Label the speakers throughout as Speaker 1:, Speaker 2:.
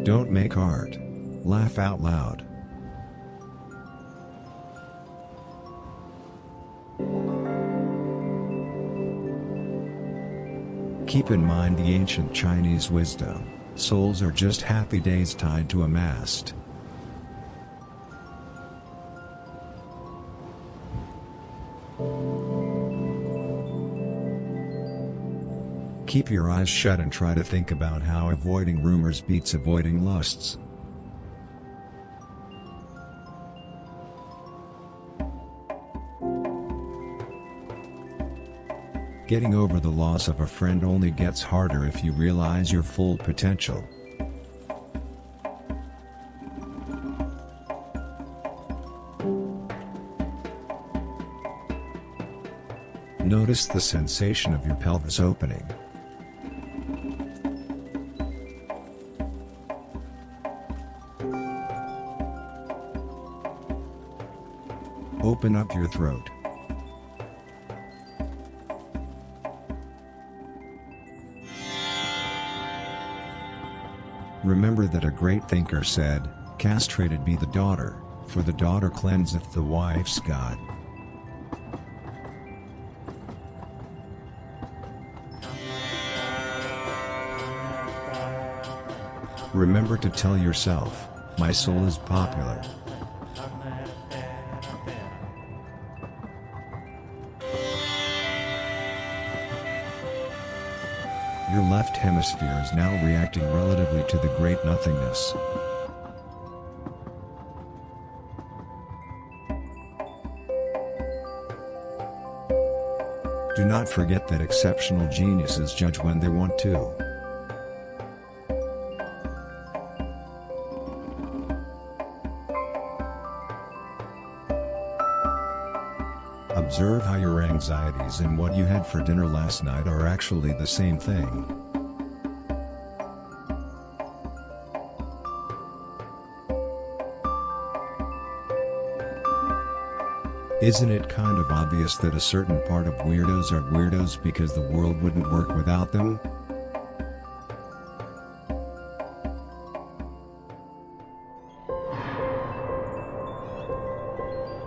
Speaker 1: Don't make art. Laugh out loud. Keep in mind the ancient Chinese wisdom, souls are just happy days tied to a mast. Keep your eyes shut and try to think about how avoiding rumors beats avoiding lusts. Getting over the loss of a friend only gets harder if you realize your full potential. Notice the sensation of your pelvis opening. Open up your throat. Remember that a great thinker said, "Castrated be the daughter, for the daughter cleanseth the wife's God." Remember to tell yourself, "My soul is popular." Your left hemisphere is now reacting relatively to the great nothingness. Do not forget that exceptional geniuses judge when they want to. Observe how your anxieties and what you had for dinner last night are actually the same thing. Isn't it kind of obvious that a certain part of weirdos are weirdos because the world wouldn't work without them?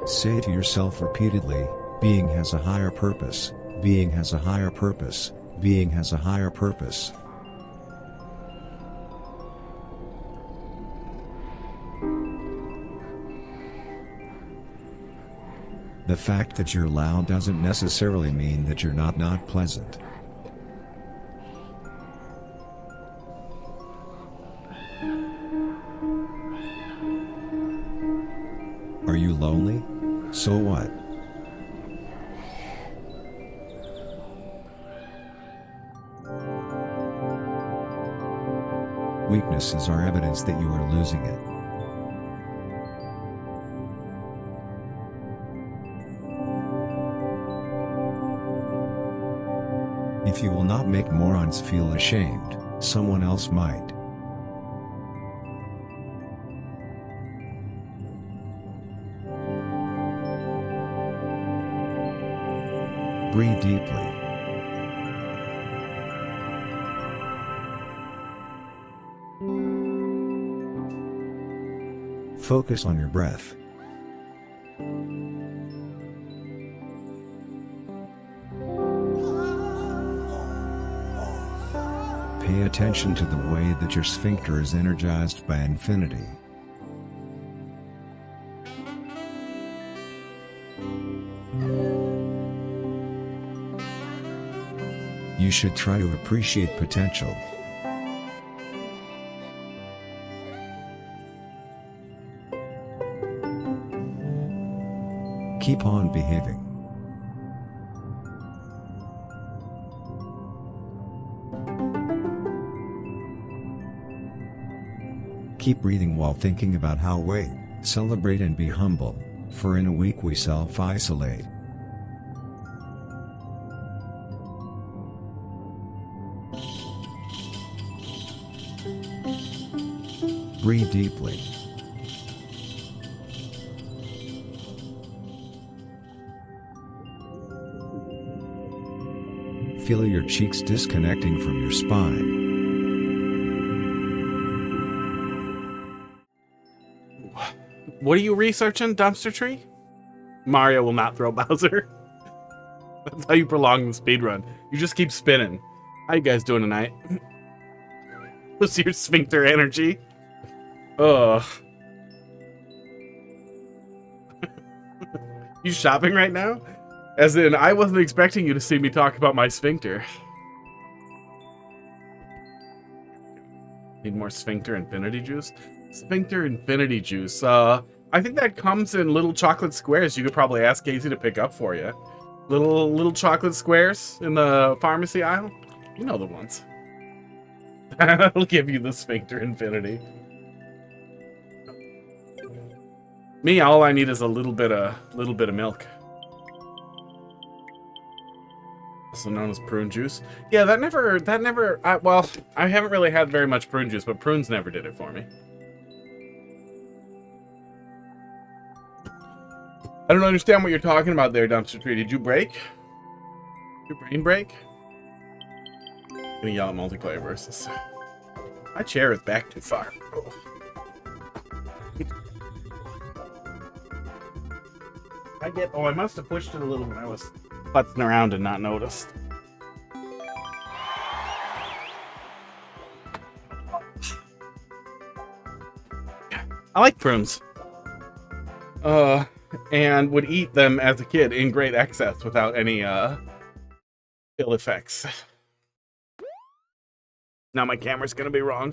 Speaker 1: Say to yourself repeatedly, "Being has a higher purpose, being has a higher purpose, being has a higher purpose." The fact that you're loud doesn't necessarily mean that you're not pleasant. Are you lonely? So what? Weaknesses are evidence that you are losing it. If you will not make morons feel ashamed, someone else might. Breathe deeply. Focus on your breath. Pay attention to the way that your sphincter is energized by infinity. You should try to appreciate potential. Keep on behaving. Keep breathing while thinking about how wait, celebrate and be humble, for in a week we self-isolate. Breathe deeply. Feel your cheeks disconnecting from your spine.
Speaker 2: What are you researching, Dumpster Tree? Mario will not throw Bowser. That's how you prolong the speedrun. You just keep spinning. How you guys doing tonight? What's your sphincter energy? Ugh. You shopping right now? As in, I wasn't expecting you to see me talk about my sphincter. Need more sphincter infinity juice? Sphincter infinity juice. I think that comes in little chocolate squares. You could probably ask Casey to pick up for you. Little chocolate squares in the pharmacy aisle. You know the ones. That'll give you the sphincter infinity. Me, all I need is a little bit of milk. Also known as prune juice. Yeah, well, I haven't really had very much prune juice, but prunes never did it for me. I don't understand what you're talking about there, Dumpster Tree. Did you break? Did your brain break? I'm gonna yell at multiplayer versus. My chair is back too far. Oh, I must have pushed it a little when I was putzing around and not noticed. I like prunes. And would eat them as a kid in great excess without any ill effects. Now my camera's gonna be wrong.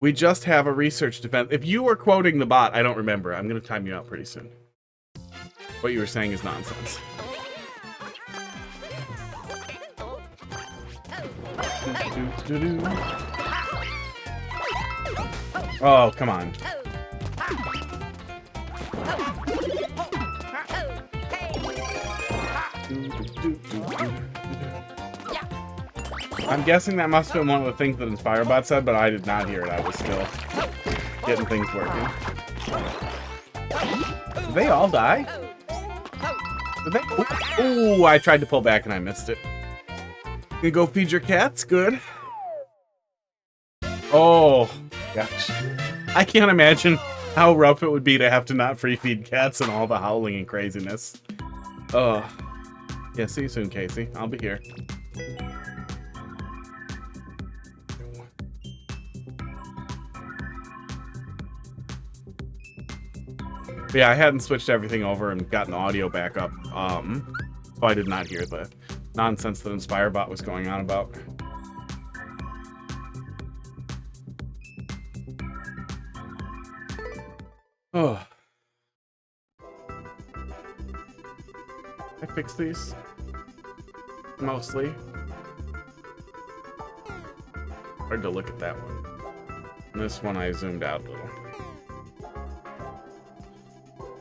Speaker 2: We just have a research defense. If you were quoting the bot, I don't remember. I'm gonna time you out pretty soon. What you were saying is nonsense. Oh, come on. I'm guessing that must have been one of the things that InspireBot said, but I did not hear it. I was still getting things working. Did they all die? Did they? Ooh, I tried to pull back and I missed it. You go feed your cats? Good. Oh, gosh. I can't imagine how rough it would be to have to not free feed cats and all the howling and craziness. Oh. Yeah, see you soon, Casey. I'll be here. But yeah, I hadn't switched everything over and gotten the audio back up, so I did not hear the nonsense that InspireBot was going on about. Oh. I fixed these. Mostly. Hard to look at that one. And this one I zoomed out a little.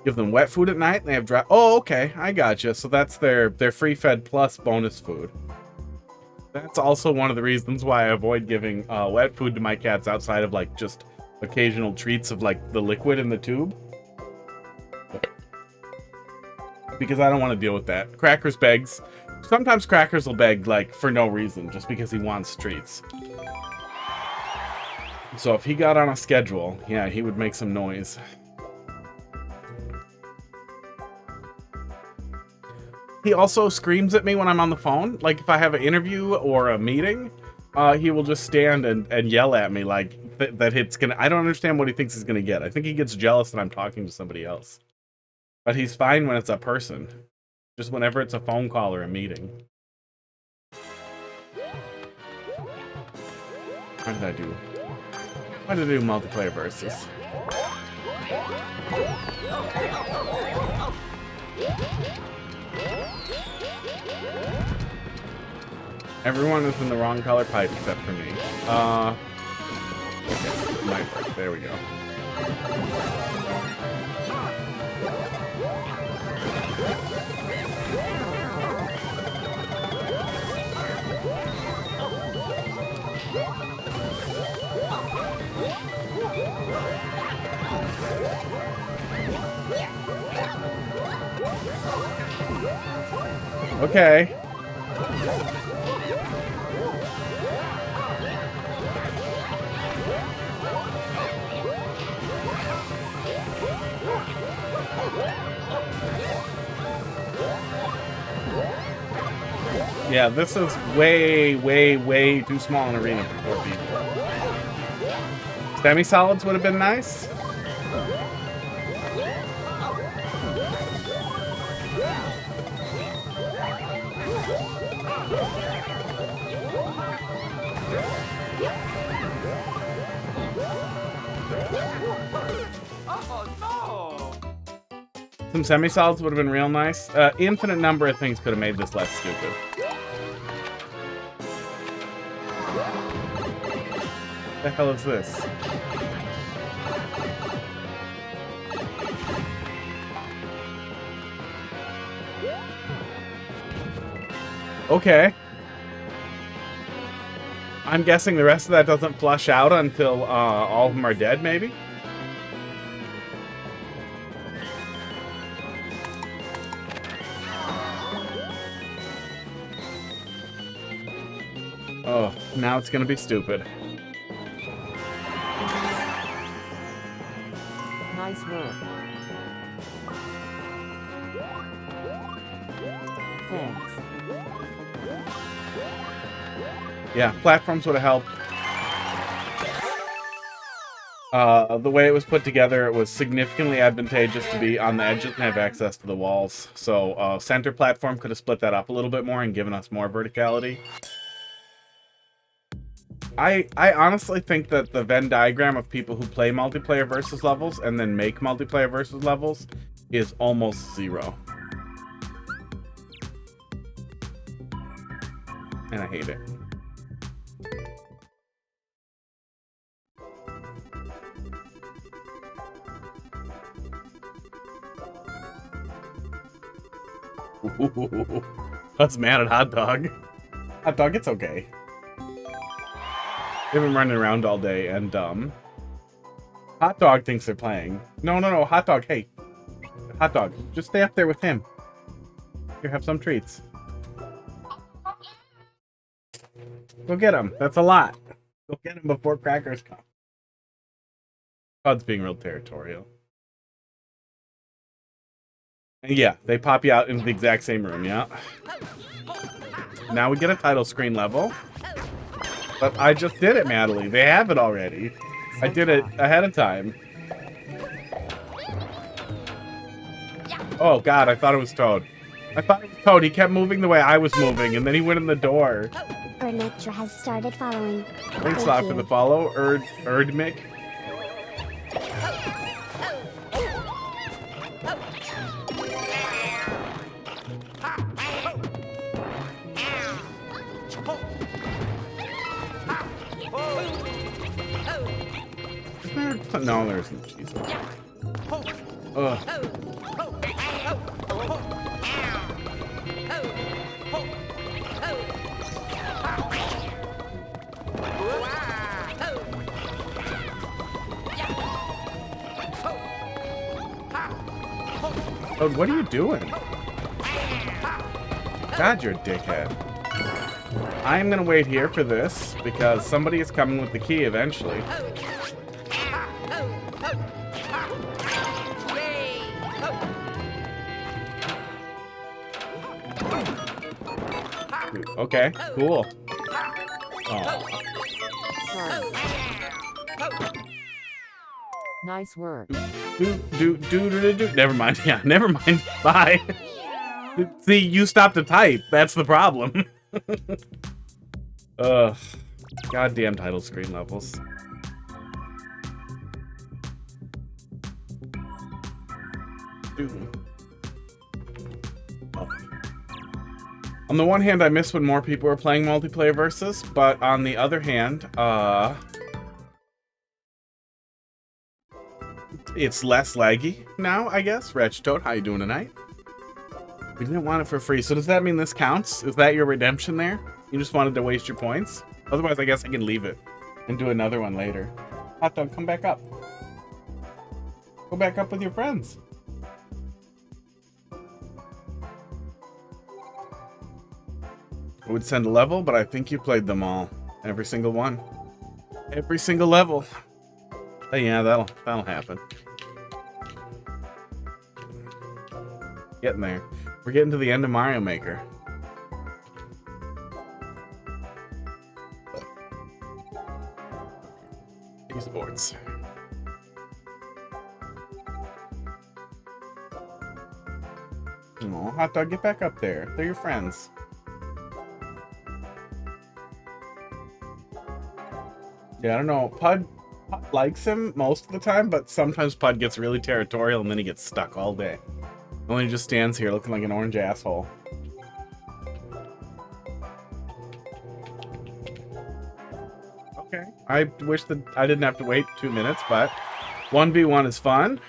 Speaker 2: Give them wet food at night, and they have dry. Oh, okay, I gotcha. So that's their free fed plus bonus food. That's also one of the reasons why I avoid giving wet food to my cats outside of like just occasional treats of like the liquid in the tube. Because I don't want to deal with that. Crackers begs. Sometimes Crackers will beg like for no reason, just because he wants treats. So if he got on a schedule, yeah, he would make some noise. He also screams at me when I'm on the phone. Like if I have an interview or a meeting, he will just stand and yell at me like that it's gonna. I don't understand what he thinks he's gonna get. I think he gets jealous that I'm talking to somebody else. But he's fine when it's a person. Just whenever it's a phone call or a meeting. How did I do? How did I do multiplayer versus? Everyone is in the wrong color pipe except for me. Okay, my part. There we go. Okay. Yeah, this is way, way, way too small an arena for 4 people. Semi-solids would have been nice. Some semi-solids would have been real nice. Infinite number of things could have made this less stupid. What the hell is this? Okay. I'm guessing the rest of that doesn't flush out until all of them are dead, maybe? Oh, now it's gonna be stupid.
Speaker 3: Nice work. Thanks.
Speaker 2: Yeah, platforms would have helped. The way it was put together, it was significantly advantageous to be on the edges and have access to the walls. So center platform could have split that up a little bit more and given us more verticality. I honestly think that the Venn diagram of people who play multiplayer versus levels and then make multiplayer versus levels is almost zero. And I hate it. Ooh, that's mad at Hot Dog. Hot Dog, it's okay. They've been running around all day, and Hot Dog thinks they're playing. No, Hot Dog, hey. Hot Dog, just stay up there with him. Here, have some treats. Go get him. That's a lot. Go get him before crackers come. Todd's being real territorial. And yeah, they pop you out into the exact same room, yeah. Now we get a title screen level. But I just did it, Madeline. They have it already. I did it ahead of time. Oh god, I thought it was Toad. I thought it was Toad. He kept moving the way I was moving, and then he went in the door.
Speaker 4: Erdmitra has started following.
Speaker 2: Thanks a lot for the follow, Erdmic. No, there isn't. Jesus. Ugh. Oh, what are you doing? God, you're a dickhead. I'm gonna wait here for this because somebody is coming with the key eventually. Okay, cool. Oh.
Speaker 3: Nice work.
Speaker 2: Never mind. Yeah, never mind. Bye. See, you stopped to type. That's the problem. Ugh. Goddamn title screen levels. Oh. On the one hand, I miss when more people were playing multiplayer versus, but on the other hand, it's less laggy now, I guess. Wretched Toad, how you doing tonight? We didn't want it for free, so does that mean this counts? Is that your redemption there? You just wanted to waste your points? Otherwise, I guess I can leave it and do another one later. Hot Dog, come back up. Go back up with your friends. I would send a level, but I think you played them all. Every single one. Every single level. But yeah, that'll happen. Getting there. We're getting to the end of Mario Maker. Esports. Oh, Hot Dog, get back up there. They're your friends. Yeah, I don't know. Pud likes him most of the time, but sometimes Pud gets really territorial and then he gets stuck all day. And then he just stands here looking like an orange asshole. Okay. I wish that I didn't have to wait 2 minutes, but 1v1 is fun.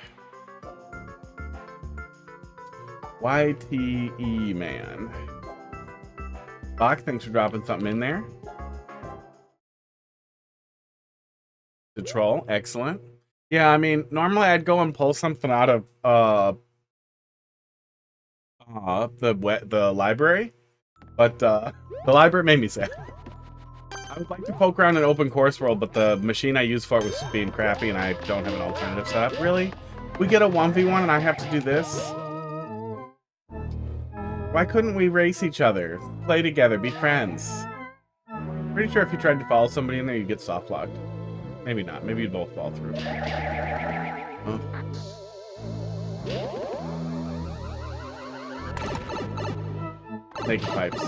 Speaker 2: YTE man. Bach, thanks for dropping something in there. The troll, excellent. Yeah, I mean, normally I'd go and pull something out of the library, but the library made me sad. I would like to poke around in open course world, but the machine I used for it was being crappy, and I don't have an alternative setup. Really? We get a 1v1 and I have to do this? Why couldn't we race each other? Play together, be friends. Pretty sure if you tried to follow somebody in there, you'd get soft locked. Maybe not. Maybe you'd both fall through. Huh? Naked pipes.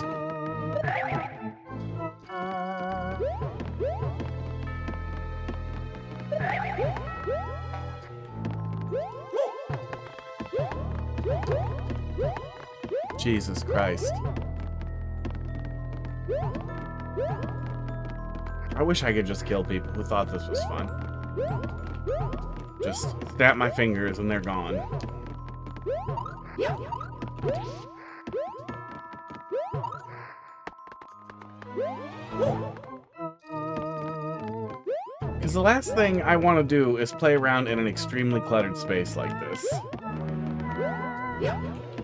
Speaker 2: Jesus Christ. I wish I could just kill people who thought this was fun. Just snap my fingers and they're gone. Because the last thing I want to do is play around in an extremely cluttered space like this.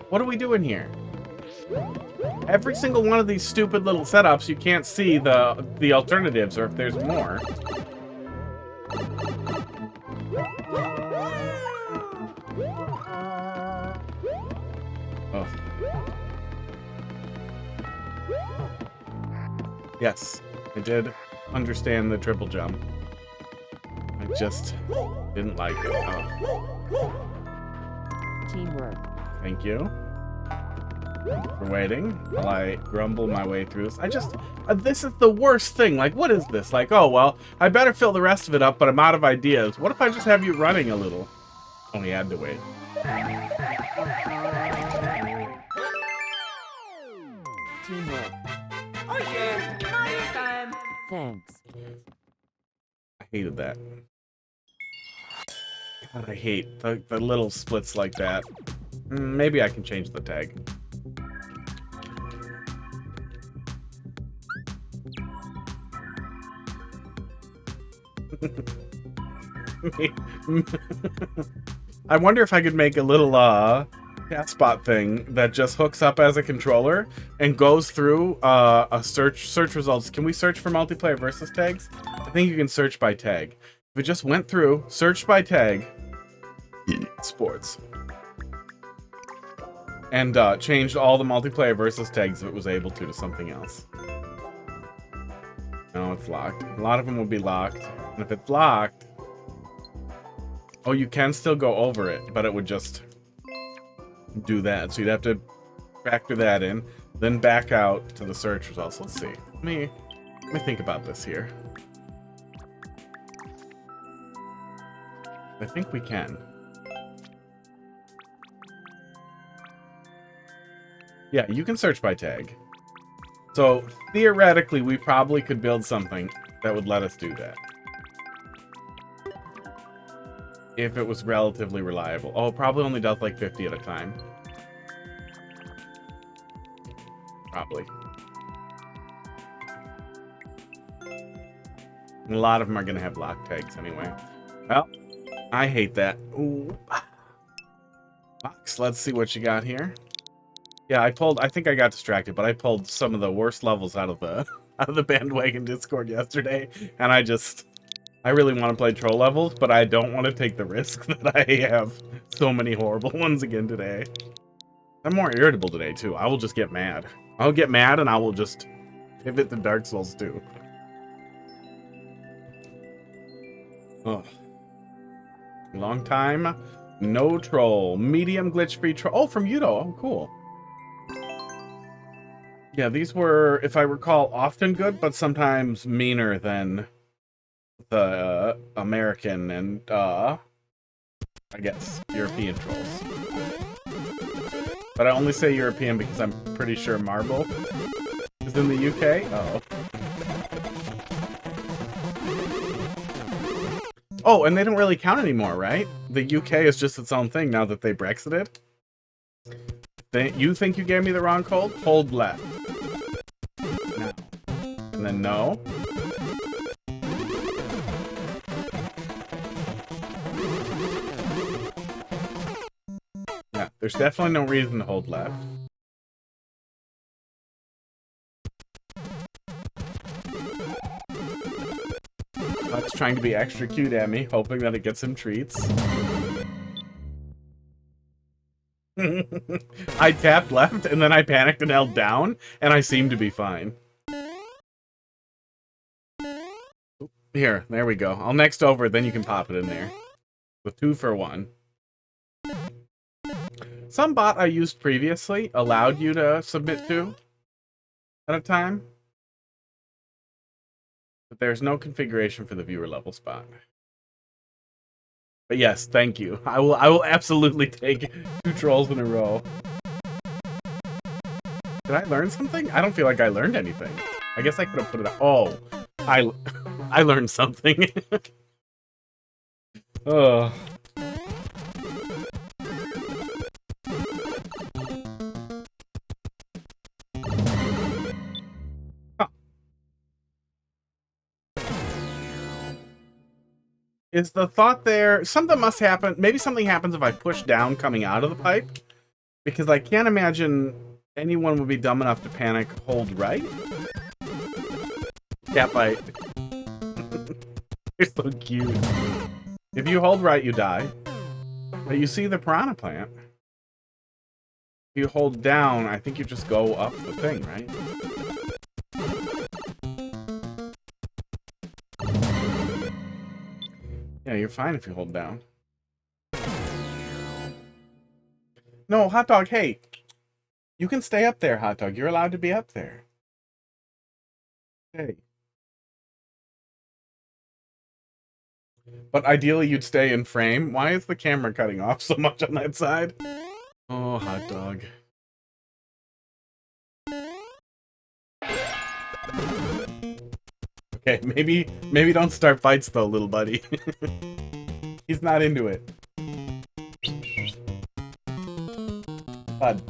Speaker 2: What are we doing here? Every single one of these stupid little setups, you can't see the alternatives or if there's more. Oh. Yes, I did understand the triple jump. I just didn't like it. Oh.
Speaker 3: Teamwork.
Speaker 2: Thank you for waiting while I grumble my way through this. I just, this is the worst thing. Like, what is this? Like, oh, well, I better fill the rest of it up, but I'm out of ideas. What if I just have you running a little? Only had to wait.
Speaker 3: Teamwork.
Speaker 5: Oh yeah, party time.
Speaker 3: Thanks.
Speaker 2: I hated that. God, I hate the little splits like that. Maybe I can change the tag. I wonder if I could make a little cat spot thing that just hooks up as a controller and goes through a search results. Can we search for multiplayer versus tags? I think you can search by tag. If it just went through, searched by tag, sports, and changed all the multiplayer versus tags if it was able to something else. No, it's locked. A lot of them will be locked. And if it's locked... Oh, you can still go over it, but it would just do that. So you'd have to factor that in, then back out to the search results. Let's see. Let me think about this here. I think we can. Yeah, you can search by tag. So theoretically, we probably could build something that would let us do that. If it was relatively reliable. Oh, it probably only does like 50 at a time. Probably. And a lot of them are going to have lock tags anyway. Well, I hate that. Ooh. Box, let's see what you got here. Yeah, I think I got distracted, but I pulled some of the worst levels out of the bandwagon Discord yesterday, and I really want to play troll levels, but I don't want to take the risk that I have so many horrible ones again today. I'm more irritable today, too. I will just get mad. I'll get mad, and I will just pivot to Dark Souls 2. Oh. Long time. No troll. Medium glitch-free troll. Oh, from Yuto. Oh, cool. Yeah, these were, if I recall, often good, but sometimes meaner than the American and, I guess, European trolls. But I only say European because I'm pretty sure Marble is in the UK. Oh. Oh, and they don't really count anymore, right? The UK is just its own thing now that they Brexited. You think you gave me the wrong code? Hold left. Now. And then no. Yeah, there's definitely no reason to hold left. Buck's trying to be extra cute at me, hoping that it gets him treats. I tapped left, and then I panicked and held down, and I seemed to be fine. Here, there we go. I'll next over, then you can pop it in there. With 2 for 1. Some bot I used previously allowed you to submit to at a time. But there's no configuration for the viewer level spot. But yes, thank you. I will absolutely take 2 trolls in a row. Did I learn something? I don't feel like I learned anything. I guess I could have put it out. Oh, I learned something. Oh. Is the thought there, something must happen, maybe something happens if I push down coming out of the pipe? Because I can't imagine anyone would be dumb enough to panic hold right. Cat bite. You're so cute. If you hold right, you die. But you see the piranha plant. If you hold down, I think you just go up the thing, right? Yeah, you're fine if you hold down. No, Hot Dog, hey. You can stay up there, Hot Dog. You're allowed to be up there. Hey. But ideally, you'd stay in frame. Why is the camera cutting off so much on that side? Oh, Hot Dog. Okay, maybe don't start fights though, little buddy. He's not into it. Bud.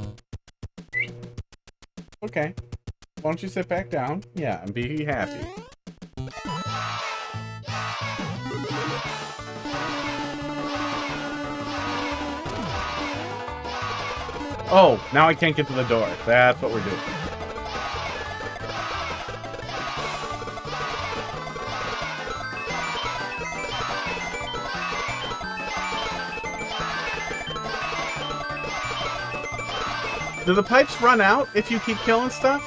Speaker 2: Okay. Why don't you sit back down? Yeah, and be happy. Oh, now I can't get to the door. That's what we're doing. Do the pipes run out if you keep killing stuff?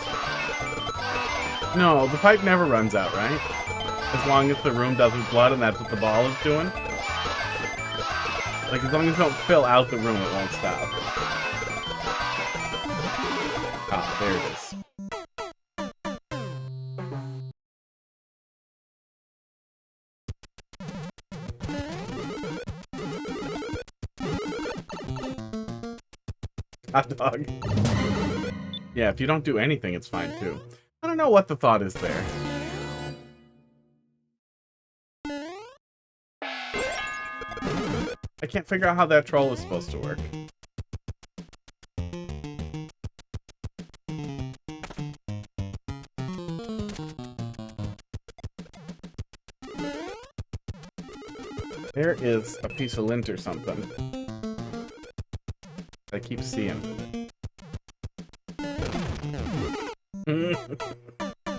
Speaker 2: No, the pipe never runs out, right? As long as the room doesn't flood and that's what the ball is doing. Like, as long as you don't fill out the room, it won't stop. Ah, there it is. Hot Dog. Yeah, if you don't do anything, it's fine too. I don't know what the thought is there. I can't figure out how that troll is supposed to work. There is a piece of lint or something. I keep seeing.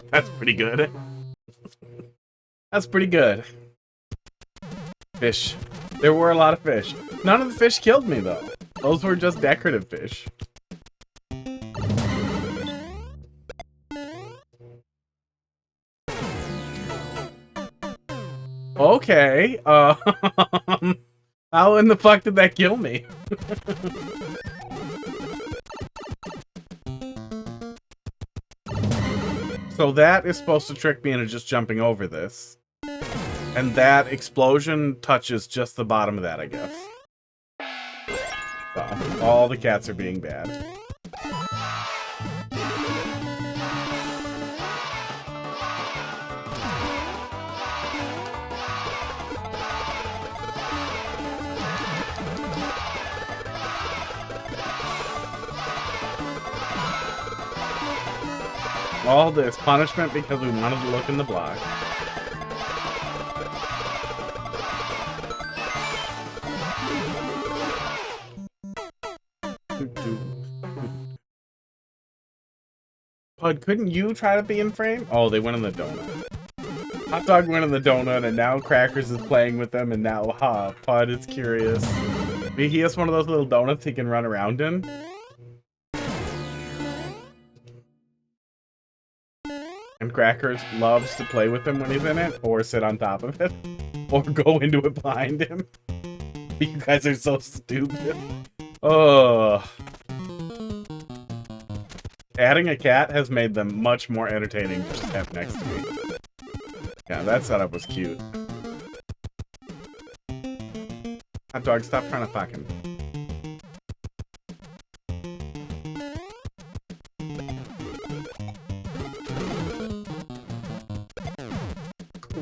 Speaker 2: That's pretty good. That's pretty good. Fish. There were a lot of fish. None of the fish killed me, though. Those were just decorative fish. Okay. How in the fuck did that kill me? So that is supposed to trick me into just jumping over this. And that explosion touches just the bottom of that, I guess. So, all the cats are being bad. All this punishment because we wanted to look in the block. Pud, couldn't you try to be in frame? Oh, they went in the donut. Hot Dog went in the donut, and now Crackers is playing with them, and now, Pud is curious. He has one of those little donuts he can run around in. And Crackers loves to play with him when he's in it, or sit on top of it, or go into it behind him. You guys are so stupid. Oh. Adding a cat has made them much more entertaining just to have next to me. Yeah, that setup was cute. Hot Dog, stop trying to fuck him.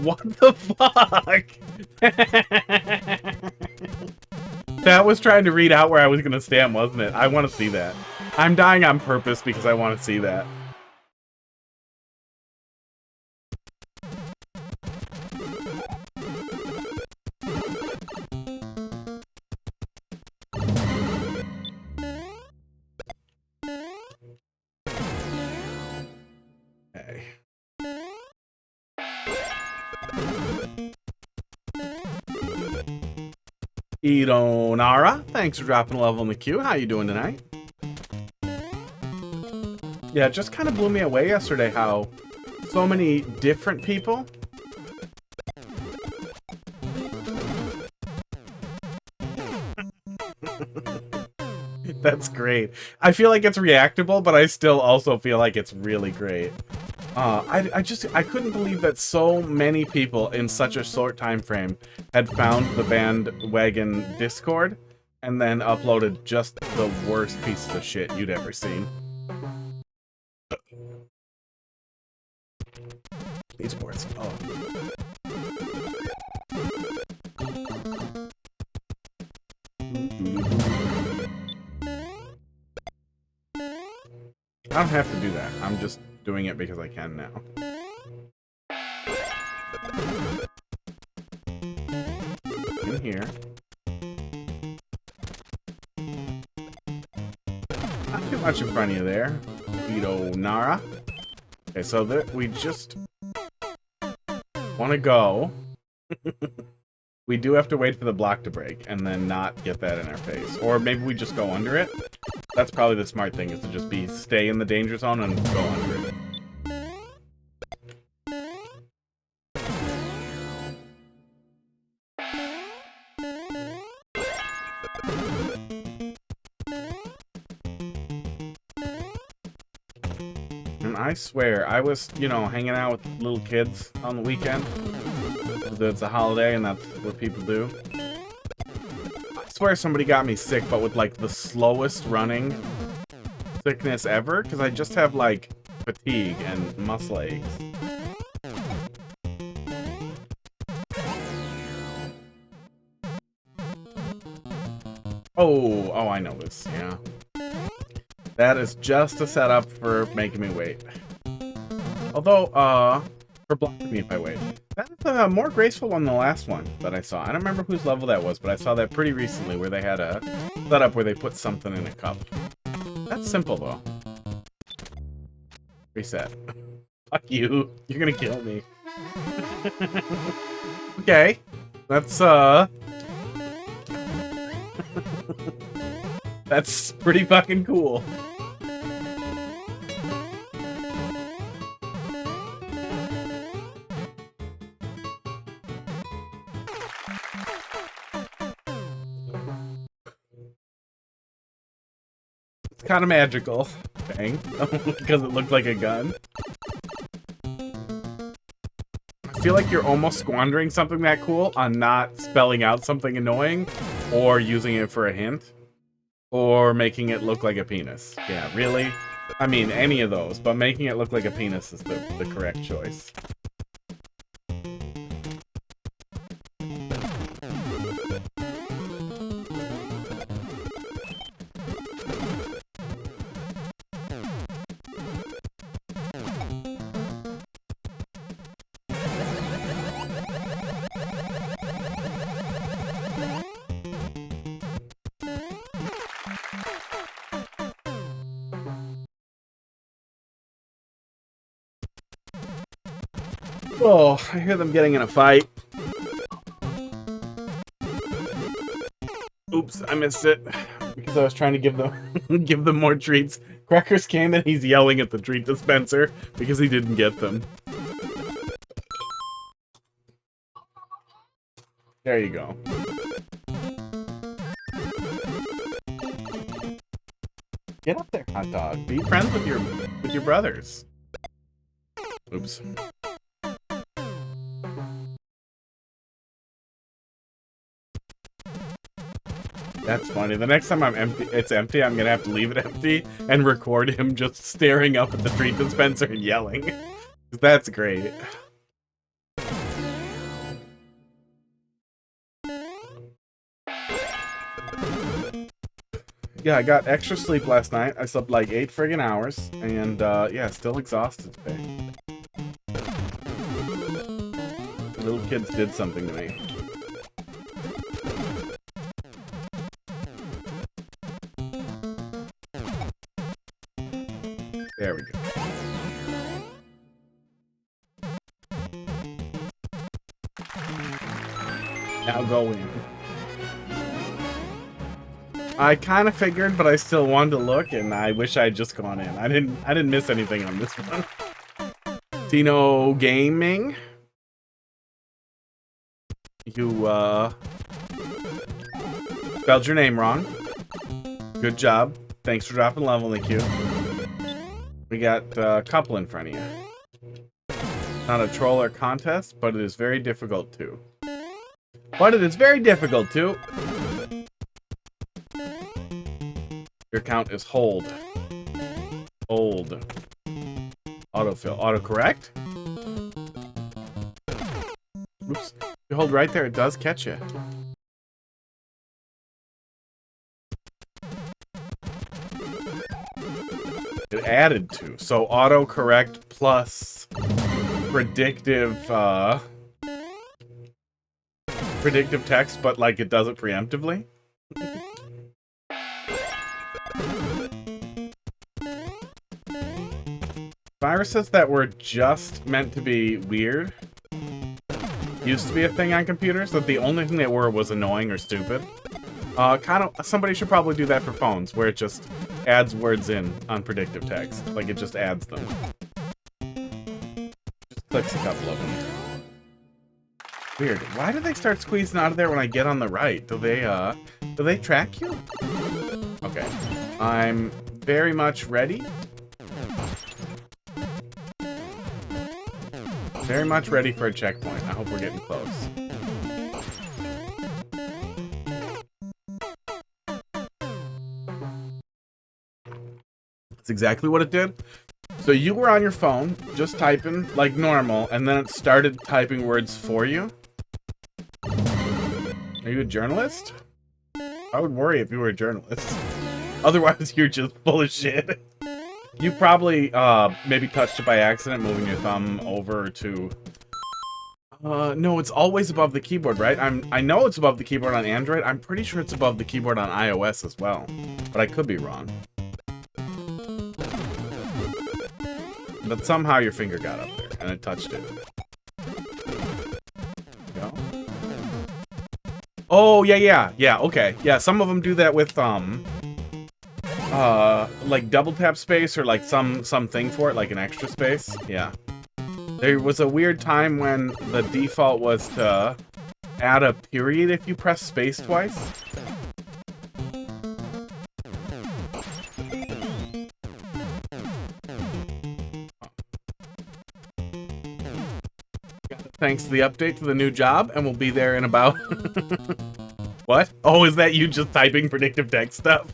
Speaker 2: What the fuck? That was trying to read out where I was gonna stand, wasn't it? I want to see that. I'm dying on purpose because I want to see that. Okay. Idonara, thanks for dropping a level in the queue. How you doing tonight? Yeah, it just kind of blew me away yesterday how so many different people That's great. I feel like it's reactable, but I still also feel like it's really great. I couldn't believe that so many people in such a short time frame had found the bandwagon Discord and then uploaded just the worst pieces of shit you'd ever seen. Esports. Oh. I don't have to do that. I'm just doing it because I can now. In here. Not too much in front of you there, Idonara. Okay, so that we just want to go. We do have to wait for the block to break and then not get that in our face. Or maybe we just go under it. That's probably the smart thing, is to just stay in the danger zone and go under it. And I swear, I was, you know, hanging out with little kids on the weekend. It's a holiday and that's what people do. I swear somebody got me sick, but with like the slowest running sickness ever, because I just have like fatigue and muscle aches. Oh, I know this, yeah. That is just a setup for making me wait. Although, for blocking me if I wait. That's a more graceful one than the last one that I saw. I don't remember whose level that was, but I saw that pretty recently where they had a setup where they put something in a cup. That's simple, though. Reset. Fuck you. You're gonna kill me. Okay. That's, that's pretty fucking cool. kind of magical. Bang. Because it looked like a gun. I feel like you're almost squandering something that cool on not spelling out something annoying, or using it for a hint, or making it look like a penis. Yeah, really? I mean, any of those, but making it look like a penis is the correct choice. Oh, I hear them getting in a fight. Oops, I missed it because I was trying to give them give them more treats. Crackers came and he's yelling at the treat dispenser because he didn't get them. There you go. Get up there, hot dog. Be friends with your brothers. Oops. That's funny. The next time it's empty, I'm gonna have to leave it empty and record him just staring up at the treat dispenser and yelling. That's great. Yeah, I got extra sleep last night. I slept like 8 friggin' hours, and yeah, still exhausted today. The little kids did something to me. There we go. Now go in. I kind of figured, but I still wanted to look, and I wish I had just gone in. I didn't miss anything on this one. Tino Gaming. You spelled your name wrong. Good job. Thanks for dropping level in the queue. We got a couple in front of you. Not a troll or contest, but it is very difficult too. Your count is hold. Old. Autofill. Autocorrect? Oops. You hold right there, it does catch you. It added to. So autocorrect plus predictive predictive text, but like it does it preemptively. Viruses that were just meant to be weird used to be a thing on computers, that the only thing they were was annoying or stupid. Somebody should probably do that for phones, where it just adds words in on predictive text. Like, it just adds them. Just clicks a couple of them. Weird. Why do they start squeezing out of there when I get on the right? Do they track you? Okay. I'm very much ready. Very much ready for a checkpoint. I hope we're getting close. That's exactly what it did. So you were on your phone, just typing like normal, and then it started typing words for you. Are you a journalist? I would worry if you were a journalist. Otherwise, you're just full of shit. You probably maybe touched it by accident, moving your thumb over to... no, it's always above the keyboard, right? I know it's above the keyboard on Android. I'm pretty sure it's above the keyboard on iOS as well. But I could be wrong. But somehow your finger got up there, and it touched it. Go. Oh, yeah, okay. Yeah, some of them do that with, like double tap space, or like something for it, like an extra space. Yeah. There was a weird time when the default was to add a period if you press space twice. thanks to the update to the new job, and we'll be there in about... What? Oh, is that you just typing predictive text stuff?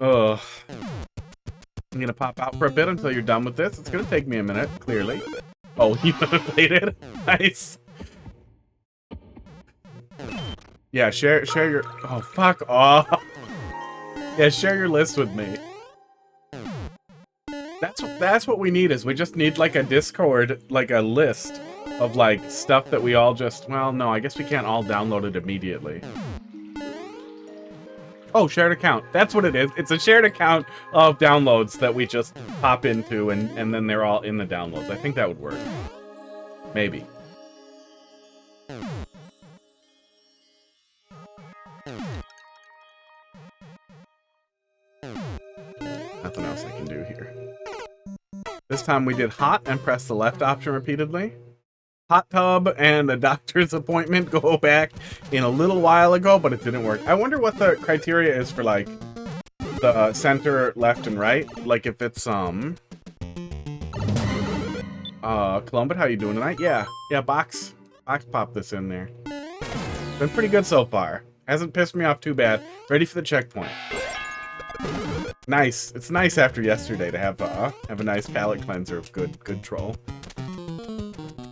Speaker 2: Ugh. I'm gonna pop out for a bit until you're done with this. It's gonna take me a minute, clearly. Oh, you haven't played it? Nice. Yeah, share your... Oh, fuck off. Yeah, share your list with me. That's what we need, is we just need, like, a Discord, like, a list of, like, stuff that we all just... Well, no, I guess we can't all download it immediately. Oh, shared account. That's what it is. It's a shared account of downloads that we just pop into, and then they're all in the downloads. I think that would work. Maybe. Nothing else I can do here. This time we did hot and press the left option repeatedly. Hot tub and a doctor's appointment go back in a little while ago, but it didn't work. I wonder what the criteria is for, like, the center, left, and right. Like, if it's, Columbus, how you doing tonight? Yeah, box pop this in there. Been pretty good so far. Hasn't pissed me off too bad. Ready for the checkpoint. Nice. It's nice after yesterday to have a nice palate cleanser of good troll.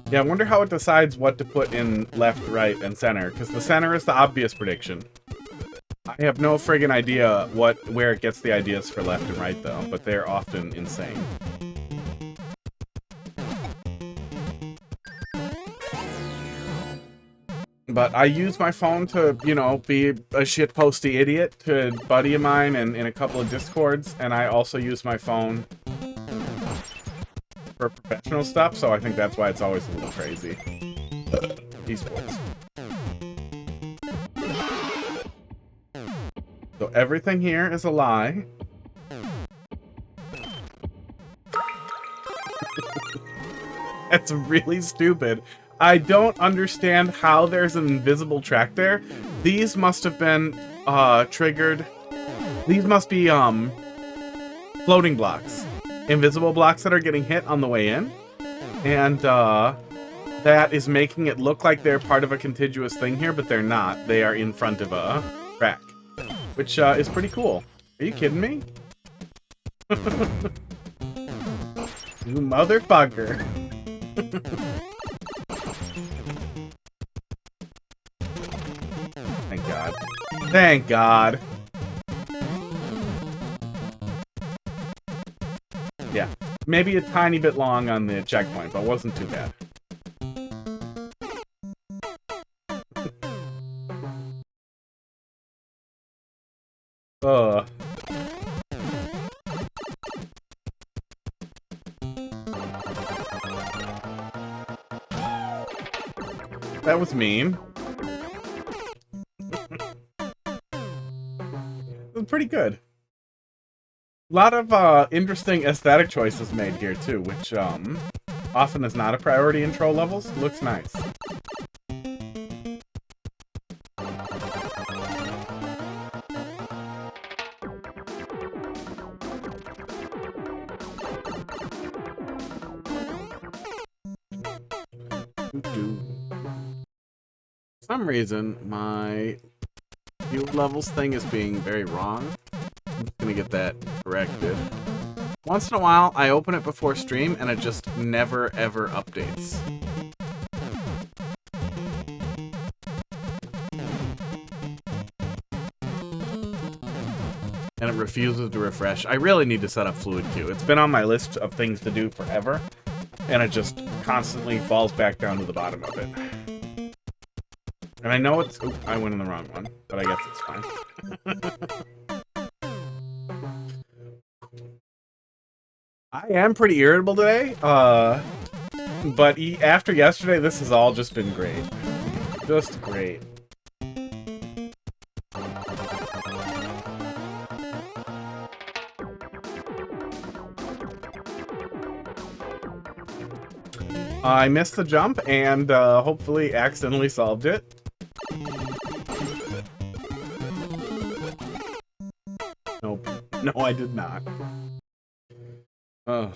Speaker 2: Yeah, I wonder how it decides what to put in left, right, and center, because the center is the obvious prediction. I have no friggin' idea where it gets the ideas for left and right, though, but they're often insane. But I use my phone to, you know, be a shitposty idiot to a buddy of mine and in a couple of Discords, and I also use my phone for professional stuff, so I think that's why it's always a little crazy. Esports. So everything here is a lie. That's really stupid. I don't understand how there's an invisible track there. These must have been triggered. These must be floating blocks. Invisible blocks that are getting hit on the way in, and that is making it look like they're part of a contiguous thing here, but they're not. They are in front of a track, which is pretty cool. Are you kidding me? You motherfucker. Thank God. Thank God. Yeah, maybe a tiny bit long on the checkpoint, but wasn't too bad. That was mean. It was pretty good. A lot of interesting aesthetic choices made here too, which often is not a priority in troll levels. Looks nice. For some reason, my fuel levels thing is being very wrong. I'm just gonna get that corrected. Once in a while, I open it before stream, and it just never, ever updates. And it refuses to refresh. I really need to set up Fluid Queue. It's been on my list of things to do forever, and it just constantly falls back down to the bottom of it. And I know it's... Oop, I went in the wrong one, but I guess it's fine. I am pretty irritable today, but after yesterday, this has all just been great. Just great. I missed the jump and hopefully accidentally solved it. Nope. No, I did not. Oh.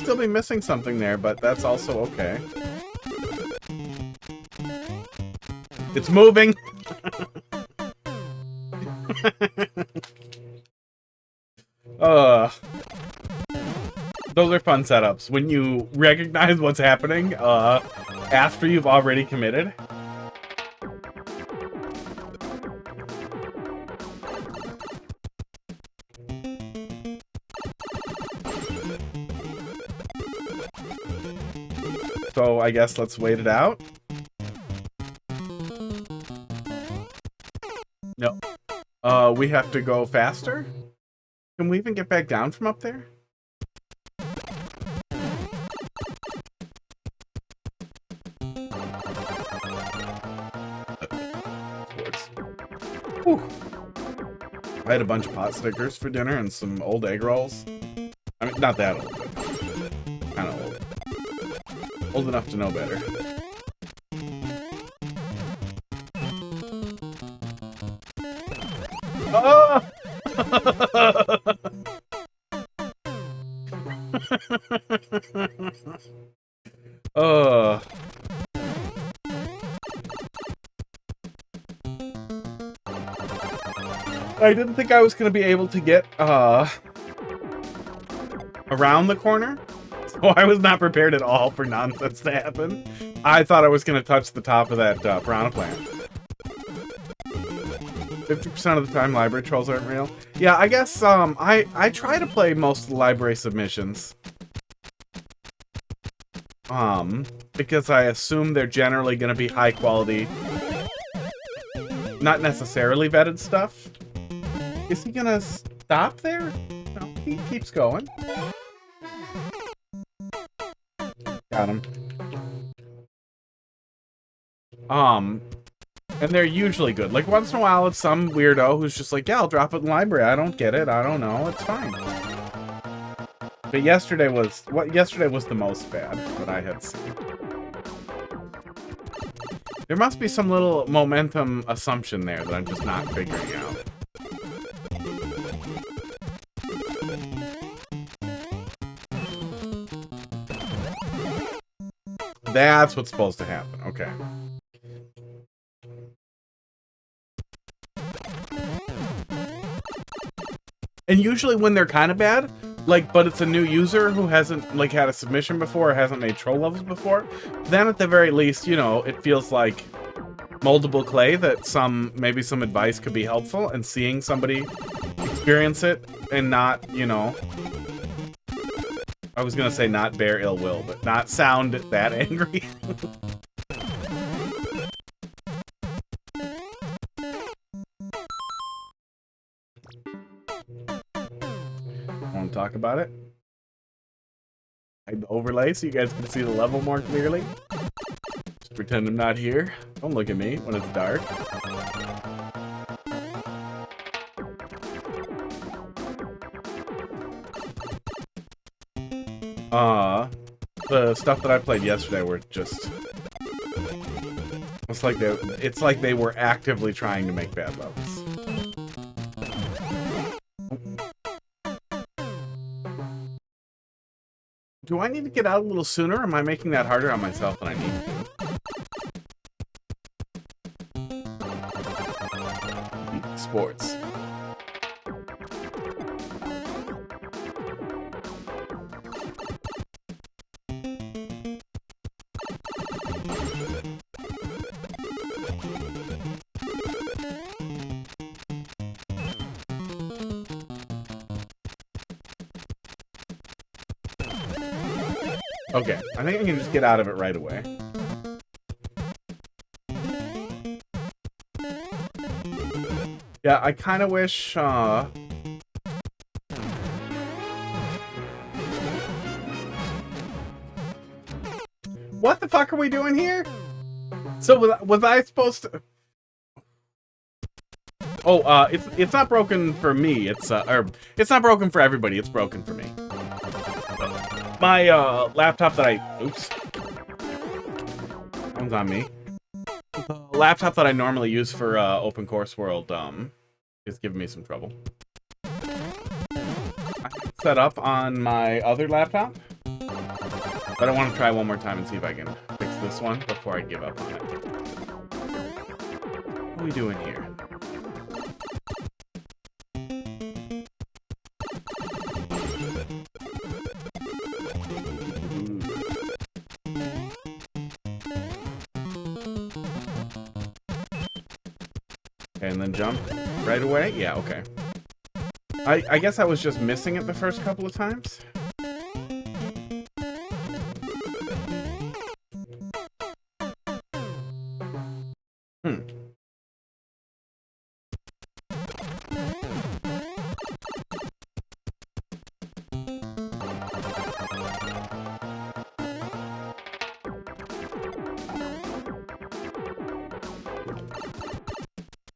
Speaker 2: still be missing something there, but that's also okay. It's moving. Those are fun setups when you recognize what's happening after you've already committed. So I guess let's wait it out. No. We have to go faster? Can we even get back down from up there? Whew. I had a bunch of pot stickers for dinner and some old egg rolls. I mean, not that old, but kind of old. Old enough to know better. Oh! I didn't think I was going to be able to get around the corner, so I was not prepared at all for nonsense to happen. I thought I was going to touch the top of that Piranha plant. 50% of the time library trolls aren't real. Yeah, I guess I try to play most of the library submissions. Because I assume they're generally going to be high quality, not necessarily vetted stuff. Is he gonna stop there? No, he keeps going. Got him. And they're usually good. Like, once in a while, it's some weirdo who's just like, yeah, I'll drop it in the library. I don't get it. I don't know. It's fine. But yesterday was the most bad that I had seen. There must be some little momentum assumption there that I'm just not figuring out. That's what's supposed to happen. Okay. And usually when they're kind of bad, like, but it's a new user who hasn't, like, had a submission before or hasn't made troll levels before, then at the very least, you know, it feels like moldable clay that maybe some advice could be helpful, and seeing somebody experience it and not, you know, I was gonna say not bear ill will, but not sound that angry. Want to talk about it? Hide the overlay so you guys can see the level more clearly. Just pretend I'm not here. Don't look at me when it's dark. The stuff that I played yesterday were just... It's like they were actively trying to make bad levels. Do I need to get out a little sooner, or am I making that harder on myself than I need to? Sports. Okay, I think I can just get out of it right away. Yeah, I kind of wish, What the fuck are we doing here? So, was I supposed to... Oh, it's not broken for me, it's not broken for everybody, it's broken for me. My laptop that I... Oops. That one's on me. The laptop that I normally use for Open Course World is giving me some trouble. I set up on my other laptop. But I want to try one more time and see if I can fix this one before I give up on it. What are we doing here? Okay, and then jump right away? Yeah, okay. I guess I was just missing it the first couple of times.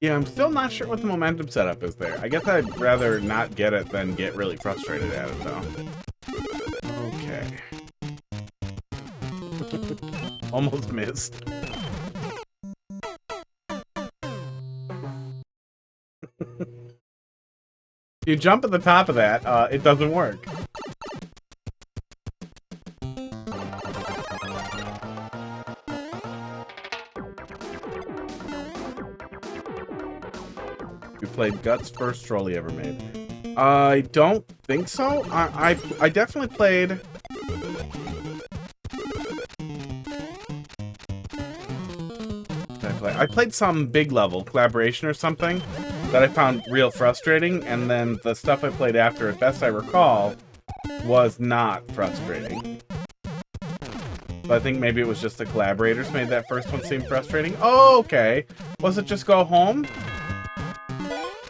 Speaker 2: Yeah, I'm still not sure what the momentum setup is there. I guess I'd rather not get it than get really frustrated at it, though. Okay. Almost missed. If you jump at the top of that, it doesn't work. You played Guts first troll he ever made. I don't think so. I definitely played. I played some big level collaboration or something that I found real frustrating, and then the stuff I played after, as best I recall, was not frustrating. So I think maybe it was just the collaborators made that first one seem frustrating. Oh, okay. Was it just go home?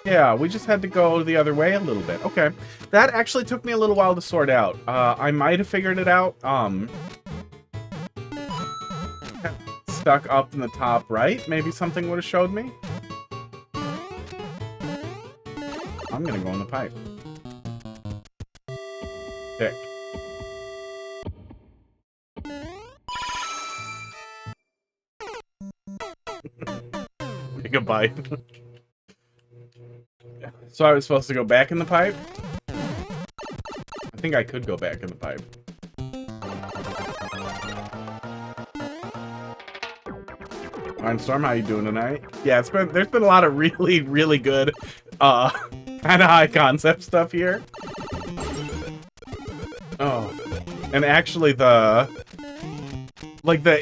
Speaker 2: Yeah, we just had to go the other way a little bit. Okay. That actually took me a little while to sort out. I might have figured it out. Stuck up in the top right. Maybe something would have showed me. I'm gonna go in the pipe. Pick. Take a bite. So I was supposed to go back in the pipe? I think I could go back in the pipe. Mindstorm, how you doing tonight? Yeah, there's been a lot of really, really good kind of high concept stuff here. Oh. And actually the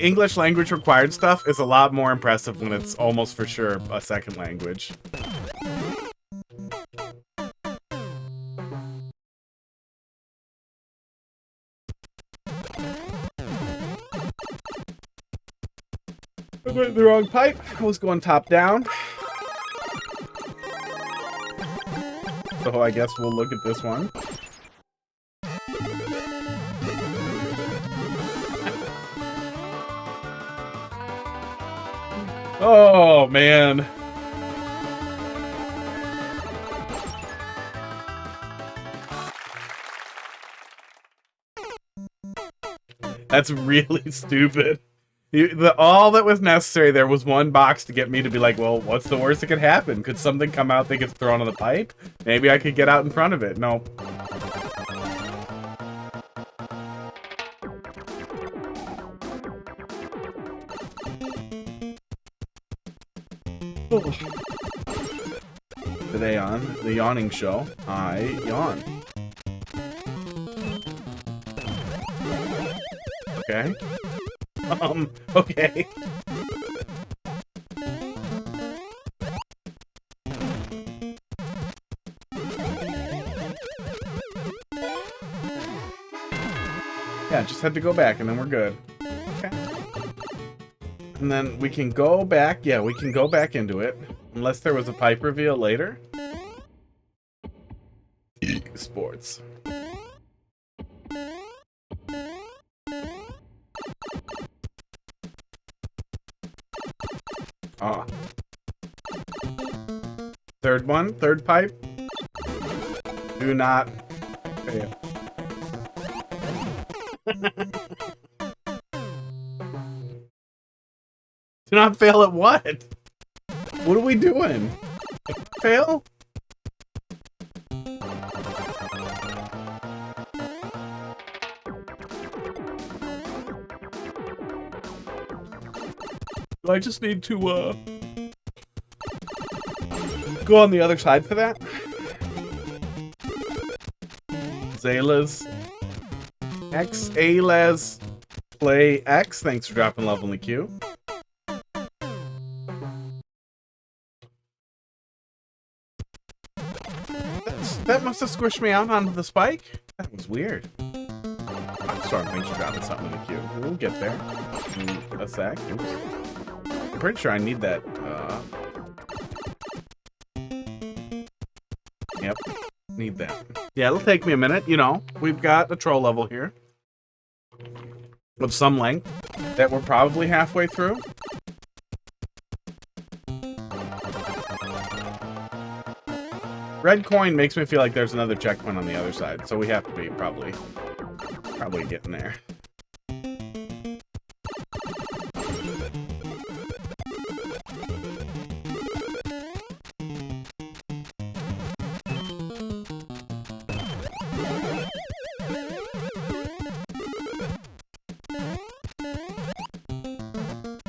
Speaker 2: English language required stuff is a lot more impressive when it's almost for sure a second language. I went in the wrong pipe. I was going top down. So I guess we'll look at this one. Oh, man. That's really stupid. All that was necessary there was one box to get me to be like, well, what's the worst that could happen? Could something come out that gets thrown in the pipe? Maybe I could get out in front of it. Nope. Today on The Yawning Show, I yawn. Okay. Okay. Yeah, just had to go back and then we're good. Okay. And then we can go back. Yeah, we can go back into it. Unless there was a pipe reveal later. Sports. Ah. Third one, third pipe. Do not fail. Do not fail at what? What are we doing? Fail? I just need to go on the other side for that. XalezplayX, thanks for dropping love in the queue. That must have squished me out onto the spike. That was weird. Storm, thanks for dropping something in the queue. We'll get there in a sec. Oops. I'm pretty sure I need that. Yep, need that. Yeah, it'll take me a minute. You know, we've got a troll level here of some length that we're probably halfway through. Red coin makes me feel like there's another checkpoint on the other side, so we have to be probably getting there.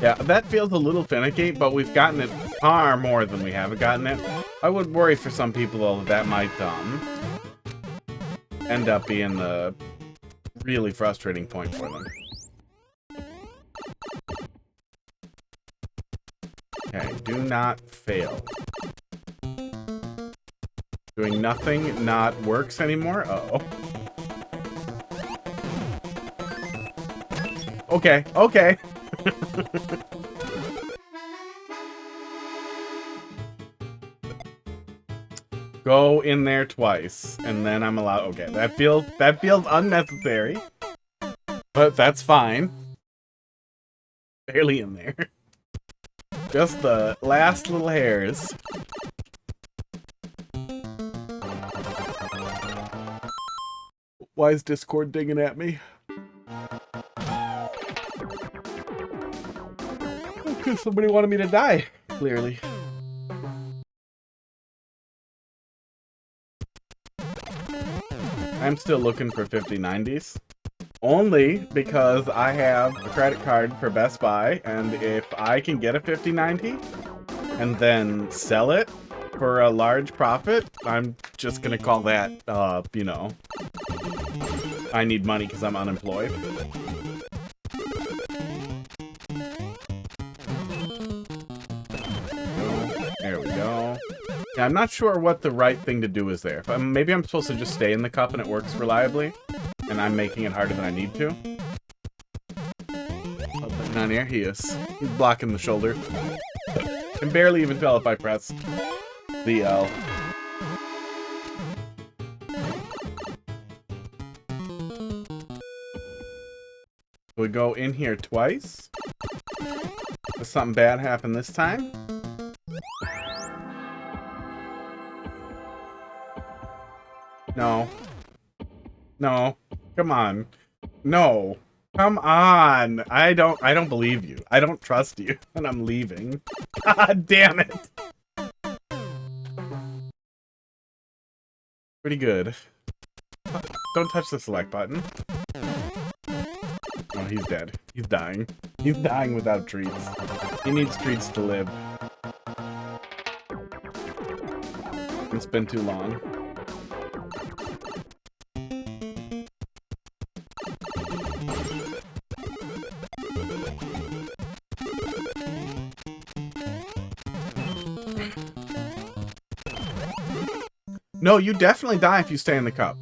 Speaker 2: Yeah, that feels a little finicky, but we've gotten it far more than we haven't gotten it. I would worry for some people, though, that might end up being the really frustrating point for them. Okay, do not fail. Doing nothing not works anymore? Uh-oh. Okay, okay. Go in there twice, and then I'm allowed. Okay, that feels unnecessary, but that's fine. Barely in there. Just the last little hairs. Why is Discord digging at me? Because somebody wanted me to die, clearly. I'm still looking for 5090s. Only because I have a credit card for Best Buy, and if I can get a 5090 and then sell it for a large profit, I'm just gonna call that, you know, I need money because I'm unemployed. There we go. Yeah, I'm not sure what the right thing to do is there. Maybe I'm supposed to just stay in the cup and it works reliably, and I'm making it harder than I need to. Oh, but not here. He is. He's blocking the shoulder. Can barely even tell if I press the L. We go in here twice. Does something bad happen this time? No. No. Come on. No. Come on. I don't believe you. I don't trust you. And I'm leaving. God damn it. Pretty good. Don't touch the select button. Oh, he's dead. He's dying. He's dying without treats. He needs treats to live. It's been too long. No, you definitely die if you stay in the cup.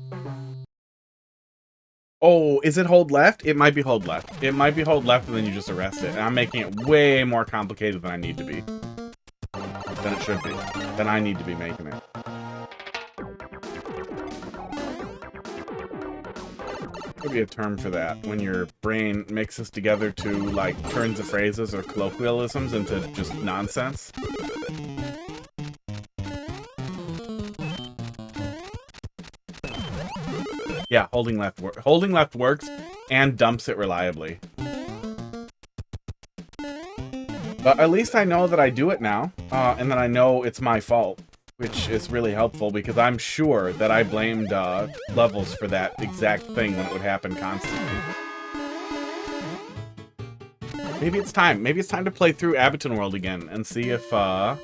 Speaker 2: Oh, is it hold left? It might be hold left. It might be hold left and then you just arrest it. And I'm making it way more complicated than I need to be. Than it should be. Than I need to be making it. Could be a term for that. When your brain mixes together two, like, turns of phrases or colloquialisms into just nonsense. Yeah, holding left works and dumps it reliably. But at least I know that I do it now, and that I know it's my fault, which is really helpful because I'm sure that I blamed levels for that exact thing when it would happen constantly. Maybe it's time. Maybe it's time to play through Abboton World again and see if I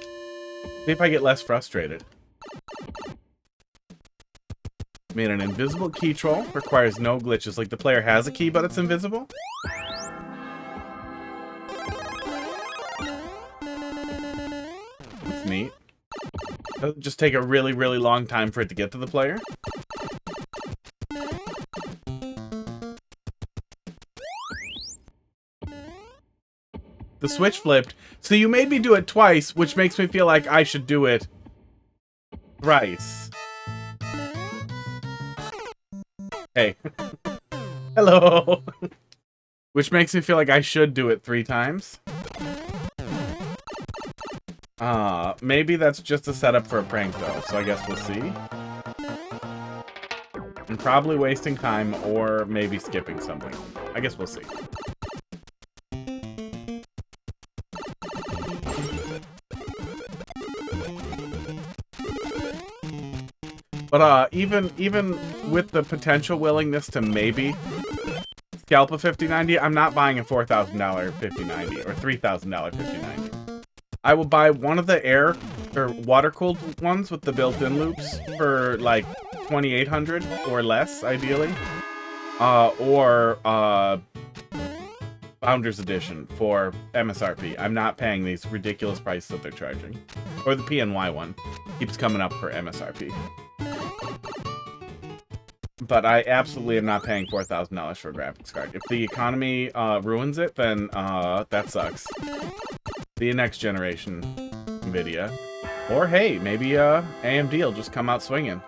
Speaker 2: get less frustrated. Made an invisible key troll. Requires no glitches. Like the player has a key, but it's invisible. That's neat. Doesn't just take a really, really long time for it to get to the player. The switch flipped. So you made me do it twice, which makes me feel like I should do it thrice. Hey. Hello. Which makes me feel like I should do it 3 times. Maybe that's just a setup for a prank though, so I guess we'll see. I'm probably wasting time or maybe skipping something. I guess we'll see. But even with the potential willingness to maybe scalp a 5090, I'm not buying a $4,000 5090 or $3,000 5090. I will buy one of the air or water-cooled ones with the built-in loops for like 2,800 or less, ideally, or Founders Edition for MSRP. I'm not paying these ridiculous prices that they're charging, or the PNY one keeps coming up for MSRP. But I absolutely am not paying $4,000 for a graphics card. If the economy ruins it, then that sucks. The next generation NVIDIA. Or hey, maybe AMD will just come out swinging.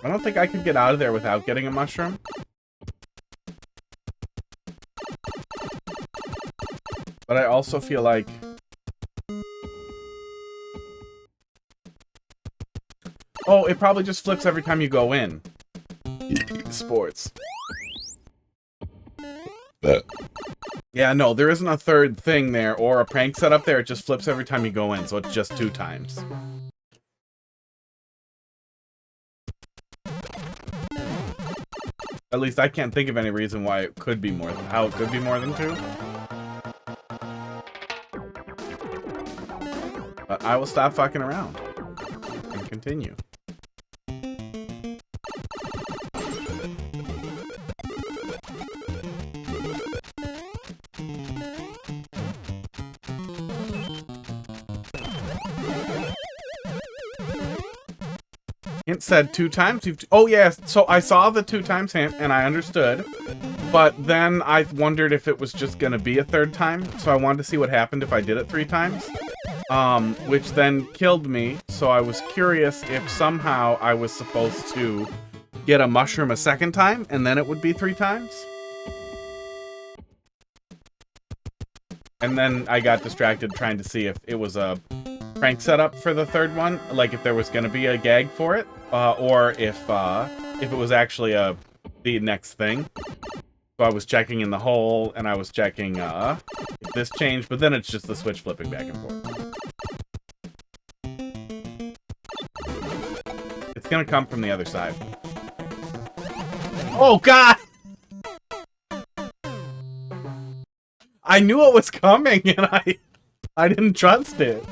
Speaker 2: I don't think I could get out of there without getting a mushroom. But I also feel like... Oh, it probably just flips every time you go in. Sports. Yeah, no, there isn't a third thing there or a prank setup there. It just flips every time you go in, so it's just 2 times. At least I can't think of any reason why it could be more than how it could be more than 2. But I will stop fucking around and continue. Hint said 2 times. Oh yeah, so I saw the 2 times hint and I understood, but then I wondered if it was just gonna be a 3rd time, so I wanted to see what happened if I did it 3 times, which then killed me. So I was curious if somehow I was supposed to get a mushroom a 2nd time and then it would be 3 times. And then I got distracted trying to see if it was a prank setup for the 3rd one, like if there was going to be a gag for it, or if it was actually the next thing. So I was checking in the hole, and I was checking if this changed, but then it's just the switch flipping back and forth. It's going to come from the other side. Oh, God! I knew it was coming, and I didn't trust it.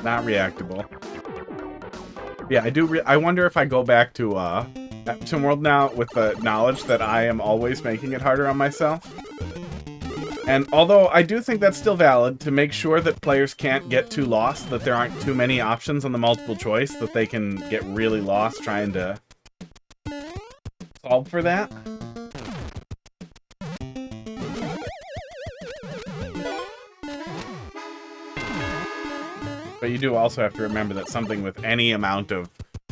Speaker 2: Not reactable. Yeah, I wonder if I go back to Abboton World now with the knowledge that I am always making it harder on myself. And although I do think that's still valid, to make sure that players can't get too lost, that there aren't too many options on the multiple choice, that they can get really lost trying to solve for that. But you do also have to remember that something with any amount of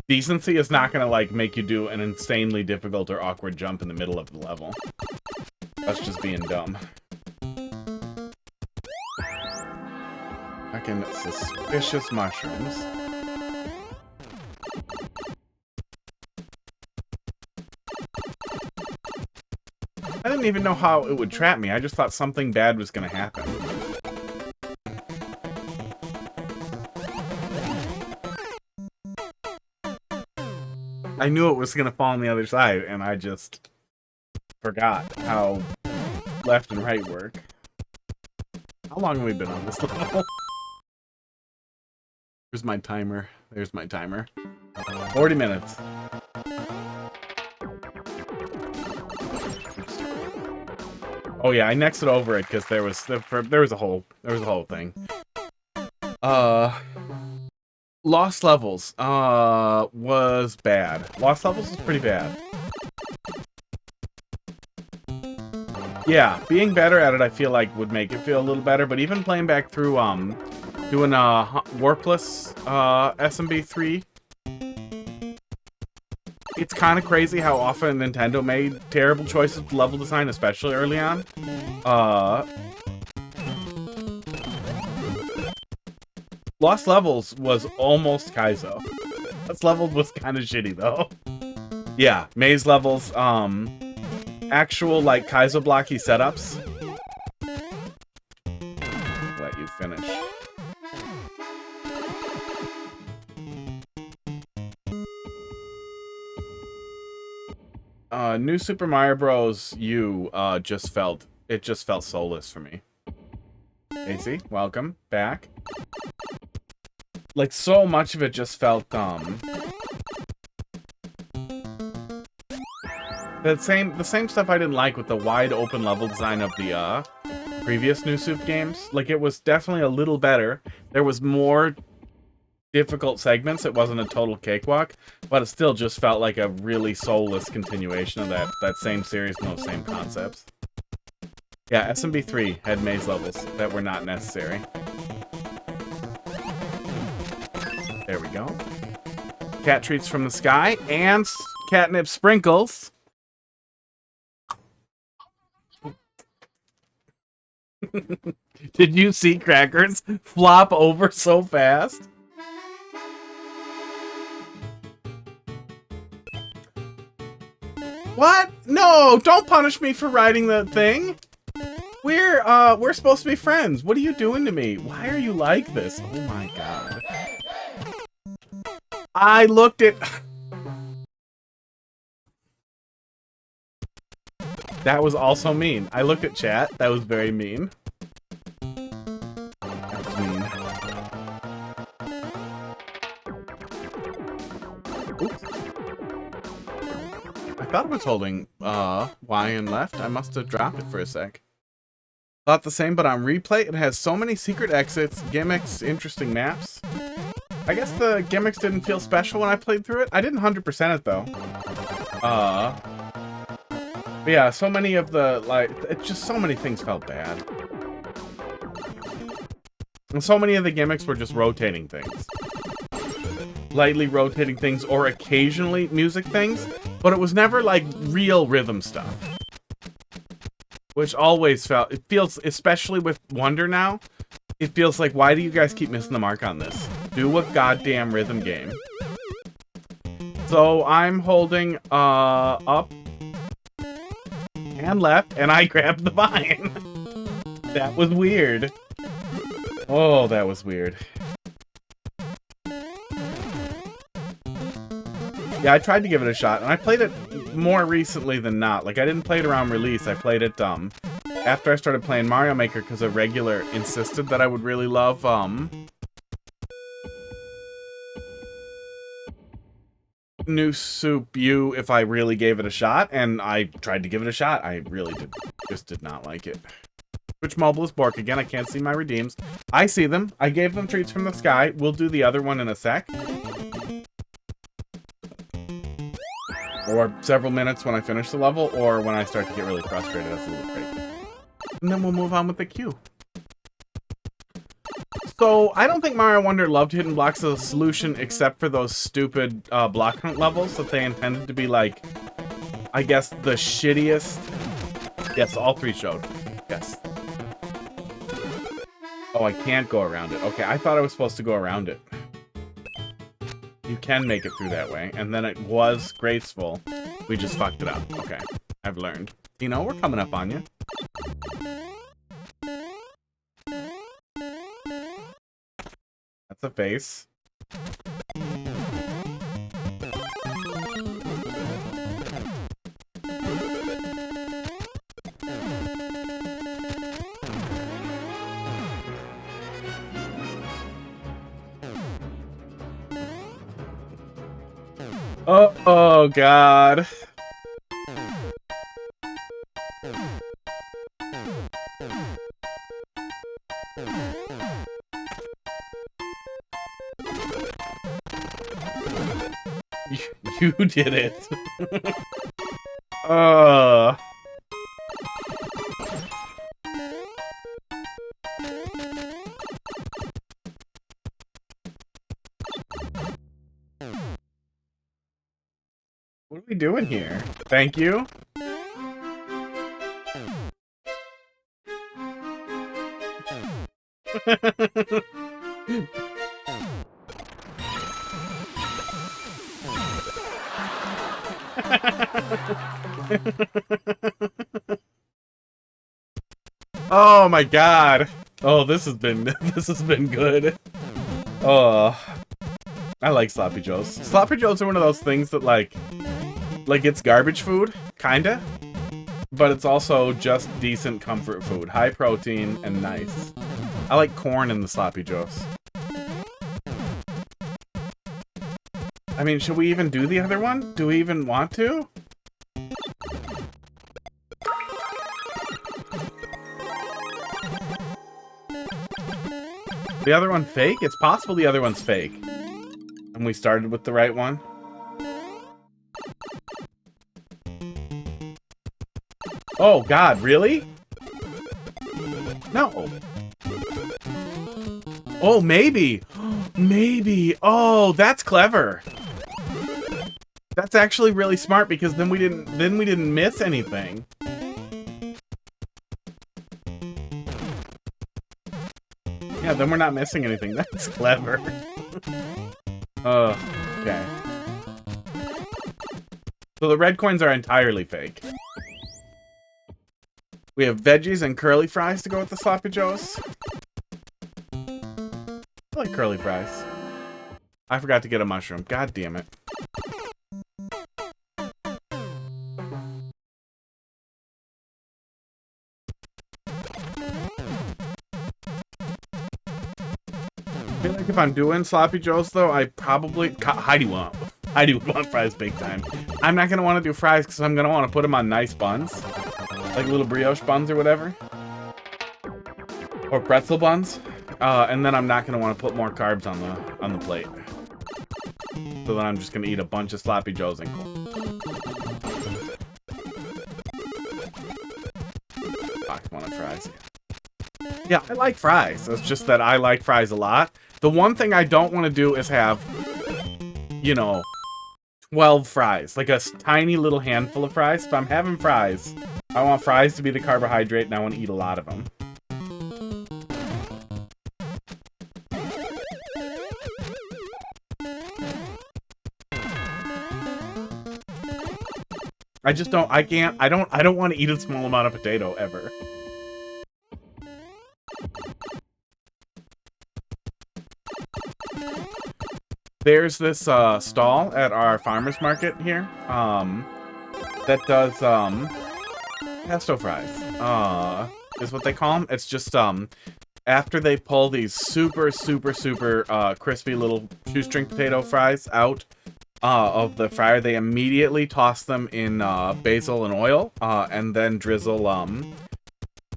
Speaker 2: decency is not going to, like, make you do an insanely difficult or awkward jump in the middle of the level. That's just being dumb. Fucking suspicious mushrooms. I didn't even know how it would trap me. I just thought something bad was going to happen. I knew it was gonna fall on the other side, and I just forgot how left and right work. How long have we been on this level? Here's my timer. There's my timer. 40 minutes. Oh yeah, I nexted over it because there was a whole thing. Lost Levels was bad. Lost Levels was pretty bad. Yeah, being better at it I feel like would make it feel a little better, but even playing back through doing warpless SMB3, it's kind of crazy how often Nintendo made terrible choices with level design, especially early on. Lost Levels was almost Kaizo. Lost Levels was kind of shitty though. Yeah, maze levels, actual like Kaizo blocky setups. Let you finish. New Super Mario Bros. U just felt soulless for me. Casey, welcome back. Like so much of it just felt the same stuff I didn't like with the wide open level design of the previous New Soup games. Like it was definitely a little better. There was more difficult segments. It wasn't a total cakewalk, but it still just felt like a really soulless continuation of that same series and those same concepts. Yeah, SMB3 had maze levels that were not necessary. There we go. Cat treats from the sky and catnip sprinkles. Did you see Crackers flop over so fast? What? No, don't punish me for writing the thing. We're supposed to be friends. What are you doing to me? Why are you like this? Oh my god. I looked at... That was also mean. I looked at chat. That was very mean. That was mean. Oops. I thought it was holding Y and left. I must have dropped it for a sec. Thought the same, but on replay, it has so many secret exits, gimmicks, interesting maps. I guess the gimmicks didn't feel special when I played through it. I didn't 100% it though. But yeah, so many of the, like, it's just so many things felt bad. And so many of the gimmicks were just rotating things. Lightly rotating things or occasionally music things, but it was never like real rhythm stuff. Which always felt, it feels, especially with Wonder now, it feels like, why do you guys keep missing the mark on this? Do a goddamn rhythm game. So I'm holding up and left, and I grabbed the vine. That was weird. Oh, that was weird. Yeah, I tried to give it a shot, and I played it more recently than not. Like, I didn't play it around release. I played it after I started playing Mario Maker because a regular insisted that I would really love New Soup U if I really gave it a shot, and I tried to give it a shot. I really just did not like it. Twitch Mobile is Bork again. I can't see my redeems. I see them. I gave them treats from the sky. We'll do the other one in a sec. Or several minutes when I finish the level, or when I start to get really frustrated. That's a little crazy. And then we'll move on with the queue. So, I don't think Mario Wonder loved hidden blocks as a solution, except for those stupid block hunt levels that they intended to be like, I guess, the shittiest. Yes, all three showed. Yes. Oh, I can't go around it. Okay, I thought I was supposed to go around it. You can make it through that way, and then it was graceful. We just fucked it up. Okay, I've learned. You know, we're coming up on you. That's a face. Oh God. You did it. uh What are we doing here? Thank you. Oh my God. Oh, this has been good. Oh, I like Sloppy Joes. Sloppy Joes are one of those things that like it's garbage food, kinda, but it's also just decent comfort food. High protein and nice. I like corn in the Sloppy Joes. I mean, should we even do the other one? Do we even want to? The other one fake? It's possible the other one's fake. And we started with the right one. Oh God, really? No. Oh, maybe. Maybe. Oh, that's clever. That's actually really smart because then we didn't miss anything. Yeah, then we're not missing anything. That's clever. Okay. So the red coins are entirely fake. We have veggies and curly fries to go with the Sloppy Joes. I like curly fries. I forgot to get a mushroom. God damn it. I feel like if I'm doing Sloppy Joes, though, I probably... Heidi would want fries big time. I'm not going to want to do fries because I'm going to want to put them on nice buns. Like little brioche buns or whatever. Or pretzel buns. And then I'm not going to want to put more carbs on the plate. So then I'm just going to eat a bunch of Sloppy Joes and I want fries. Yeah, I like fries. It's just that I like fries a lot. The one thing I don't want to do is have, you know, 12 fries. Like a tiny little handful of fries. If I'm having fries, I want fries to be the carbohydrate and I want to eat a lot of them. I just don't, I don't want to eat a small amount of potato ever. There's this stall at our farmer's market here that does pesto fries is what they call them. It's just after they pull these super crispy little shoestring potato fries out of the fryer, they immediately toss them in basil and oil and then drizzle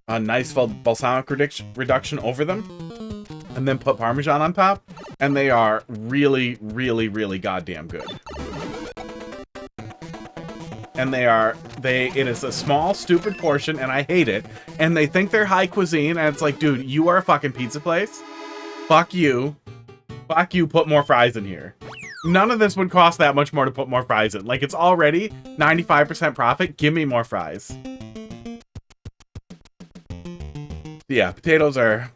Speaker 2: a nice balsamic reduction over them, and then put Parmesan on top, and they are really goddamn good. And it is a small, stupid portion, and I hate it, and they think they're high cuisine, and it's like, dude, you are a fucking pizza place? Fuck you. Fuck you, put more fries in here. None of this would cost that much more to put more fries in. Like, it's already 95% profit, give me more fries. Yeah, potatoes are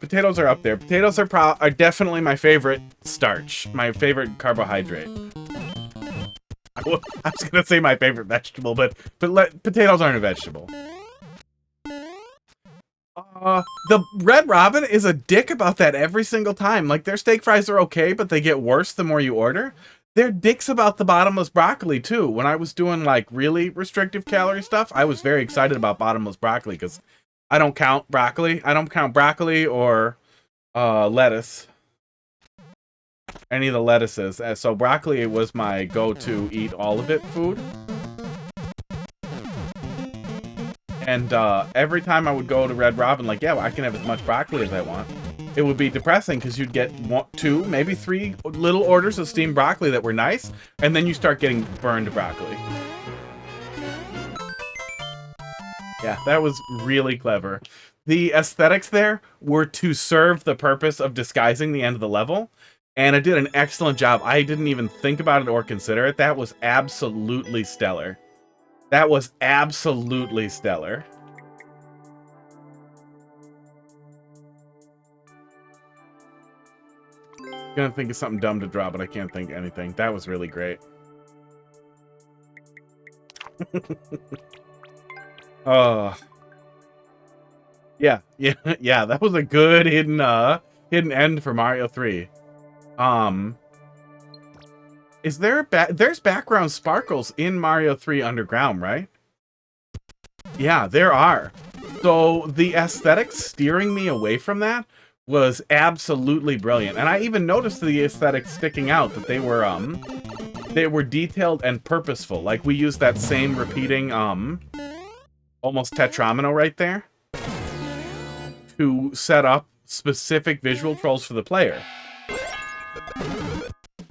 Speaker 2: up there. Potatoes are definitely my favorite starch, my favorite carbohydrate. I was gonna say my favorite vegetable, but potatoes aren't a vegetable. The Red Robin is a dick about that every single time. Like, their steak fries are okay, but they get worse the more you order. They're dicks about the bottomless broccoli too. When I was doing like really restrictive calorie stuff, I was very excited about bottomless broccoli because I don't count broccoli. I don't count broccoli or lettuce. any of the lettuces. So broccoli was my go-to eat all of it food. And every time I would go to Red Robin, like, yeah, well, I can have as much broccoli as I want. It would be depressing because you'd get 1, 2, maybe 3 little orders of steamed broccoli that were nice, and then you start getting burned broccoli. Yeah, that was really clever. The aesthetics there were to serve the purpose of disguising the end of the level, and it did an excellent job. I didn't even think about it or consider it. That was absolutely stellar. That was absolutely stellar. I'm gonna think of something dumb to draw, but I can't think of anything. That was really great. Yeah, that was a good hidden end for Mario 3. Is there there's background sparkles in Mario 3 Underground, right? Yeah, there are. So the aesthetics steering me away from that was absolutely brilliant. And I even noticed the aesthetics sticking out, that they were detailed and purposeful. Like we used that same repeating almost tetromino right there to set up specific visual trolls for the player.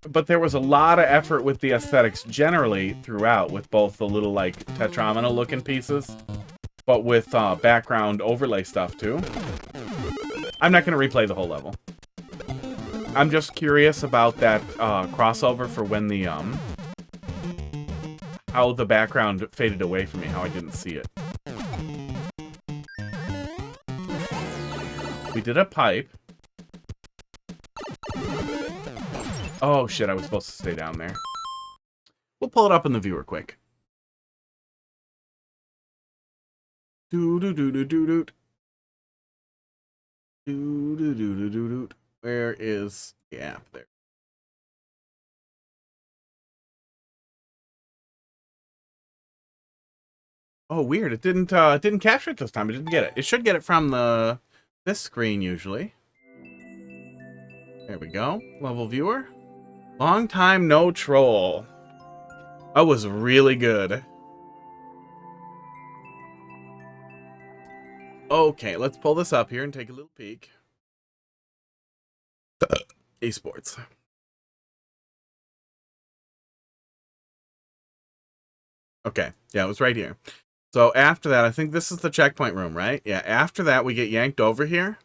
Speaker 2: But there was a lot of effort with the aesthetics generally throughout, with both the little like tetromino looking pieces, but with background overlay stuff too. I'm not going to replay the whole level. I'm just curious about that crossover for when the how the background faded away from me, how I didn't see it. We did a pipe. Oh shit, I was supposed to stay down there. We'll pull it up in the viewer quick. Do-do-do-do-do-do. Do-do-do-do-do-do. Where is the app there? Oh, weird. It didn't capture it this time. It didn't get it. It should get it from this screen usually. There we go. Level viewer. Long time no troll. That was really good. Okay, let's pull this up here and take a little peek. Esports. Okay, yeah, it was right here. So after that, I think this is the checkpoint room, right? Yeah, after that, we get yanked over here.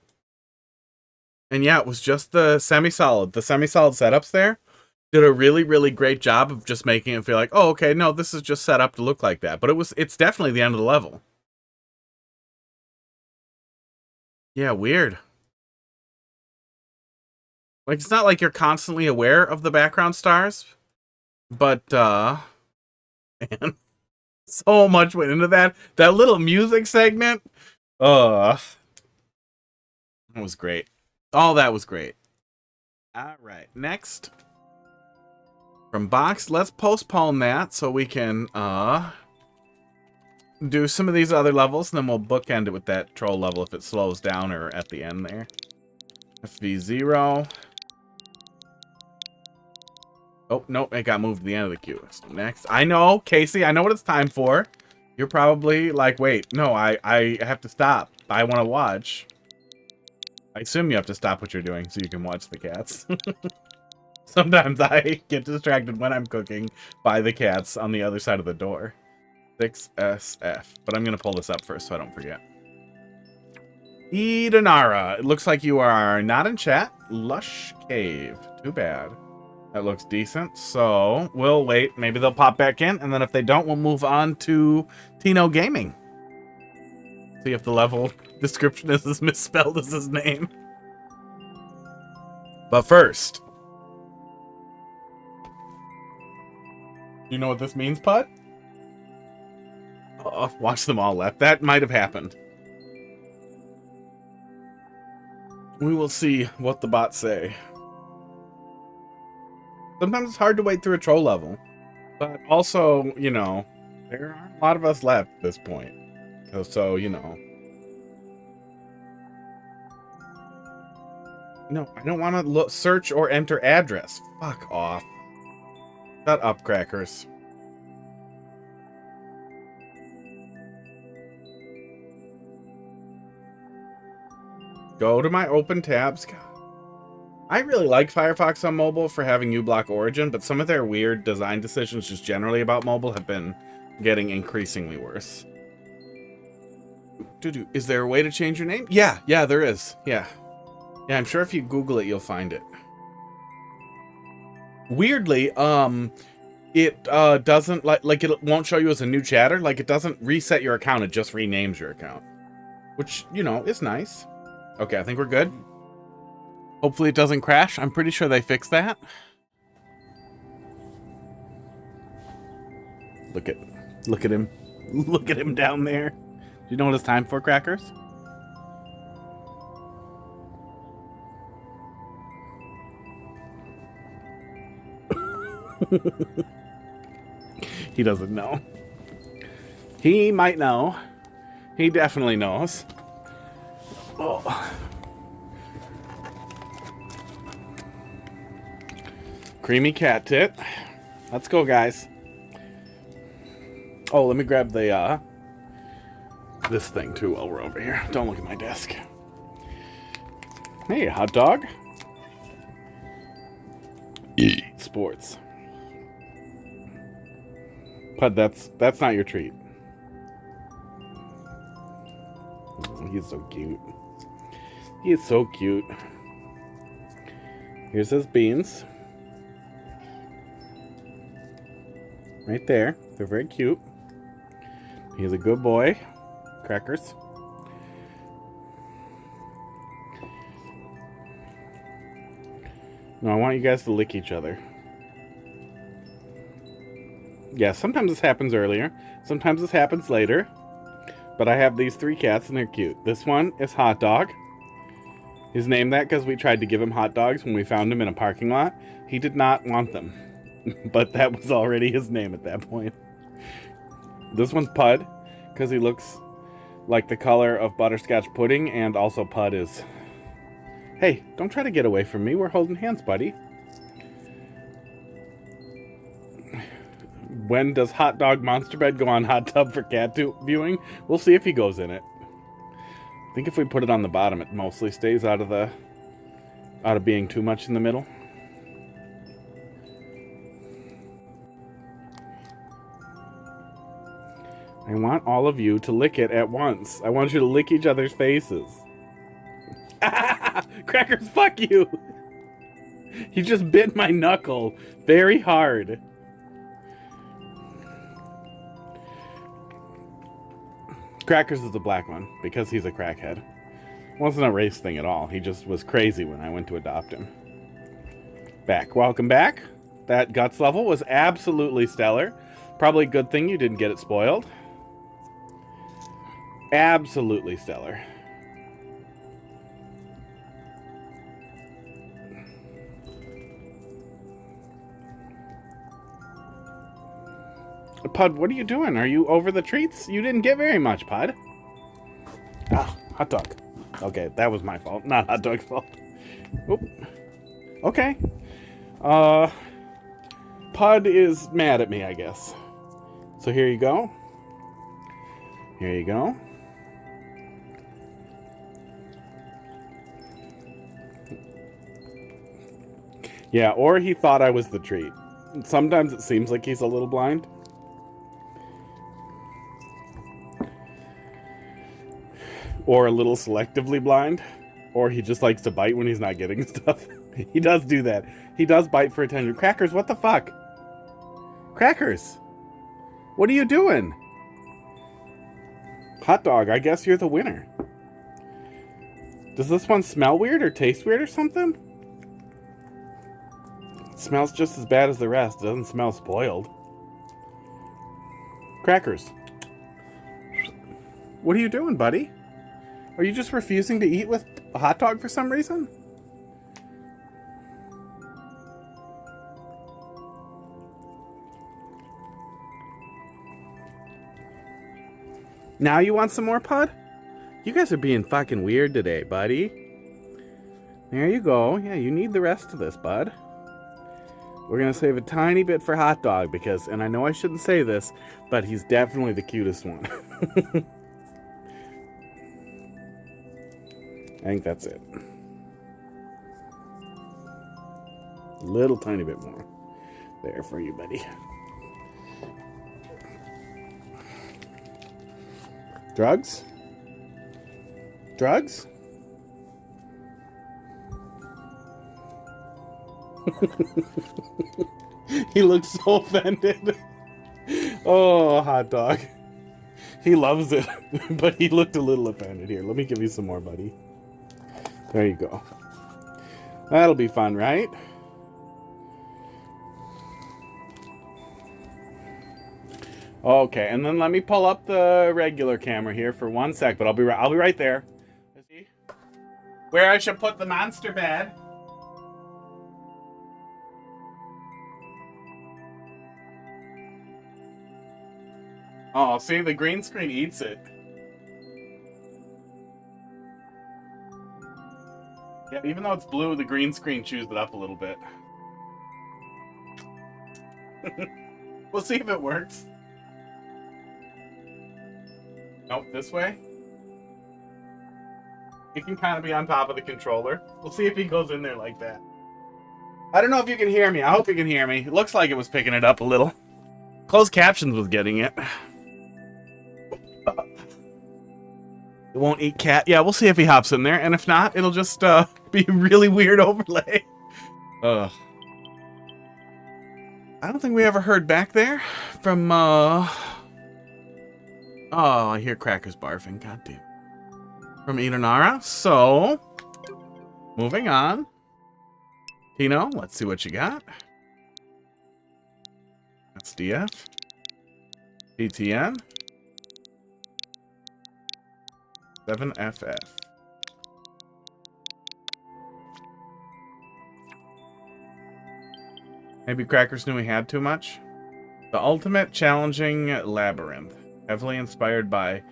Speaker 2: And yeah, it was just the semi-solid. The semi-solid setups there did a really, really great job of just making it feel like, oh, okay, no, this is just set up to look like that. But it's definitely the end of the level. Yeah, weird. Like, it's not like you're constantly aware of the background stars. But, man, so much went into that. That little music segment. That was great. All that was great. All right, next. From Box, let's postpone that so we can, do some of these other levels, and then we'll bookend it with that troll level if it slows down or at the end there. FV0. Oh, nope, it got moved to the end of the queue. So next. I know, Casey, I know what it's time for. You're probably like, wait, no, I have to stop. I want to watch. I assume you have to stop what you're doing so you can watch the cats. Sometimes I get distracted when I'm cooking by the cats on the other side of the door. 6SF. But I'm going to pull this up first so I don't forget. Edenara. It looks like you are not in chat. Lush Cave. Too bad. That looks decent. So we'll wait. Maybe they'll pop back in. And then if they don't, we'll move on to Tino Gaming. See if the level description is as misspelled as his name. But first. You know what this means, Pud? Oh, watch them all left. That might have happened. We will see what the bots say. Sometimes it's hard to wait through a troll level. But also, you know, there aren't a lot of us left at this point. So, you know. No, I don't want to search or enter address. Fuck off. Shut up, Crackers. Go to my open tabs. God. I really like Firefox on mobile for having uBlock Origin, but some of their weird design decisions just generally about mobile have been getting increasingly worse. Is there a way to change your name? Yeah, there is. Yeah, I'm sure if you Google it, you'll find it. Weirdly, it doesn't like it won't show you as a new chatter. Like it doesn't reset your account. It just renames your account, which, you know, is nice. Okay, I think we're good. Hopefully it doesn't crash. I'm pretty sure they fixed that. Look at him. Look at him down there. Do you know what it's time for, Crackers? He doesn't know. He might know. He definitely knows. Oh. Creamy cat tit. Let's go, guys. Oh, let me grab the this thing too while we're over here. Don't look at my desk. Hey, hot dog. Sports. But that's not your treat. Oh, he's so cute. He is so cute. Here's his beans. Right there. They're very cute. He's a good boy. Crackers. No, I want you guys to lick each other. Yeah, sometimes this happens earlier. Sometimes this happens later. But I have these 3 cats and they're cute. This one is Hot Dog. He's named that because we tried to give him hot dogs when we found him in a parking lot. He did not want them. But that was already his name at that point. This one's Pud, because he looks like the color of butterscotch pudding, and also Pud is... Hey, don't try to get away from me. We're holding hands, buddy. When does Hot Dog Monster Bed go on Hot Tub for cat viewing? We'll see if he goes in it. I think if we put it on the bottom, it mostly stays out of being too much in the middle. I want all of you to lick it at once. I want you to lick each other's faces. Crackers, fuck you! You just bit my knuckle very hard. Crackers is the black one, because he's a crackhead. It wasn't a race thing at all. He just was crazy when I went to adopt him. Back. Welcome back. That guts level was absolutely stellar. Probably a good thing you didn't get it spoiled. Absolutely stellar. Pud, what are you doing? Are you over the treats? You didn't get very much, Pud. Ah, hot dog. Okay, that was my fault, not hot dog's fault. Oop. Okay. Pud is mad at me, I guess. So here you go. Here you go. Yeah, or he thought I was the treat. Sometimes it seems like he's a little blind. Or a little selectively blind. Or he just likes to bite when he's not getting stuff. He does do that. He does bite for attention. Crackers, what the fuck? Crackers! What are you doing? Hot dog, I guess you're the winner. Does this one smell weird or taste weird or something? It smells just as bad as the rest. It doesn't smell spoiled. Crackers. What are you doing, buddy? Are you just refusing to eat with a hot dog for some reason? Now you want some more, Pud? You guys are being fucking weird today, buddy. There you go. Yeah, you need the rest of this, bud. We're going to save a tiny bit for Hot Dog because, and I know I shouldn't say this, but he's definitely the cutest one. I think that's it. A little tiny bit more there for you, buddy. Drugs? Drugs? He looks so offended. Oh, Hot Dog. He loves it, but he looked a little offended. Here, let me give you some more, buddy. There you go. That'll be fun, right? Okay, and then let me pull up the regular camera here for 1 sec, but I'll be right there. See where I should put the monster bed. Oh, see, the green screen eats it. Yeah, even though it's blue, the green screen chews it up a little bit. We'll see if it works. Nope, this way. He can kind of be on top of the controller. We'll see if he goes in there like that. I don't know if you can hear me. I hope you can hear me. It looks like it was picking it up a little. Closed captions was getting it. It won't eat cat. Yeah, we'll see if he hops in there. And if not, it'll just be a really weird overlay. I don't think we ever heard back there from... Oh, I hear Crackers barfing. God damn. From Idanara. So, moving on. Tino, let's see what you got. SDF. PTN. 7FF. Maybe Crackers knew he had too much. The Ultimate Challenging Labyrinth. Heavily inspired by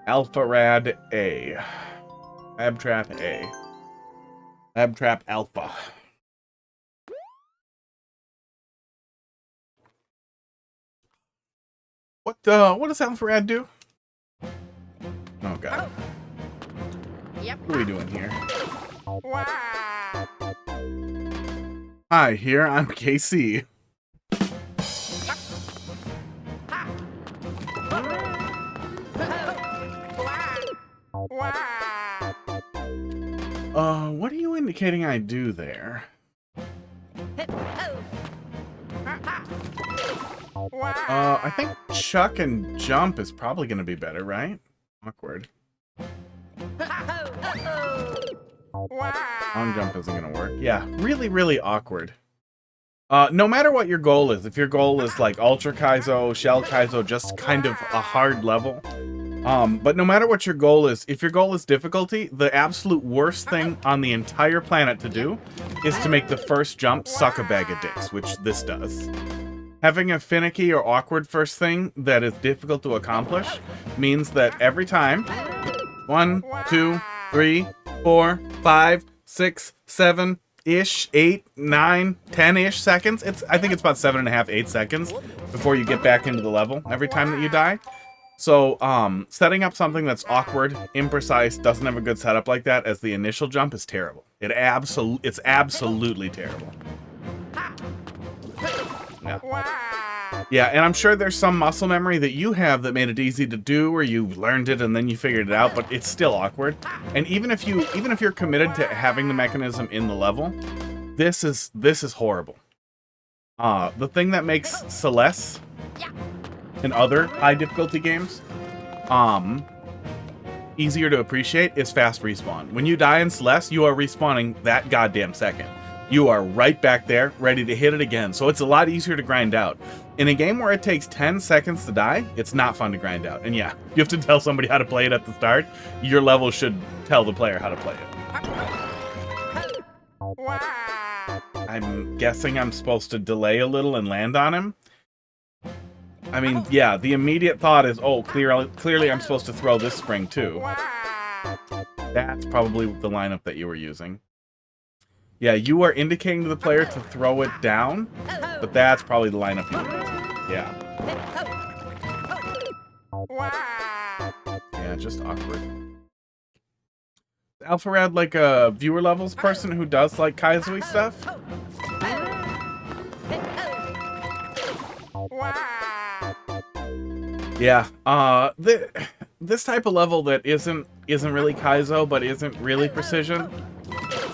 Speaker 2: AlphaRad A. LabTrap A. LabTrap Alpha. What does AlphaRad do? Oh god.
Speaker 5: Yep.
Speaker 2: What are we doing here? Hi, here I'm KC. What are you indicating I do there? I think chuck and jump is probably going to be better, right? Awkward. Long jump isn't going to work. Yeah, really, really awkward. No matter what your goal is, if your goal is like Ultra Kaizo, Shell Kaizo, just kind of a hard level. But no matter what your goal is, if your goal is difficulty, the absolute worst thing on the entire planet to do is to make the first jump suck a bag of dicks, which this does. Having a finicky or awkward first thing that is difficult to accomplish means that every time 1, 2, 3, 4, 5, 6, 7-ish, 8, 9, 10-ish seconds. I think it's about 7.5, 8 seconds before you get back into the level every time that you die. So, setting up something that's awkward, imprecise, doesn't have a good setup like that as the initial jump is terrible. It's absolutely terrible. Yeah, and I'm sure there's some muscle memory that you have that made it easy to do, or you learned it and then you figured it out, but it's still awkward. And even if you're committed to having the mechanism in the level, this is horrible. The thing that makes Celeste and other high difficulty games easier to appreciate is fast respawn. When you die in Celeste, you are respawning that goddamn second. You are right back there, ready to hit it again. So it's a lot easier to grind out. In a game where it takes 10 seconds to die, it's not fun to grind out. And yeah, you have to tell somebody how to play it at the start. Your level should tell the player how to play it. I'm guessing I'm supposed to delay a little and land on him. I mean, yeah, the immediate thought is, oh, clearly I'm supposed to throw this spring too. That's probably the lineup that you were using. Yeah, you are indicating to the player to throw it down, but that's probably the lineup you want. Yeah. Yeah, just awkward. Alpharad like a viewer levels person who does like Kaizo-y stuff? Yeah, this type of level that isn't really Kaizo, but isn't really precision.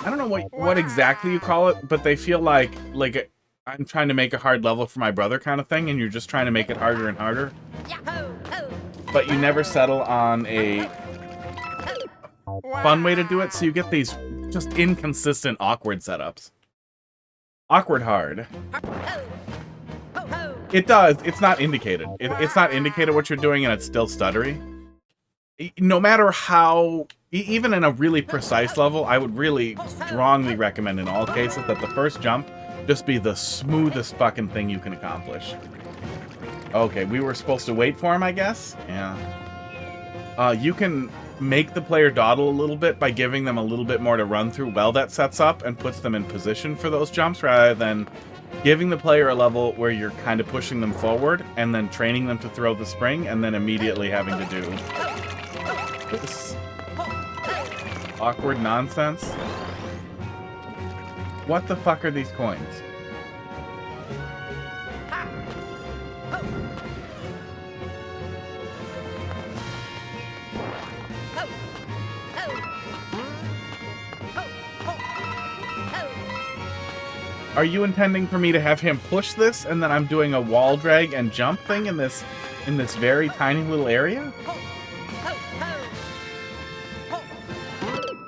Speaker 2: I don't know what exactly you call it, but they feel like I'm trying to make a hard level for my brother kind of thing, and you're just trying to make it harder and harder. But you never settle on a fun way to do it, so you get these just inconsistent, awkward setups. Awkward hard. It does. It's not indicated. It's not indicated what you're doing, and it's still stuttery. No matter how, even in a really precise level, I would really strongly recommend in all cases that the first jump just be the smoothest fucking thing you can accomplish. Okay, we were supposed to wait for him, I guess? Yeah. You can make the player dawdle a little bit by giving them a little bit more to run through while that sets up and puts them in position for those jumps, rather than giving the player a level where you're kind of pushing them forward and then training them to throw the spring and then immediately having to do this awkward nonsense. What the fuck are these coins? Are you intending for me to have him push this and then I'm doing a wall drag and jump thing in this very tiny little area?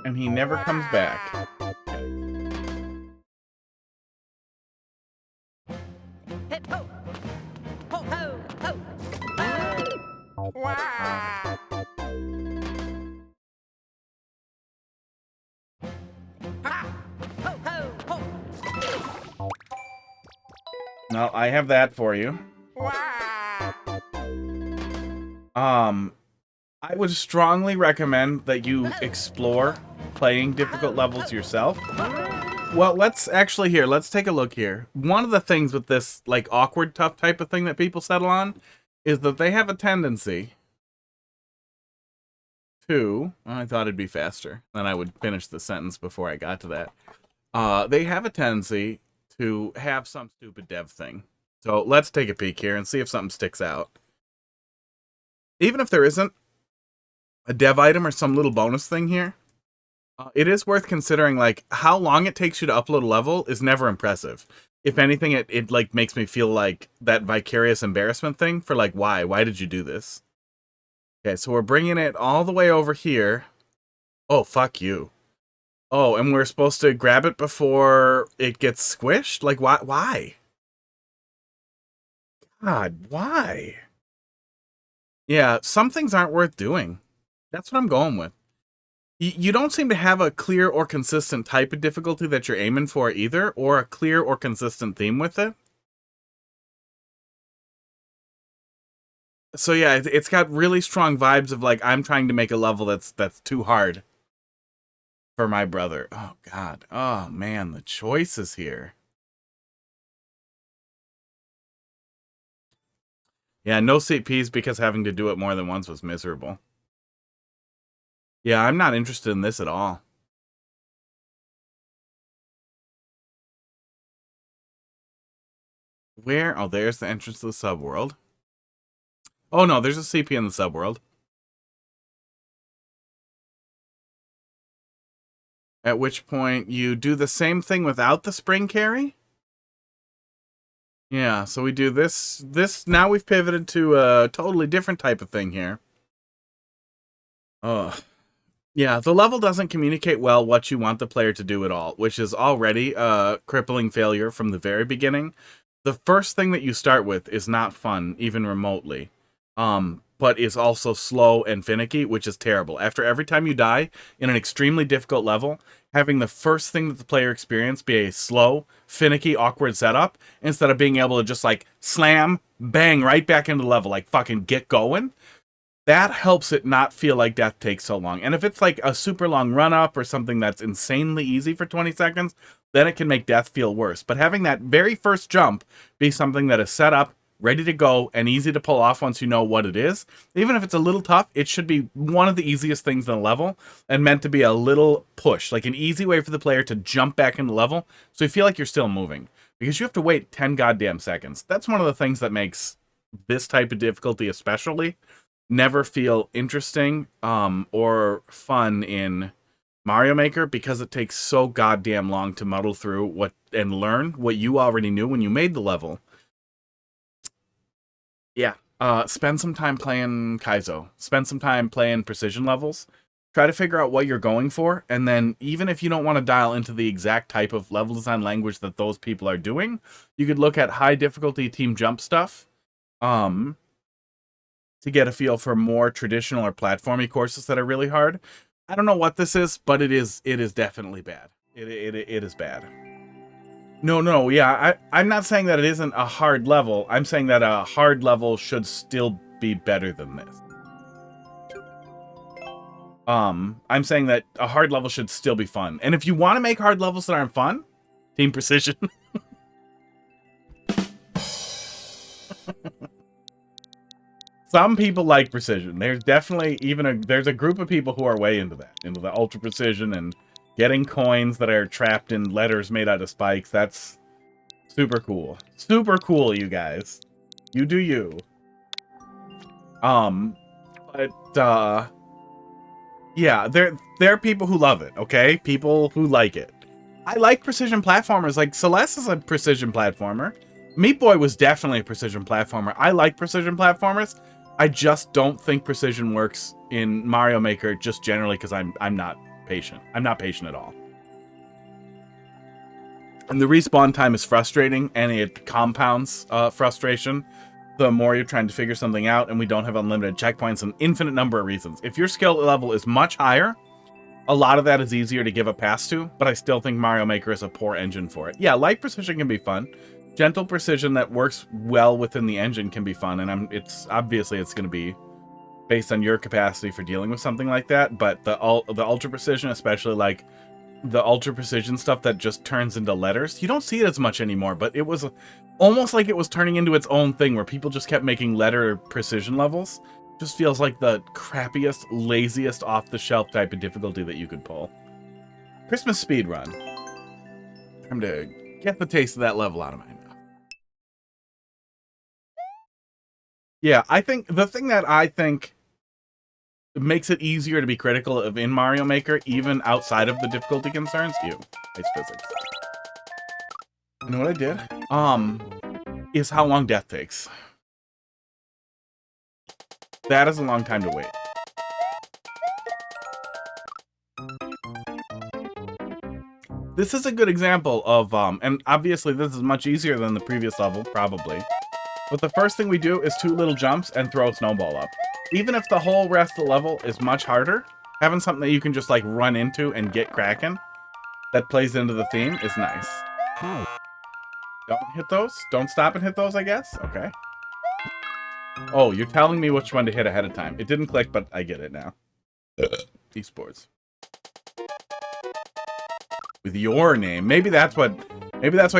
Speaker 2: And he never comes back. No, I have that for you. I would strongly recommend that you explore playing difficult levels yourself. Well, let's take a look here. One of the things with this, like, awkward, tough type of thing that people settle on is that they have a tendency to... I thought it'd be faster. Then I would finish the sentence before I got to that. They have a tendency to have some stupid dev thing. So let's take a peek here and see if something sticks out. Even if there isn't a dev item or some little bonus thing here, it is worth considering, like, how long it takes you to upload a level is never impressive. If anything, it like makes me feel like that vicarious embarrassment thing for, like, why did you do this? Okay, so we're bringing it all the way over here. Oh, fuck you. Oh, and we're supposed to grab it before it gets squished? Like, why? God, why? Yeah, some things aren't worth doing. That's what I'm going with. You don't seem to have a clear or consistent type of difficulty that you're aiming for either, or a clear or consistent theme with it. So yeah, it's got really strong vibes of, like, I'm trying to make a level that's too hard for my brother. Oh, God. Oh, man, the choices here. Yeah, no CPs because having to do it more than once was miserable. Yeah, I'm not interested in this at all. Where? Oh, there's the entrance to the subworld. Oh, no, there's a CP in the subworld. At which point you do the same thing without the spring carry? Yeah, so we do this. Now we've pivoted to a totally different type of thing here. Ugh. Yeah, the level doesn't communicate well what you want the player to do at all, which is already a crippling failure from the very beginning. The first thing that you start with is not fun, even remotely, but is also slow and finicky, which is terrible. After every time you die in an extremely difficult level, having the first thing that the player experiences be a slow, finicky, awkward setup, instead of being able to just, like, slam, bang, right back into the level, like, fucking get going, that helps it not feel like death takes so long. And if it's like a super long run-up or something that's insanely easy for 20 seconds, then it can make death feel worse. But having that very first jump be something that is set up, ready to go, and easy to pull off once you know what it is, even if it's a little tough, it should be one of the easiest things in the level and meant to be a little push, like an easy way for the player to jump back into the level so you feel like you're still moving. Because you have to wait 10 goddamn seconds. That's one of the things that makes this type of difficulty especially never feel interesting or fun in Mario Maker, because it takes so goddamn long to muddle through what and learn what you already knew when you made the level. Yeah, spend some time playing Kaizo. Spend some time playing precision levels. Try to figure out what you're going for, and then even if you don't want to dial into the exact type of level design language that those people are doing, you could look at high difficulty team jump stuff to get a feel for more traditional or platformy courses that are really hard. I don't know what this is, but it is definitely bad. It is bad. No, yeah, I'm not saying that it isn't a hard level. I'm saying that a hard level should still be better than this. I'm saying that a hard level should still be fun. And if you want to make hard levels that aren't fun, Team Precision. Some people like precision. There's definitely there's a group of people who are way into that, into the ultra precision and getting coins that are trapped in letters made out of spikes. That's super cool. Super cool, you guys. You do you. Yeah, there are people who love it, okay? People who like it. I like precision platformers. Like, Celeste is a precision platformer. Meat Boy was definitely a precision platformer. I like precision platformers. I just don't think precision works in Mario Maker just generally because I'm not patient. I'm not patient at all. And the respawn time is frustrating, and it compounds frustration the more you're trying to figure something out, and we don't have unlimited checkpoints, an infinite number of reasons. If your skill level is much higher, a lot of that is easier to give a pass to, but I still think Mario Maker is a poor engine for it. Yeah, light precision can be fun. Gentle precision that works well within the engine can be fun, and it's obviously going to be based on your capacity for dealing with something like that, but the ultra precision, especially like the ultra precision stuff that just turns into letters, you don't see it as much anymore, but it was almost like it was turning into its own thing where people just kept making letter precision levels. Just feels like the crappiest, laziest off-the-shelf type of difficulty that you could pull. Christmas speedrun. Time to get the taste of that level out of my mouth. Yeah, I think the thing that I think makes it easier to be critical of in Mario Maker, even outside of the difficulty concerns, ice physics. You know what I did? Is how long death takes. That is a long time to wait. This is a good example of, and obviously this is much easier than the previous level, probably. But the first thing we do is 2 little jumps and throw a snowball up. Even if the whole rest of the level is much harder, having something that you can just like run into and get cracking that plays into the theme is nice. Don't hit those? Don't stop and hit those, I guess? Okay. Oh, you're telling me which one to hit ahead of time. It didn't click, but I get it now. Esports. With your name. Maybe that's what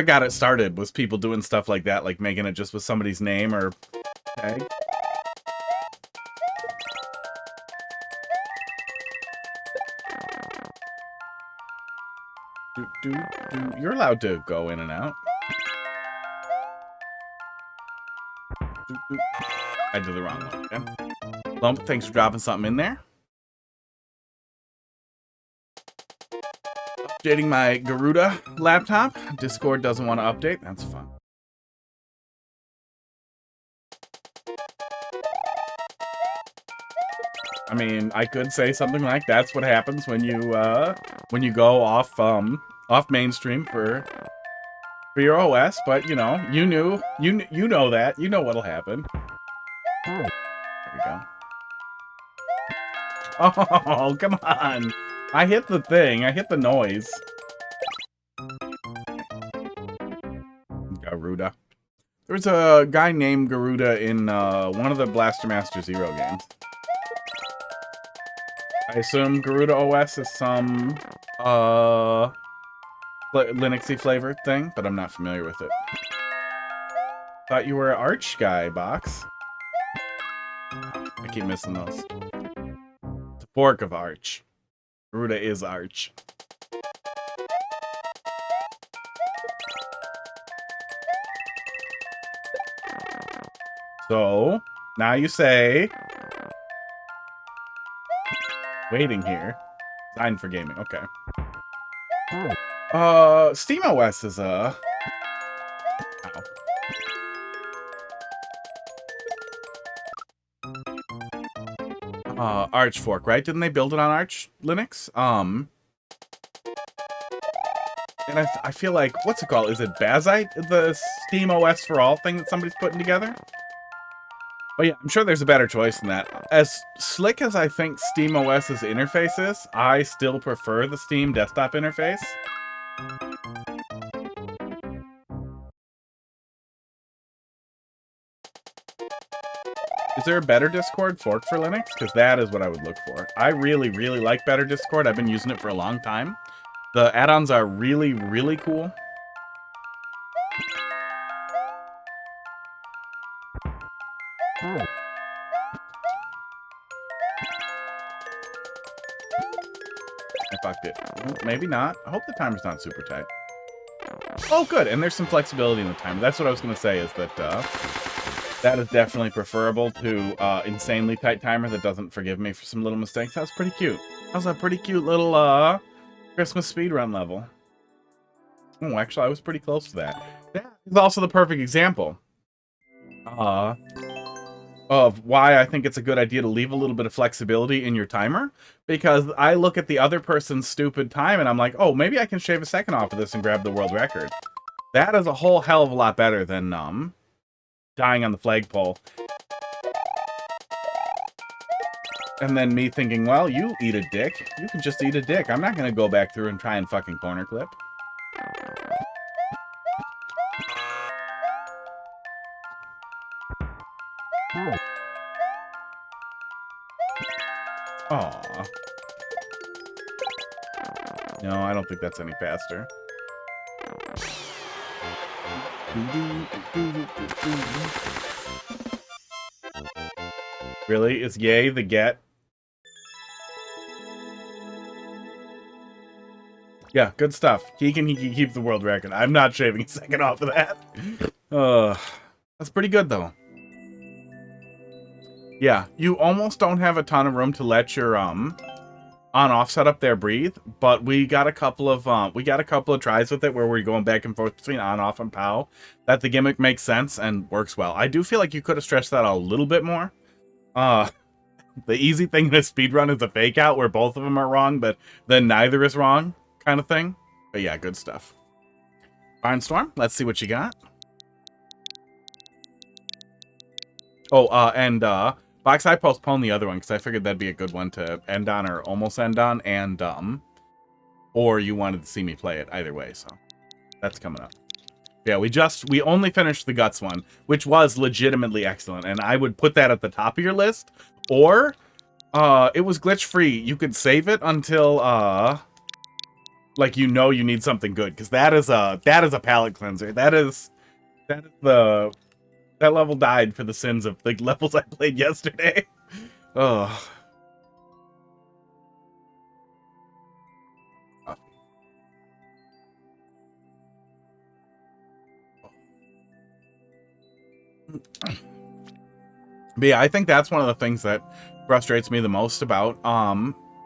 Speaker 2: got it started, was people doing stuff like that, like making it just with somebody's name or tag. You're allowed to go in and out. I did the wrong one again. Lump, thanks for dropping something in there. Updating my Gerudo laptop. Discord doesn't want to update. That's fun. I mean, I could say something like that's what happens when you go off mainstream for your OS, but you know, you know that. You know what'll happen. There we go. Oh, come on. I hit the thing. I hit the noise. Gerudo. There's a guy named Gerudo in one of the Blaster Master Zero games. I assume Gerudo OS is some Linuxy flavored thing, but I'm not familiar with it. Thought you were an Arch guy, Box. I keep missing those. It's a fork of Arch. Gerudo is Arch. So, now you say... Waiting here. Designed for gaming, okay. SteamOS is a... Arch fork, right? Didn't they build it on Arch Linux? And I feel like, what's it called? Is it Bazite? The SteamOS for all thing that somebody's putting together? But yeah, I'm sure there's a better choice than that. As slick as I think SteamOS's interface is, I still prefer the Steam desktop interface. Is there a better Discord fork for Linux? Because that is what I would look for. I really, really like better Discord. I've been using it for a long time. The add-ons are really, really cool. I fucked it. Maybe not. I hope the timer's not super tight. Oh, good. And there's some flexibility in the timer. That's what I was going to say, is that that is definitely preferable to insanely tight timer that doesn't forgive me for some little mistakes. That was pretty cute. That was a pretty cute little Christmas speedrun level. Oh, actually, I was pretty close to that. That is also the perfect example of why I think it's a good idea to leave a little bit of flexibility in your timer, because I look at the other person's stupid time and I'm like, oh, maybe I can shave a second off of this and grab the world record. That is a whole hell of a lot better than dying on the flagpole. And then me thinking, well, you eat a dick. You can just eat a dick. I'm not going to go back through and try and fucking corner clip. Aww. No, I don't think that's any faster. Really? Is yay the get? Yeah, good stuff. He can keep the world record. I'm not shaving a second off of that. That's pretty good, though. Yeah, you almost don't have a ton of room to let your on-off setup there breathe, but we got a couple of tries with it where we're going back and forth between on-off and POW. That the gimmick makes sense and works well. I do feel like you could have stretched that a little bit more. The easy thing in a speedrun is a fake out where both of them are wrong, but then neither is wrong, kind of thing. But yeah, good stuff. Barnstorm, let's see what you got. Oh, and Box, I postponed the other one because I figured that'd be a good one to end on or almost end on, and or you wanted to see me play it either way, so that's coming up. Yeah, we only finished the Guts one, which was legitimately excellent, and I would put that at the top of your list. Or it was glitch free. You could save it until like you need something good, because that is a palate cleanser. That level died for the sins of the levels I played yesterday. Oh. But yeah, I think that's one of the things that frustrates me the most about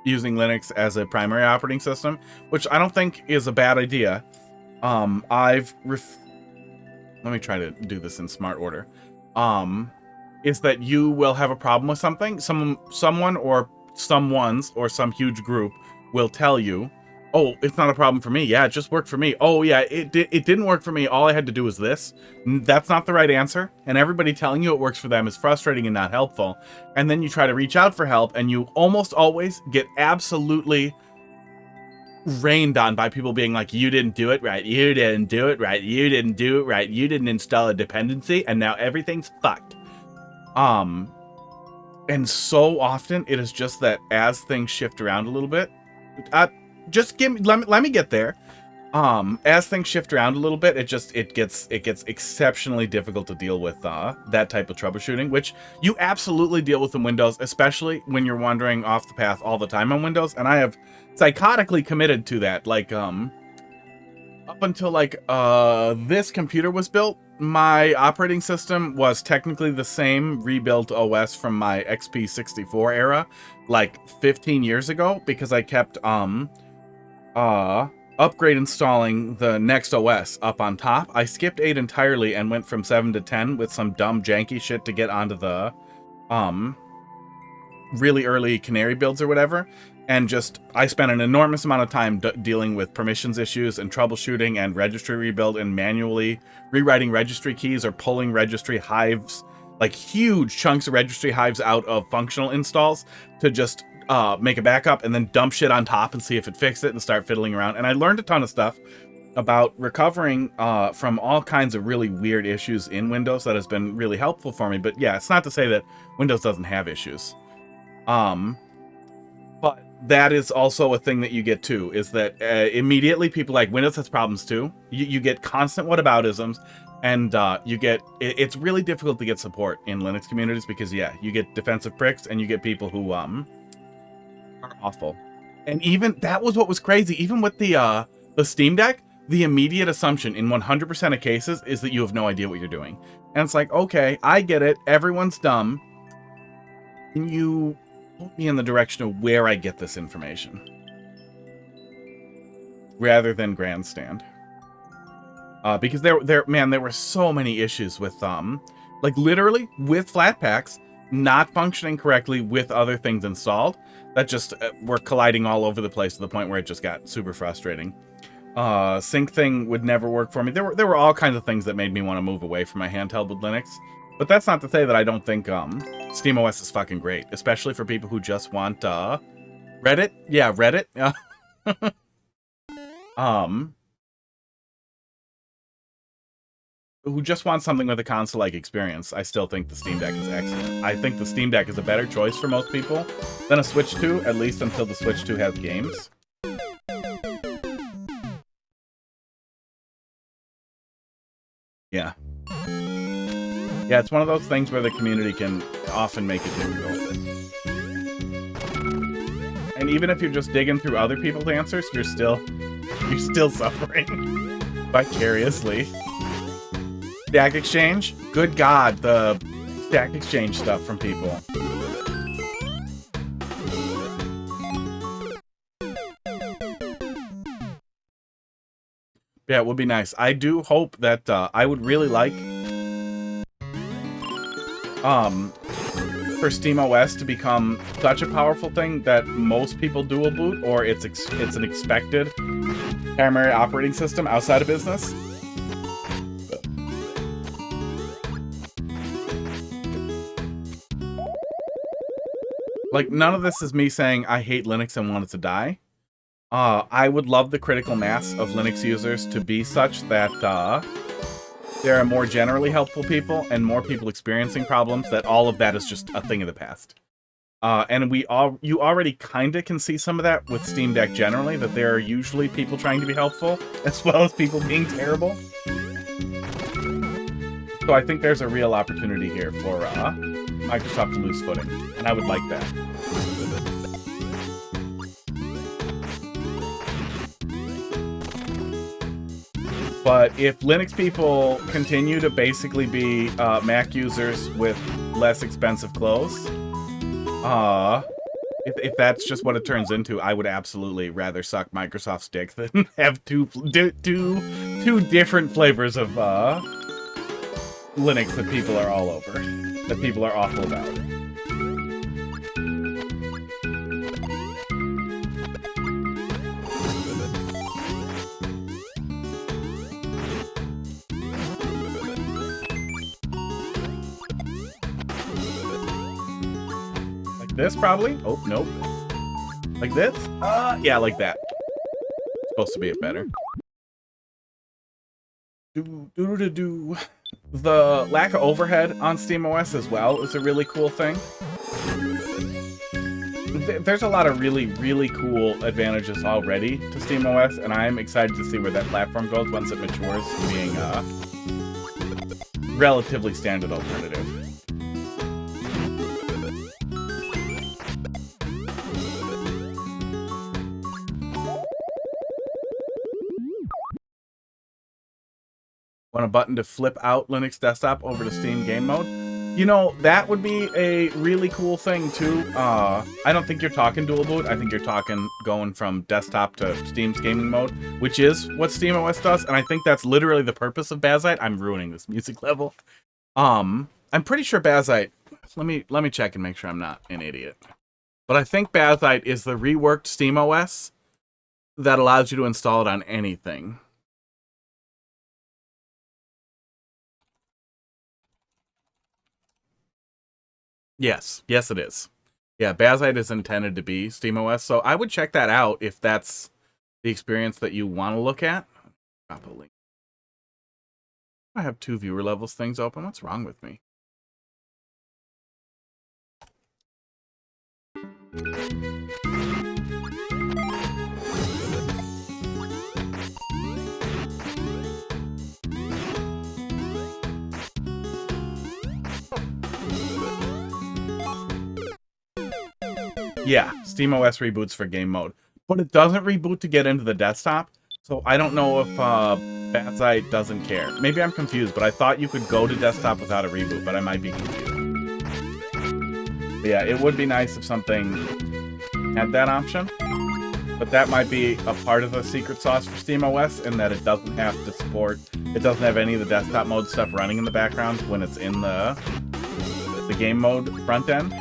Speaker 2: using Linux as a primary operating system, which I don't think is a bad idea. Let me try to do this in smart order. Is that you will have a problem with something. Someone or someone's or some huge group will tell you, oh, it's not a problem for me. Yeah, it just worked for me. Oh, yeah, it didn't work for me. All I had to do was this. That's not the right answer. And everybody telling you it works for them is frustrating and not helpful. And then you try to reach out for help, and you almost always get absolutely rained on by people being like, you didn't do it right, you didn't do it right, you didn't do it right, you didn't install a dependency, and now everything's fucked. And so often it is just that as things shift around a little bit, just let me get there. As things shift around a little bit, it gets exceptionally difficult to deal with that type of troubleshooting, which you absolutely deal with in Windows, especially when you're wandering off the path all the time on Windows. And I have psychotically committed to that. Like up until like this computer was built, my operating system was technically the same rebuilt OS from my XP64 era, like 15 years ago, because I kept upgrade installing the next OS up on top. I skipped 8 entirely and went from 7 to 10 with some dumb janky shit to get onto the really early Canary builds or whatever. And just, I spent an enormous amount of time dealing with permissions issues and troubleshooting and registry rebuild and manually rewriting registry keys or pulling registry hives, like huge chunks of registry hives out of functional installs to just make a backup and then dump shit on top and see if it fixed it and start fiddling around. And I learned a ton of stuff about recovering from all kinds of really weird issues in Windows that has been really helpful for me. But yeah, it's not to say that Windows doesn't have issues. But that is also a thing that you get too, is that immediately people like Windows has problems too. You get constant whataboutisms, and you get it's really difficult to get support in Linux communities because yeah, you get defensive pricks and you get people who are awful. And even that was what was crazy. Even with the Steam Deck, the immediate assumption in 100% of cases is that you have no idea what you're doing. And it's like, okay, I get it. Everyone's dumb. Can you point me in the direction of where I get this information? Rather than grandstand. Because there were so many issues with, like literally with Flatpaks not functioning correctly with other things installed that just were colliding all over the place to the point where it just got super frustrating. Sync thing would never work for me. There were all kinds of things that made me want to move away from my handheld with Linux. But that's not to say that I don't think SteamOS is fucking great, especially for people who just want Reddit. Yeah, Reddit. Who just want something with a console-like experience. I still think the Steam Deck is excellent. I think the Steam Deck is a better choice for most people than a Switch 2, at least until the Switch 2 has games. Yeah. Yeah, it's one of those things where the community can often make it difficult. And even if you're just digging through other people's answers, you're still suffering vicariously. Stack Exchange? Good God, the Stack Exchange stuff from people. Yeah, it would be nice. I do hope that I would really like for SteamOS to become such a powerful thing that most people dual boot, or it's an expected primary operating system outside of business. Like, none of this is me saying I hate Linux and want it to die. I would love the critical mass of Linux users to be such that there are more generally helpful people and more people experiencing problems, that all of that is just a thing of the past. And you already kind of can see some of that with Steam Deck generally, that there are usually people trying to be helpful as well as people being terrible. So I think there's a real opportunity here for Microsoft to lose footing, and I would like that. But if Linux people continue to basically be Mac users with less expensive clothes, if that's just what it turns into, I would absolutely rather suck Microsoft's dick than have two different flavors of Linux that people are all over, that people are awful about. Like this, probably? Oh, nope. Like this? Yeah, like that. It's supposed to be it better. The lack of overhead on SteamOS as well is a really cool thing. There's a lot of really cool advantages already to SteamOS, and I'm excited to see where that platform goes once it matures to being a relatively standard alternative. Want a button to flip out Linux desktop over to Steam game mode? You know, that would be a really cool thing too. I don't think you're talking dual boot. I think you're talking going from desktop to Steam's gaming mode, which is what SteamOS does, and I think that's literally the purpose of Bazite. I'm ruining this music level. I'm pretty sure Bazite. Let me check and make sure I'm not an idiot. But I think Bazite is the reworked SteamOS that allows you to install it on anything. Yes, it is. Yeah, Bazite is intended to be SteamOS, so I would check that out if that's the experience that you want to look at. Drop a link. I have 2 viewer levels things open. What's wrong with me? Yeah, SteamOS reboots for game mode, but it doesn't reboot to get into the desktop, so I don't know if Bazite doesn't care. Maybe I'm confused, but I thought you could go to desktop without a reboot, but I might be confused. But yeah, it would be nice if something had that option, but that might be a part of the secret sauce for SteamOS in that it doesn't have to support, it doesn't have any of the desktop mode stuff running in the background when it's in the game mode front end.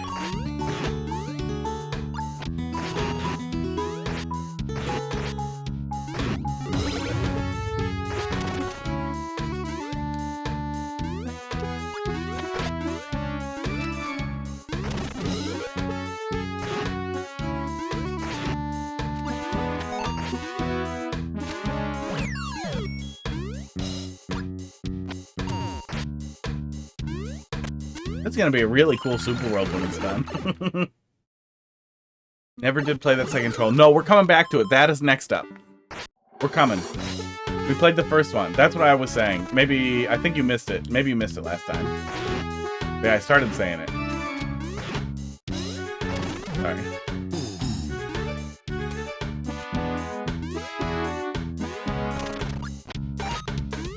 Speaker 2: It's gonna be a really cool super world when it's done. Never did play that second troll. No, we're coming back to it. That is next up. We're coming. We played the first one. That's what I was saying. Maybe, I think you missed it. Maybe you missed it last time. Yeah, I started saying it. Sorry.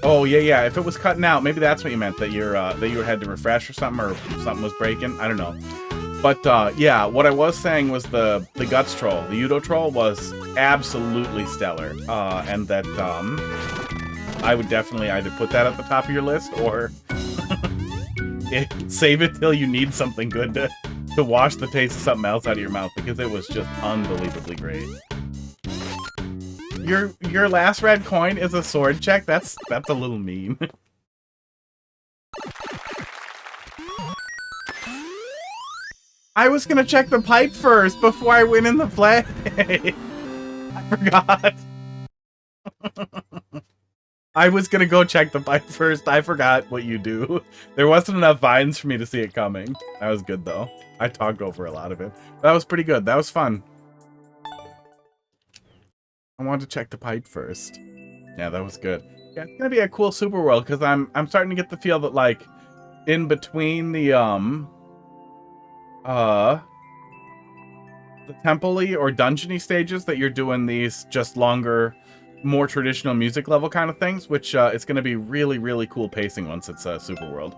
Speaker 2: Oh yeah. If it was cutting out, maybe that's what you meant. That you had to refresh or something was breaking. I don't know. But yeah, what I was saying was the guts troll, the yuto troll, was absolutely stellar, and that I would definitely either put that at the top of your list or save it till you need something good to wash the taste of something else out of your mouth, because it was just unbelievably great. Your last red coin is a sword check? That's a little mean. I was gonna check the pipe first before I went in the play. I forgot. I was gonna go check the pipe first. I forgot what you do. There wasn't enough vines for me to see it coming. That was good though. I talked over a lot of it. That was pretty good. That was fun. I wanted to check the pipe first. Yeah, that was good. Yeah, it's gonna be a cool super world because I'm starting to get the feel that, like, in between the temple-y or dungeon-y stages, that you're doing these just longer, more traditional music level kind of things, which it's gonna be really cool pacing once it's super world.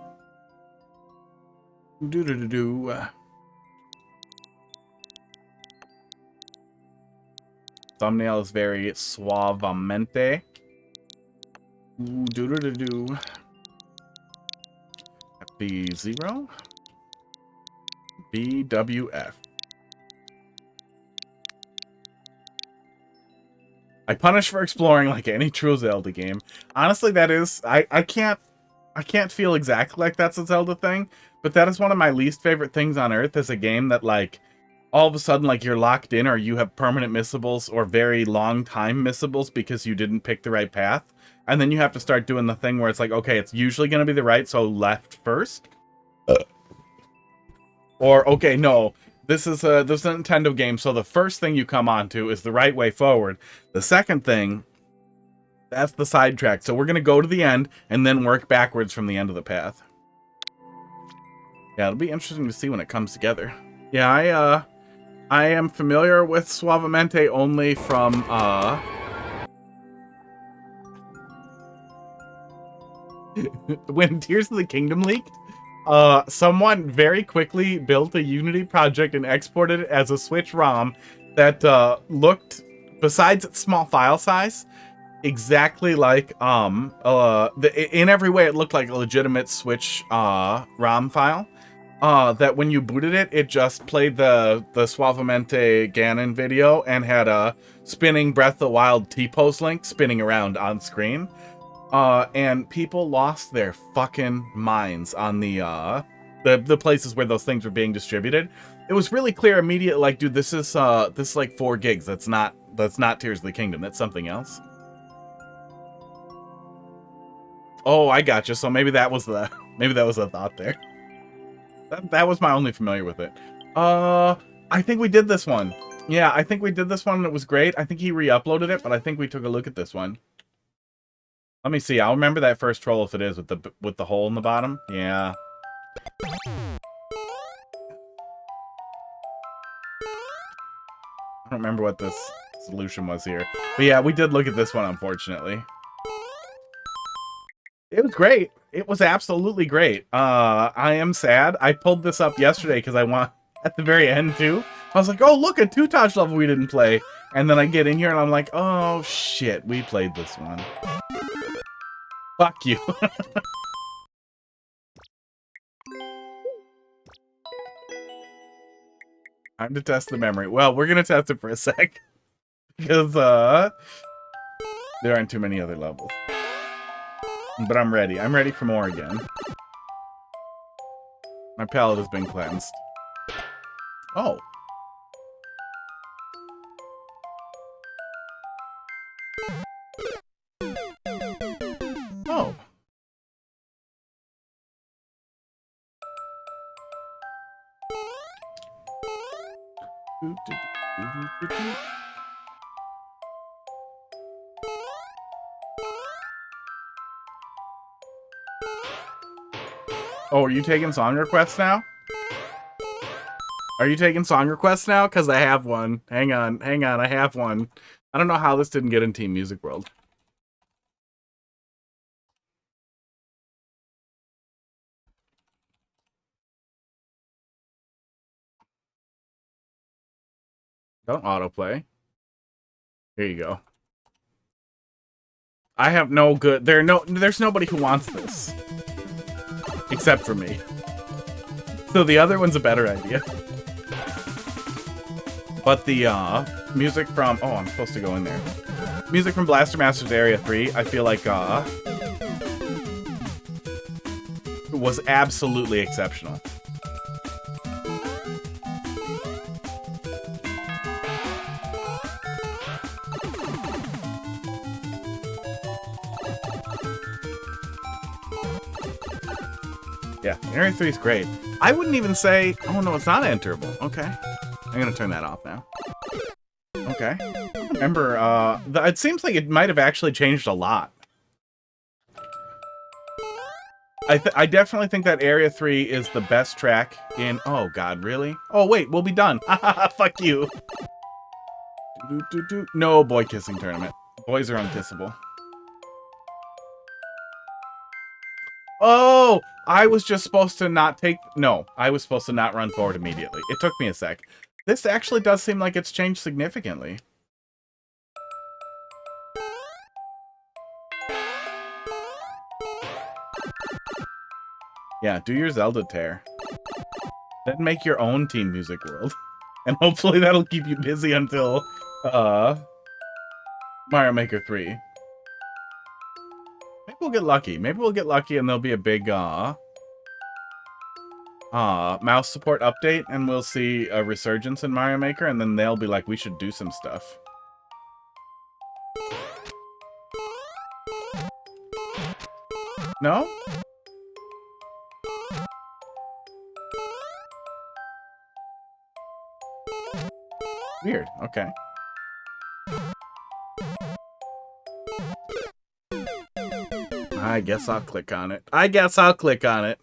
Speaker 2: Thumbnail is very suavemente. FB0 BWF. I punish for exploring like any true Zelda game. Honestly, that is I can't feel exactly like that's a Zelda thing, but that is one of my least favorite things on earth, is a game that, like, all of a sudden, like, you're locked in, or you have permanent missables or very long time missables because you didn't pick the right path. And then you have to start doing the thing where it's like, okay, it's usually going to be the right, so left first. Or, okay, no, This is a Nintendo game, so the first thing you come onto is the right way forward. The second thing, that's the sidetrack. So we're going to go to the end and then work backwards from the end of the path. Yeah, it'll be interesting to see when it comes together. Yeah, I am familiar with Suavemente only from, when Tears of the Kingdom leaked, someone very quickly built a Unity project and exported it as a Switch ROM that looked, besides its small file size, exactly like in every way it looked like a legitimate Switch ROM file. That when you booted it, it just played the Suavemente Ganon video and had a spinning Breath of the Wild T-pose link spinning around on screen. And people lost their fucking minds on the places where those things were being distributed. It was really clear immediately, like, dude, this is like 4 gigs. That's not Tears of the Kingdom. That's something else. Oh, I gotcha. So maybe that was the thought there. That was my only familiar with it. I think we did this one. Yeah, I think we did this one and it was great. I think he re-uploaded it, but I think we took a look at this one. Let me see. I'll remember that first troll if it is with the hole in the bottom. Yeah. I don't remember what this solution was here. But yeah, we did look at this one, unfortunately. It was great. It was absolutely great. I am sad. I pulled this up yesterday because I want at the very end too. I was like, oh, look, a 2-touch level we didn't play. And then I get in here and I'm like, oh shit, we played this one. Fuck you. Time to test the memory. Well, we're gonna test it for a sec. Because there aren't too many other levels. But I'm ready. I'm ready for more again. My palate has been cleansed. Oh. Oh. Oh, are you taking song requests now? Are you taking song requests now? Because I have one. Hang on, I have one. I don't know how this didn't get in Team Music World. Don't autoplay. Here you go. I have no good... There's nobody who wants this. Except for me. So the other one's a better idea. But the music from... Oh, I'm supposed to go in there. Music from Blaster Masters Area 3, I feel like was absolutely exceptional. Yeah, Area 3 is great. I wouldn't even say... Oh, no, it's not enterable. Okay. I'm going to turn that off now. Okay. Remember, it seems like it might have actually changed a lot. I definitely think that Area 3 is the best track in... Oh, God, really? Oh, wait, we'll be done. Fuck you. No boy kissing tournament. Boys are unkissable. Oh, I was just supposed to not take... No, I was supposed to not run forward immediately. It took me a sec. This actually does seem like it's changed significantly. Yeah, do your Zelda tear. Then make your own Team Music World. And hopefully that'll keep you busy until, Mario Maker 3. Maybe we'll get lucky. Maybe we'll get lucky and there'll be a big, mouse support update and we'll see a resurgence in Mario Maker and then they'll be like, we should do some stuff. No? Weird. Okay. I guess I'll click on it. I guess I'll click on it.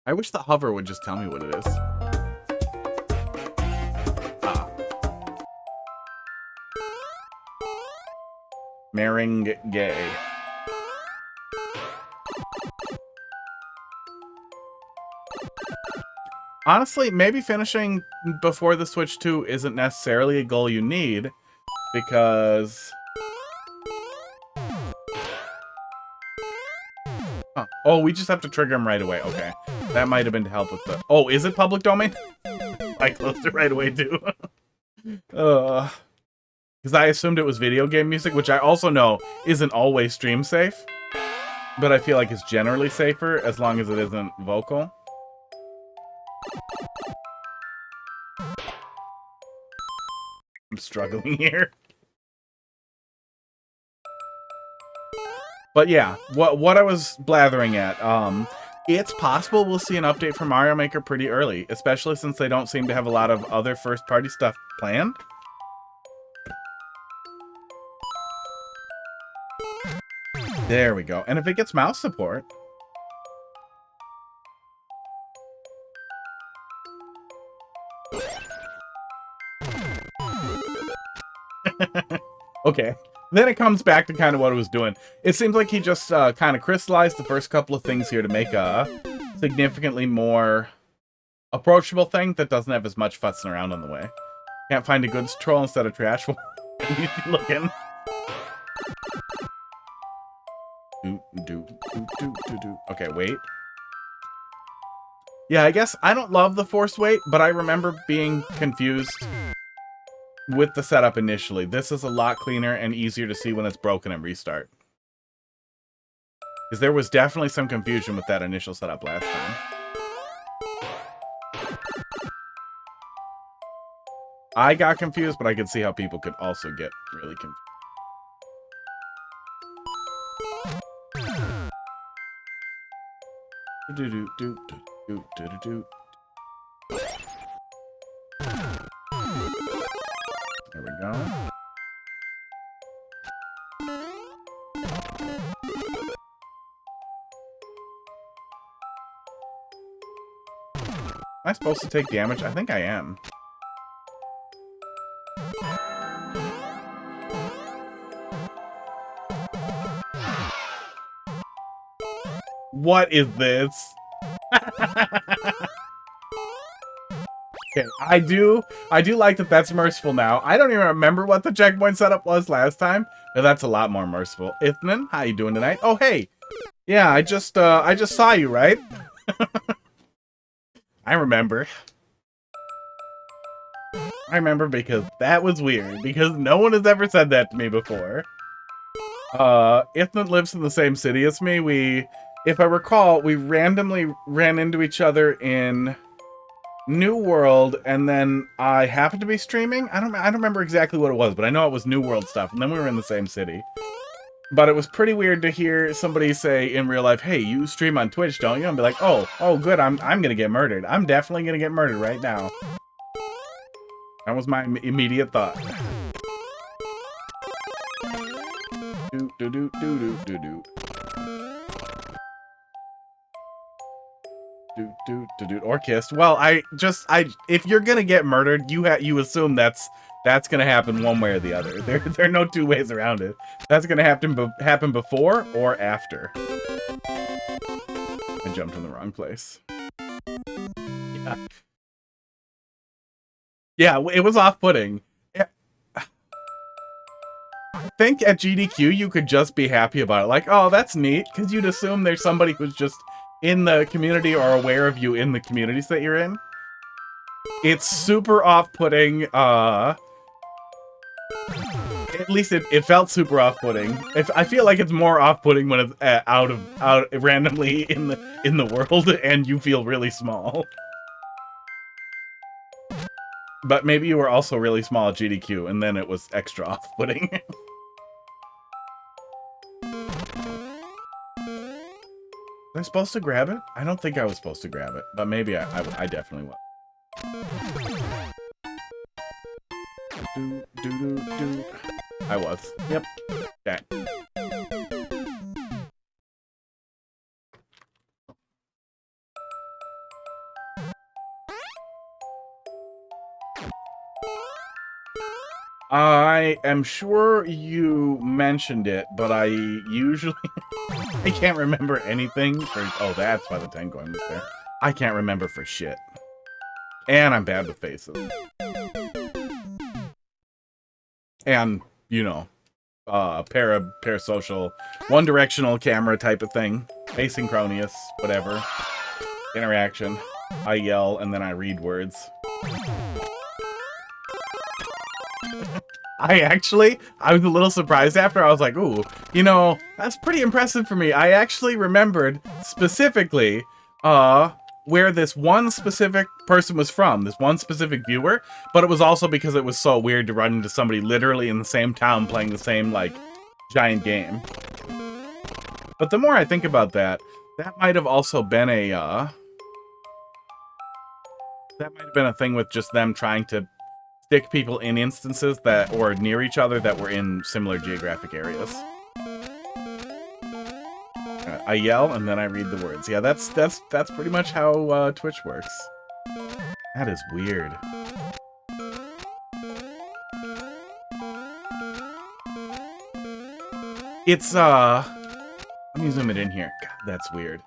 Speaker 2: I wish the hover would just tell me what it is. Ah. Meringue. Honestly, maybe finishing before the Switch 2 isn't necessarily a goal you need, because... Huh. Oh, we just have to trigger him right away. Okay. That might have been to help with the... Oh, is it public domain? I closed it right away, too. Because I assumed it was video game music, which I also know isn't always stream safe. But I feel like it's generally safer as long as it isn't vocal. I'm struggling here. But yeah, what I was blathering at, it's possible we'll see an update from Mario Maker pretty early, especially since they don't seem to have a lot of other first-party stuff planned. There we go. And if it gets mouse support... Okay. Then it comes back to kind of what it was doing. It seems like he just kind of crystallized the first couple of things here to make a significantly more approachable thing that doesn't have as much futzing around on the way. Can't find a goods troll instead of trash. You looking. Okay, wait. Yeah, I guess I don't love the forced wait, but I remember being confused with the setup initially. This is a lot cleaner and easier to see when it's broken and restart. Because there was definitely some confusion with that initial setup last time. I got confused, but I could see how people could also get really confused. There we go. Am I supposed to take damage? I think I am. What is this? Okay, I do like that that's merciful now. I don't even remember what the checkpoint setup was last time. But that's a lot more merciful. Ithnan, how you doing tonight? Oh, hey. Yeah, I just saw you, right? I remember. I remember because that was weird. Because no one has ever said that to me before. Ithnan lives in the same city as me. If I recall, we randomly ran into each other in New World, and then I happened to be streaming. I don't remember exactly what it was, but I know it was New World stuff, and then we were in the same city. But it was pretty weird to hear somebody say in real life, "Hey, you stream on Twitch, don't you?" And be like, "Oh, good. I'm gonna get murdered. I'm definitely gonna get murdered right now." That was my immediate thought. Or kissed. Well, if you're gonna get murdered, you assume that's gonna happen one way or the other. There are no two ways around it. That's gonna happen before or after. I jumped in the wrong place. Yeah, it was off-putting. I think at GDQ you could just be happy about it. Like, oh, that's neat, because you'd assume there's somebody who's just in the community or aware of you in the communities that you're in. It's super off-putting. At least it felt super off-putting. I feel like it's more off-putting when it's out randomly in the world and you feel really small. But maybe you were also really small at GDQ and then it was extra off-putting. Was I supposed to grab it? I don't think I was supposed to grab it, but maybe I definitely was. I was. Yep. Okay. I am sure you mentioned it, but I usually I can't remember anything for. Oh, that's why the 10 coin was there. I can't remember for shit. And I'm bad with faces. And, you know, parasocial, one-directional camera type of thing. Asynchronous, whatever. Interaction. I yell and then I read words. I was a little surprised after. I was like, ooh, you know, that's pretty impressive for me. I actually remembered specifically where this one specific person was from, this one specific viewer, but it was also because it was so weird to run into somebody literally in the same town playing the same, like, giant game. But the more I think about that, that might have also been a, that might have been a thing with just them trying to stick people in instances that, or near each other that were in similar geographic areas. I yell and then I read the words. Yeah, that's pretty much how Twitch works. That is weird. It's let me zoom it in here. God, that's weird.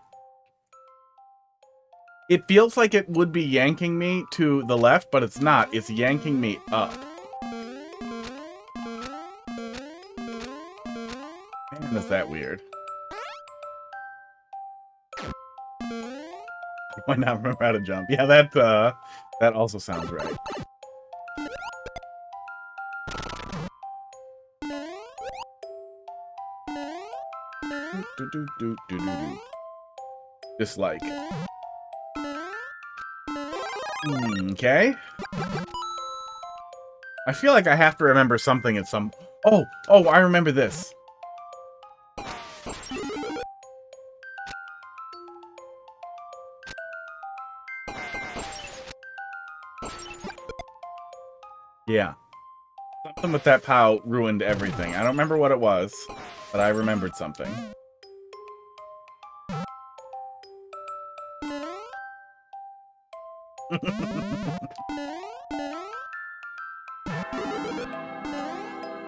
Speaker 2: It feels like it would be yanking me to the left, but it's not. It's yanking me up. Man, is that weird. I might not remember how to jump. Yeah, that also sounds right. Dislike. Okay. I feel like I have to remember something at some... Oh, I remember this. Yeah. Something with that POW ruined everything. I don't remember what it was, but I remembered something.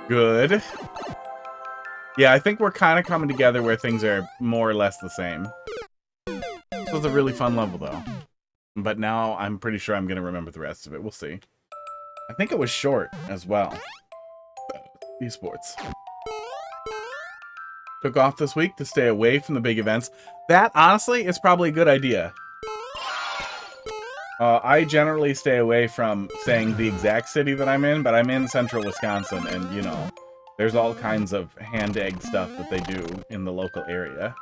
Speaker 2: Good. Yeah, I think we're kind of coming together where things are more or less the same. This was a really fun level, though. But now I'm pretty sure I'm going to remember the rest of it. We'll see. I think it was short as well. Esports. Took off this week to stay away from the big events. That, honestly, is probably a good idea. I generally stay away from saying the exact city that I'm in, but I'm in central Wisconsin, and, you know, there's all kinds of hand-egg stuff that they do in the local area.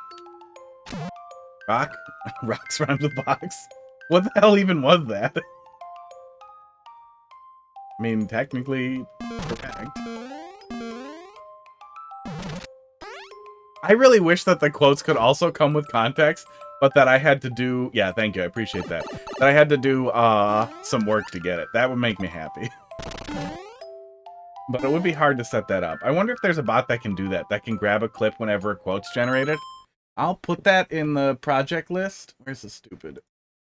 Speaker 2: Rock? Rocks rhymes with box? What the hell even was that? I mean, technically, correct. I really wish that the quotes could also come with context, but that I had to do... Yeah, thank you, I appreciate that. That I had to do some work to get it. That would make me happy. But it would be hard to set that up. I wonder if there's a bot that can do that, that can grab a clip whenever a quote's generated. I'll put that in the project list. Where's the stupid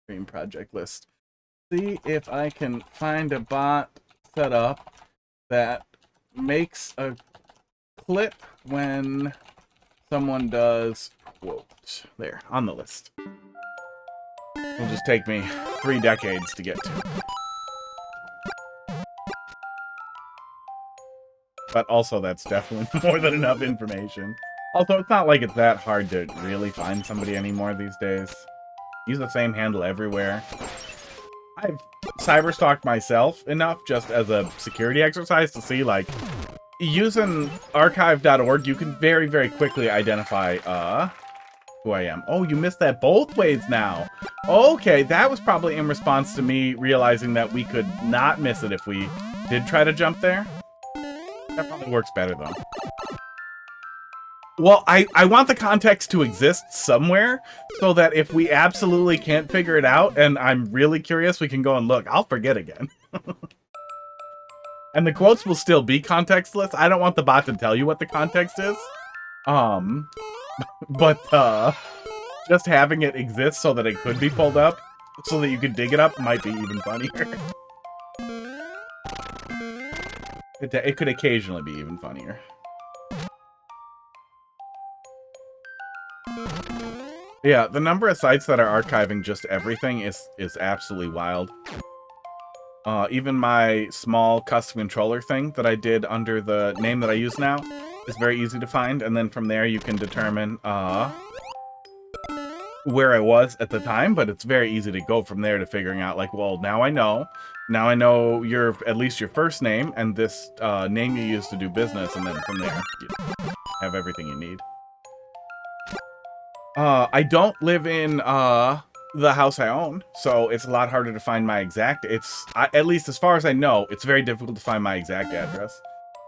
Speaker 2: stream project list? See if I can find a bot set up that makes a clip when someone does quote. There, on the list. It'll just take me 3 decades to get to. But also, that's definitely more than enough information. Also, it's not like it's that hard to really find somebody anymore these days. Use the same handle everywhere. I've cyberstalked myself enough just as a security exercise to see, like, using archive.org, you can very, very quickly identify, who I am. Oh, you missed that both ways now. Okay, that was probably in response to me realizing that we could not miss it if we did try to jump there. That probably works better, though. Well, I want the context to exist somewhere so that if we absolutely can't figure it out and I'm really curious, we can go and look. I'll forget again. And the quotes will still be contextless. I don't want the bot to tell you what the context is. But just having it exist so that it could be pulled up, so that you could dig it up, might be even funnier. It could occasionally be even funnier. Yeah, the number of sites that are archiving just everything is absolutely wild. Even my small custom controller thing that I did under the name that I use now is very easy to find, and then from there you can determine where I was at the time, but it's very easy to go from there to figuring out, like, well, now I know your, at least your first name, and this name you use to do business, and then from there you have everything you need. I don't live in the house I own, so it's a lot harder to find my exact. At least as far as I know, it's very difficult to find my exact address.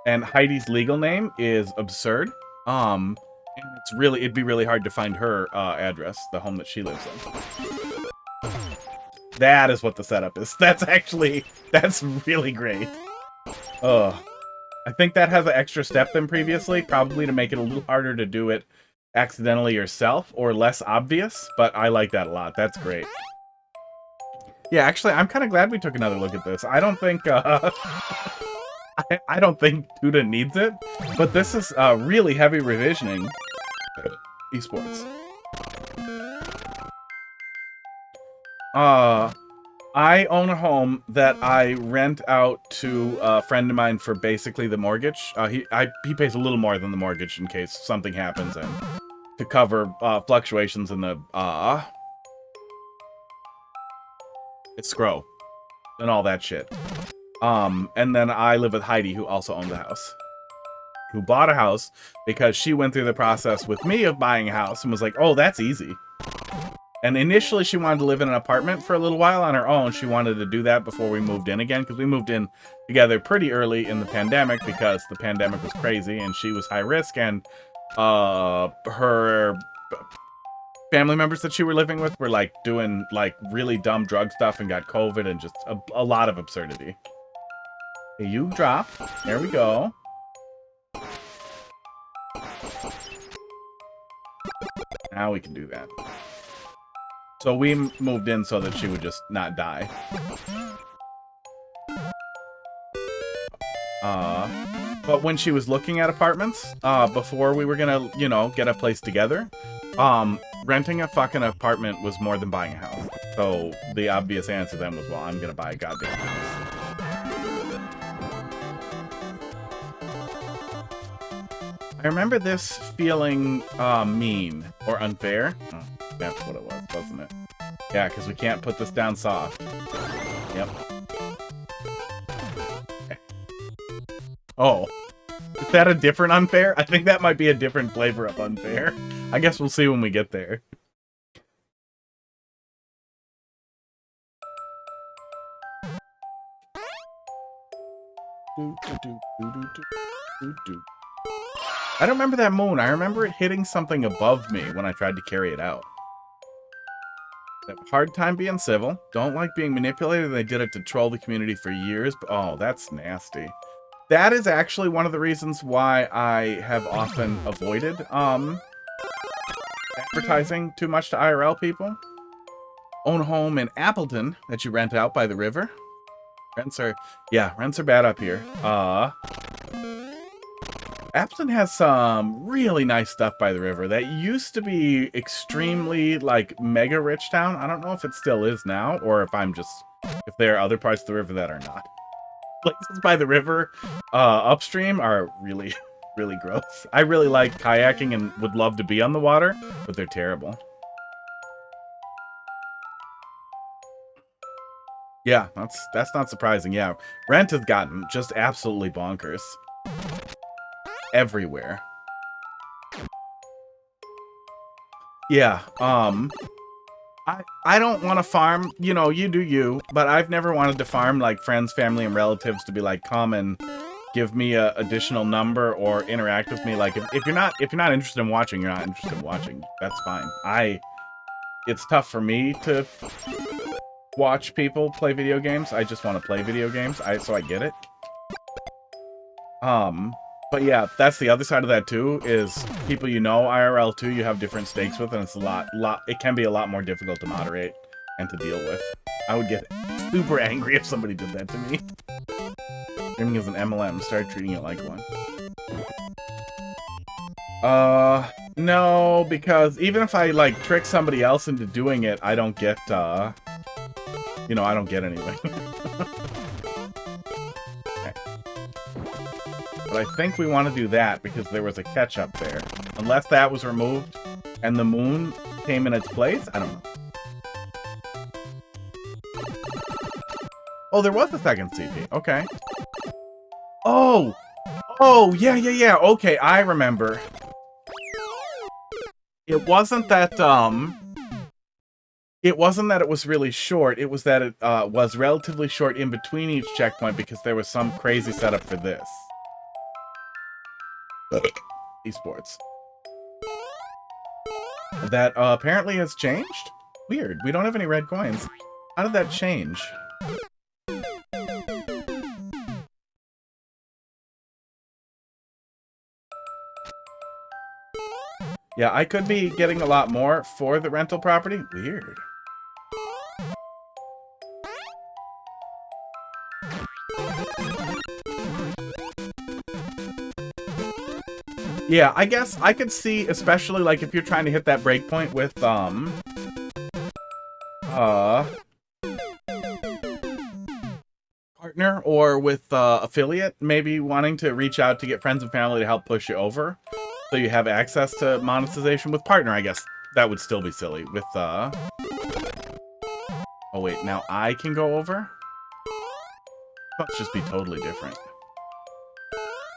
Speaker 2: And Heidi's legal name is absurd. And it'd be really hard to find her address, the home that she lives in. That is what the setup is. That's really great. I think that has an extra step than previously, probably to make it a little harder to do it accidentally yourself or less obvious, but I like that a lot. That's great. Yeah, actually, I'm kind of glad we took another look at this. I don't think I don't think Tuda needs it, but this is really heavy revisioning esports. I own a home that I rent out to a friend of mine for basically the mortgage. He pays a little more than the mortgage in case something happens, and to cover fluctuations in the escrow and all that shit. And then I live with Heidi, who also owned the house, who bought a house because she went through the process with me of buying a house and was like, oh, that's easy. And initially, she wanted to live in an apartment for a little while on her own. She wanted to do that before we moved in again, because we moved in together pretty early in the pandemic, because the pandemic was crazy and she was high risk, and her family members that she were living with were like doing like really dumb drug stuff and got COVID, and just a lot of absurdity. Okay, you drop. There we go. Now we can do that. So we moved in so that she would just not die. But when she was looking at apartments, before we were gonna, you know, get a place together, renting a fucking apartment was more than buying a house. So the obvious answer then was, well, I'm gonna buy a goddamn house. I remember this feeling mean or unfair. Oh, that's what it was, wasn't it? Yeah, because we can't put this down soft. Yep. Okay. Oh. Is that a different unfair? I think that might be a different flavor of unfair. I guess we'll see when we get there. I don't remember that moon. I remember it hitting something above me when I tried to carry it out. Have a hard time being civil. Don't like being manipulated. They did it to troll the community for years. But, oh, that's nasty. That is actually one of the reasons why I have often avoided advertising too much to IRL people. Own a home in Appleton that you rent out by the river. Rents are bad up here. Appleton has some really nice stuff by the river. That used to be extremely, like, mega rich town. I don't know if it still is now, or if there are other parts of the river that are not. Places by the river upstream are really, really gross. I really like kayaking and would love to be on the water, but they're terrible. Yeah, that's not surprising. Yeah, rent has gotten just absolutely bonkers. Everywhere. Yeah, I don't want to farm, you know, you do you, but I've never wanted to farm like friends, family, and relatives to be like, come and give me a additional number or interact with me. Like, if you're not interested in watching, you're not interested in watching. That's fine. It's tough for me to watch people play video games. I just want to play video games. So I get it. But yeah, that's the other side of that too, is people you know IRL too, you have different stakes with, and it's it can be a lot more difficult to moderate and to deal with. I would get super angry if somebody did that to me. Streaming is an MLM, start treating it like one. No, because even if I, like, trick somebody else into doing it, I don't get, you know, I don't get anything. Okay. But I think we want to do that because there was a catch up there. Unless that was removed and the moon came in its place, I don't know. Oh, there was a second CP. Okay. Oh! Oh, yeah, yeah, yeah. Okay, I remember. It wasn't that, it wasn't that it was really short. It was that it, was relatively short in between each checkpoint because there was some crazy setup for this. Esports. That, apparently has changed? Weird. We don't have any red coins. How did that change? Yeah, I could be getting a lot more for the rental property. Weird. Yeah, I guess I could see, especially like if you're trying to hit that breakpoint with partner or with affiliate, maybe wanting to reach out to get friends and family to help push you over. So you have access to monetization with partner, I guess. That would still be silly. With, oh wait, now I can go over? Must just be totally different.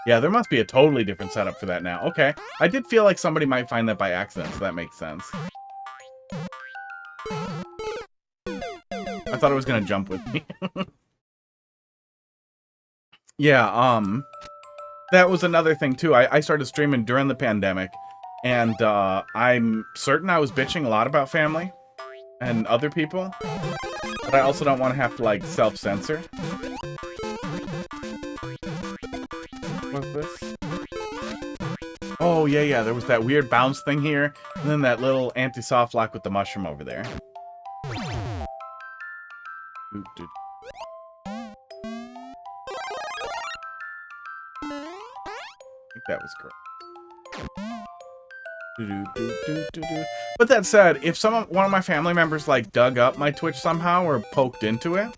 Speaker 2: Yeah, there must be a totally different setup for that now. Okay. I did feel like somebody might find that by accident, so that makes sense. I thought it was gonna jump with me. Yeah, that was another thing, too. I started streaming during the pandemic, and I'm certain I was bitching a lot about family and other people, but I also don't want to have to, like, self-censor. What's this? Oh, yeah, yeah, there was that weird bounce thing here, and then that little anti-soft lock with the mushroom over there. Oop, dude. That was correct. But that said, if one of my family members like dug up my Twitch somehow or poked into it,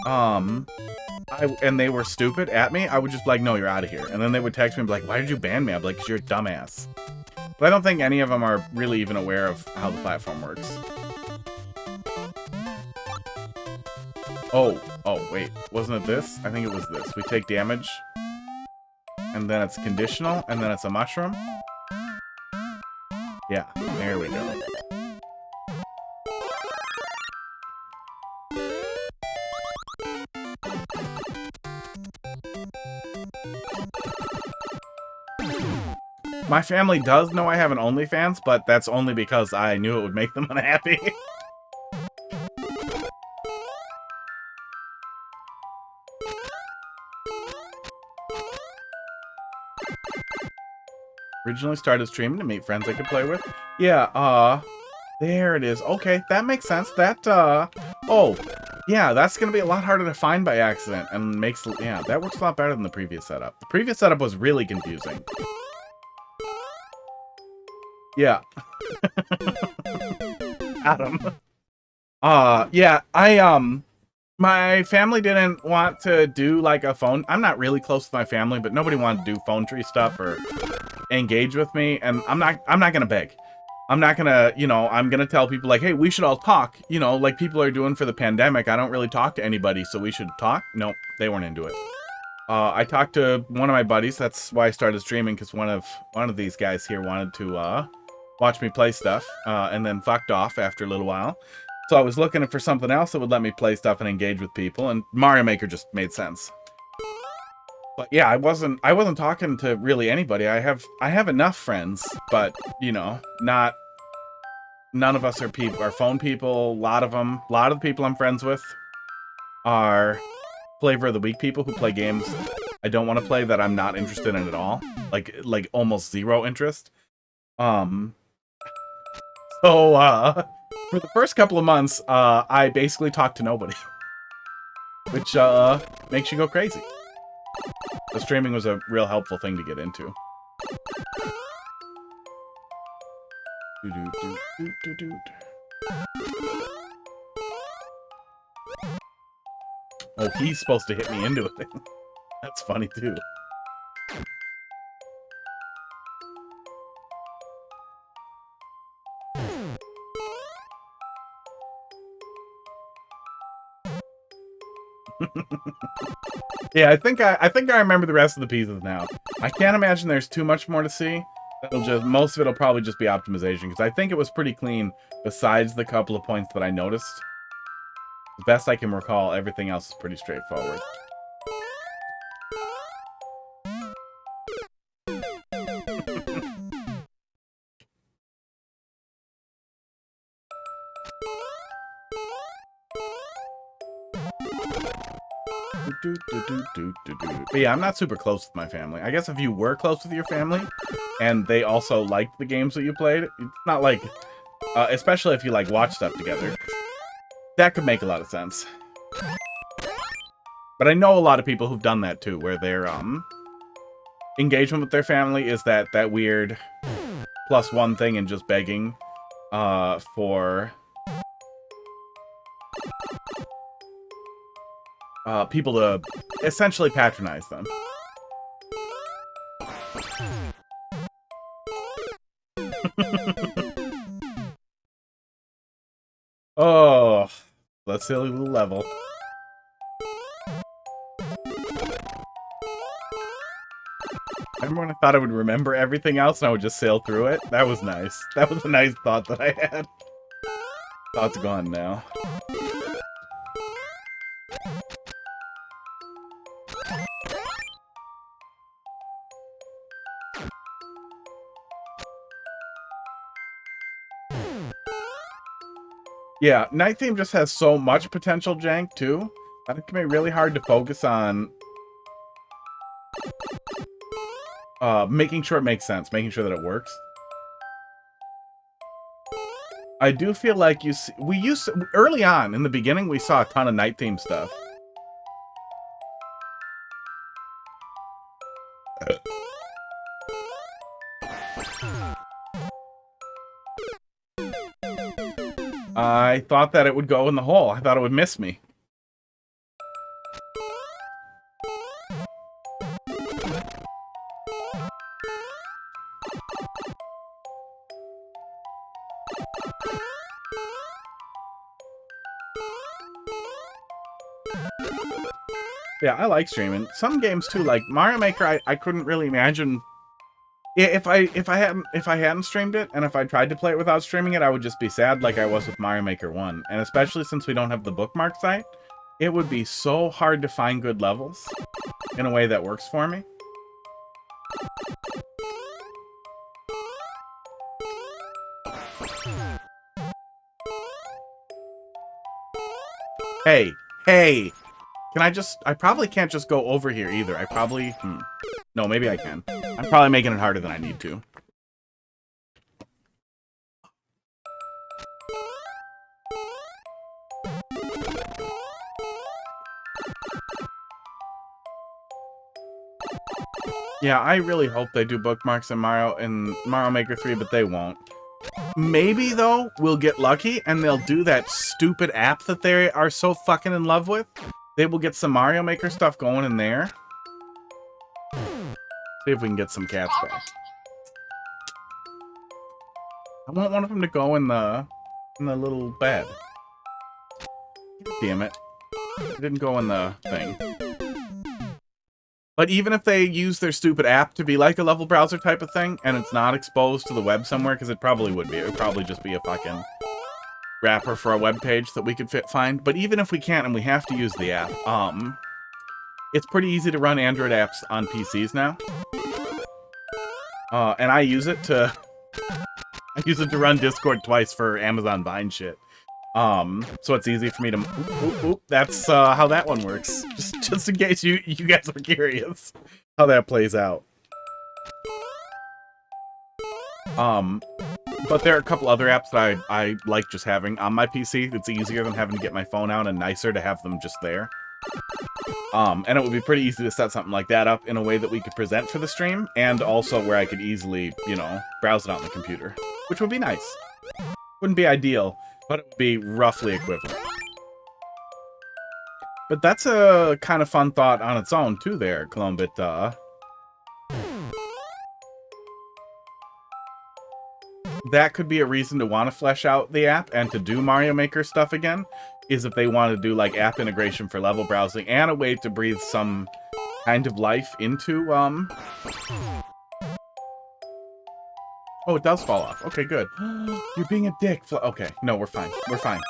Speaker 2: and they were stupid at me, I would just be like, no, you're out of here. And then they would text me and be like, why did you ban me? I'd be like, 'cause you're a dumbass. But I don't think any of them are really even aware of how the platform works. Oh, wait, wasn't it this? I think it was this. We take damage. And then it's conditional, and then it's a mushroom. Yeah, there we go. My family does know I have an OnlyFans, but that's only because I knew it would make them unhappy. Originally started streaming to meet friends I could play with. Yeah, there it is. Okay, that makes sense. That, oh, yeah, that's gonna be a lot harder to find by accident and makes, yeah, that works a lot better than the previous setup. The previous setup was really confusing. Yeah. Adam. Yeah, my family didn't want to do, like, a phone. I'm not really close to my family, but nobody wanted to do phone tree stuff or engage with me, and I'm not gonna beg. I'm not gonna, you know, I'm gonna tell people, like, hey, we should all talk, you know, like people are doing for the pandemic. I don't really talk to anybody, so we should talk. Nope, they weren't into it. I talked to one of my buddies. That's why I started streaming, because one of these guys here wanted to watch me play stuff, and then fucked off after a little while. So I was looking for something else that would let me play stuff and engage with people, and Mario Maker just made sense. But yeah, I wasn't talking to really anybody. I have enough friends, but you know, none of us are phone people. A lot of the people I'm friends with are flavor of the week people who play games I don't want to play that I'm not interested in at all. Like almost zero interest. So for the first couple of months, I basically talked to nobody. Which makes you go crazy. The streaming was a real helpful thing to get into. Oh, he's supposed to hit me into it. That's funny too. Yeah, I think I remember the rest of the pieces now. I can't imagine there's too much more to see. Most of it'll probably just be optimization, because I think it was pretty clean besides the couple of points that I noticed. As best I can recall, everything else is pretty straightforward. But yeah, I'm not super close with my family. I guess if you were close with your family and they also liked the games that you played, it's not like, especially if you like watch stuff together, that could make a lot of sense. But I know a lot of people who've done that too, where their engagement with their family is that weird +1 thing and just begging for people to essentially patronize them. Oh, that silly little level. Remember when I thought I would remember everything else and I would just sail through it? That was nice. That was a nice thought that I had. Thought's gone now. Yeah, Night Theme just has so much potential jank, too, that it can be really hard to focus on making sure it makes sense, making sure that it works. I do feel like early on, in the beginning, we saw a ton of Night Theme stuff. I thought that it would go in the hole. I thought it would miss me. Yeah, I like streaming. Some games too, like Mario Maker, I couldn't really imagine. If I hadn't streamed it, and if I tried to play it without streaming it, I would just be sad like I was with Mario Maker 1. And especially since we don't have the bookmark site, it would be so hard to find good levels in a way that works for me. Hey, hey! I probably can't just go over here either. I probably, no, maybe I can. I'm probably making it harder than I need to. Yeah, I really hope they do bookmarks in Mario Maker 3, but they won't. Maybe, though, we'll get lucky and they'll do that stupid app that they are so fucking in love with. They will get some Mario Maker stuff going in there. See if we can get some cats back. I want one of them to go in the little bed. Damn it. It didn't go in the thing. But even if they use their stupid app to be like a level browser type of thing, and it's not exposed to the web somewhere, because it probably would be. It would probably just be a fucking wrapper for a web page that we could find. But even if we can't and we have to use the app, it's pretty easy to run Android apps on PCs now. And I use it to run Discord twice for Amazon Vine shit. So it's easy for me to... Oop, that's how that one works. Just Just in case you guys are curious how that plays out. But there are a couple other apps that I like just having on my PC. It's easier than having to get my phone out and nicer to have them just there. And it would be pretty easy to set something like that up in a way that we could present for the stream, and also where I could easily, you know, browse it on the computer, which would be nice. Wouldn't be ideal, but it would be roughly equivalent. But that's a kind of fun thought on its own, too, there, Colombit. That could be a reason to want to flesh out the app and to do Mario Maker stuff again, is if they want to do, like, app integration for level browsing and a way to breathe some kind of life into, Oh, it does fall off. Okay, good. You're being a dick. Okay, no, we're fine. We're fine.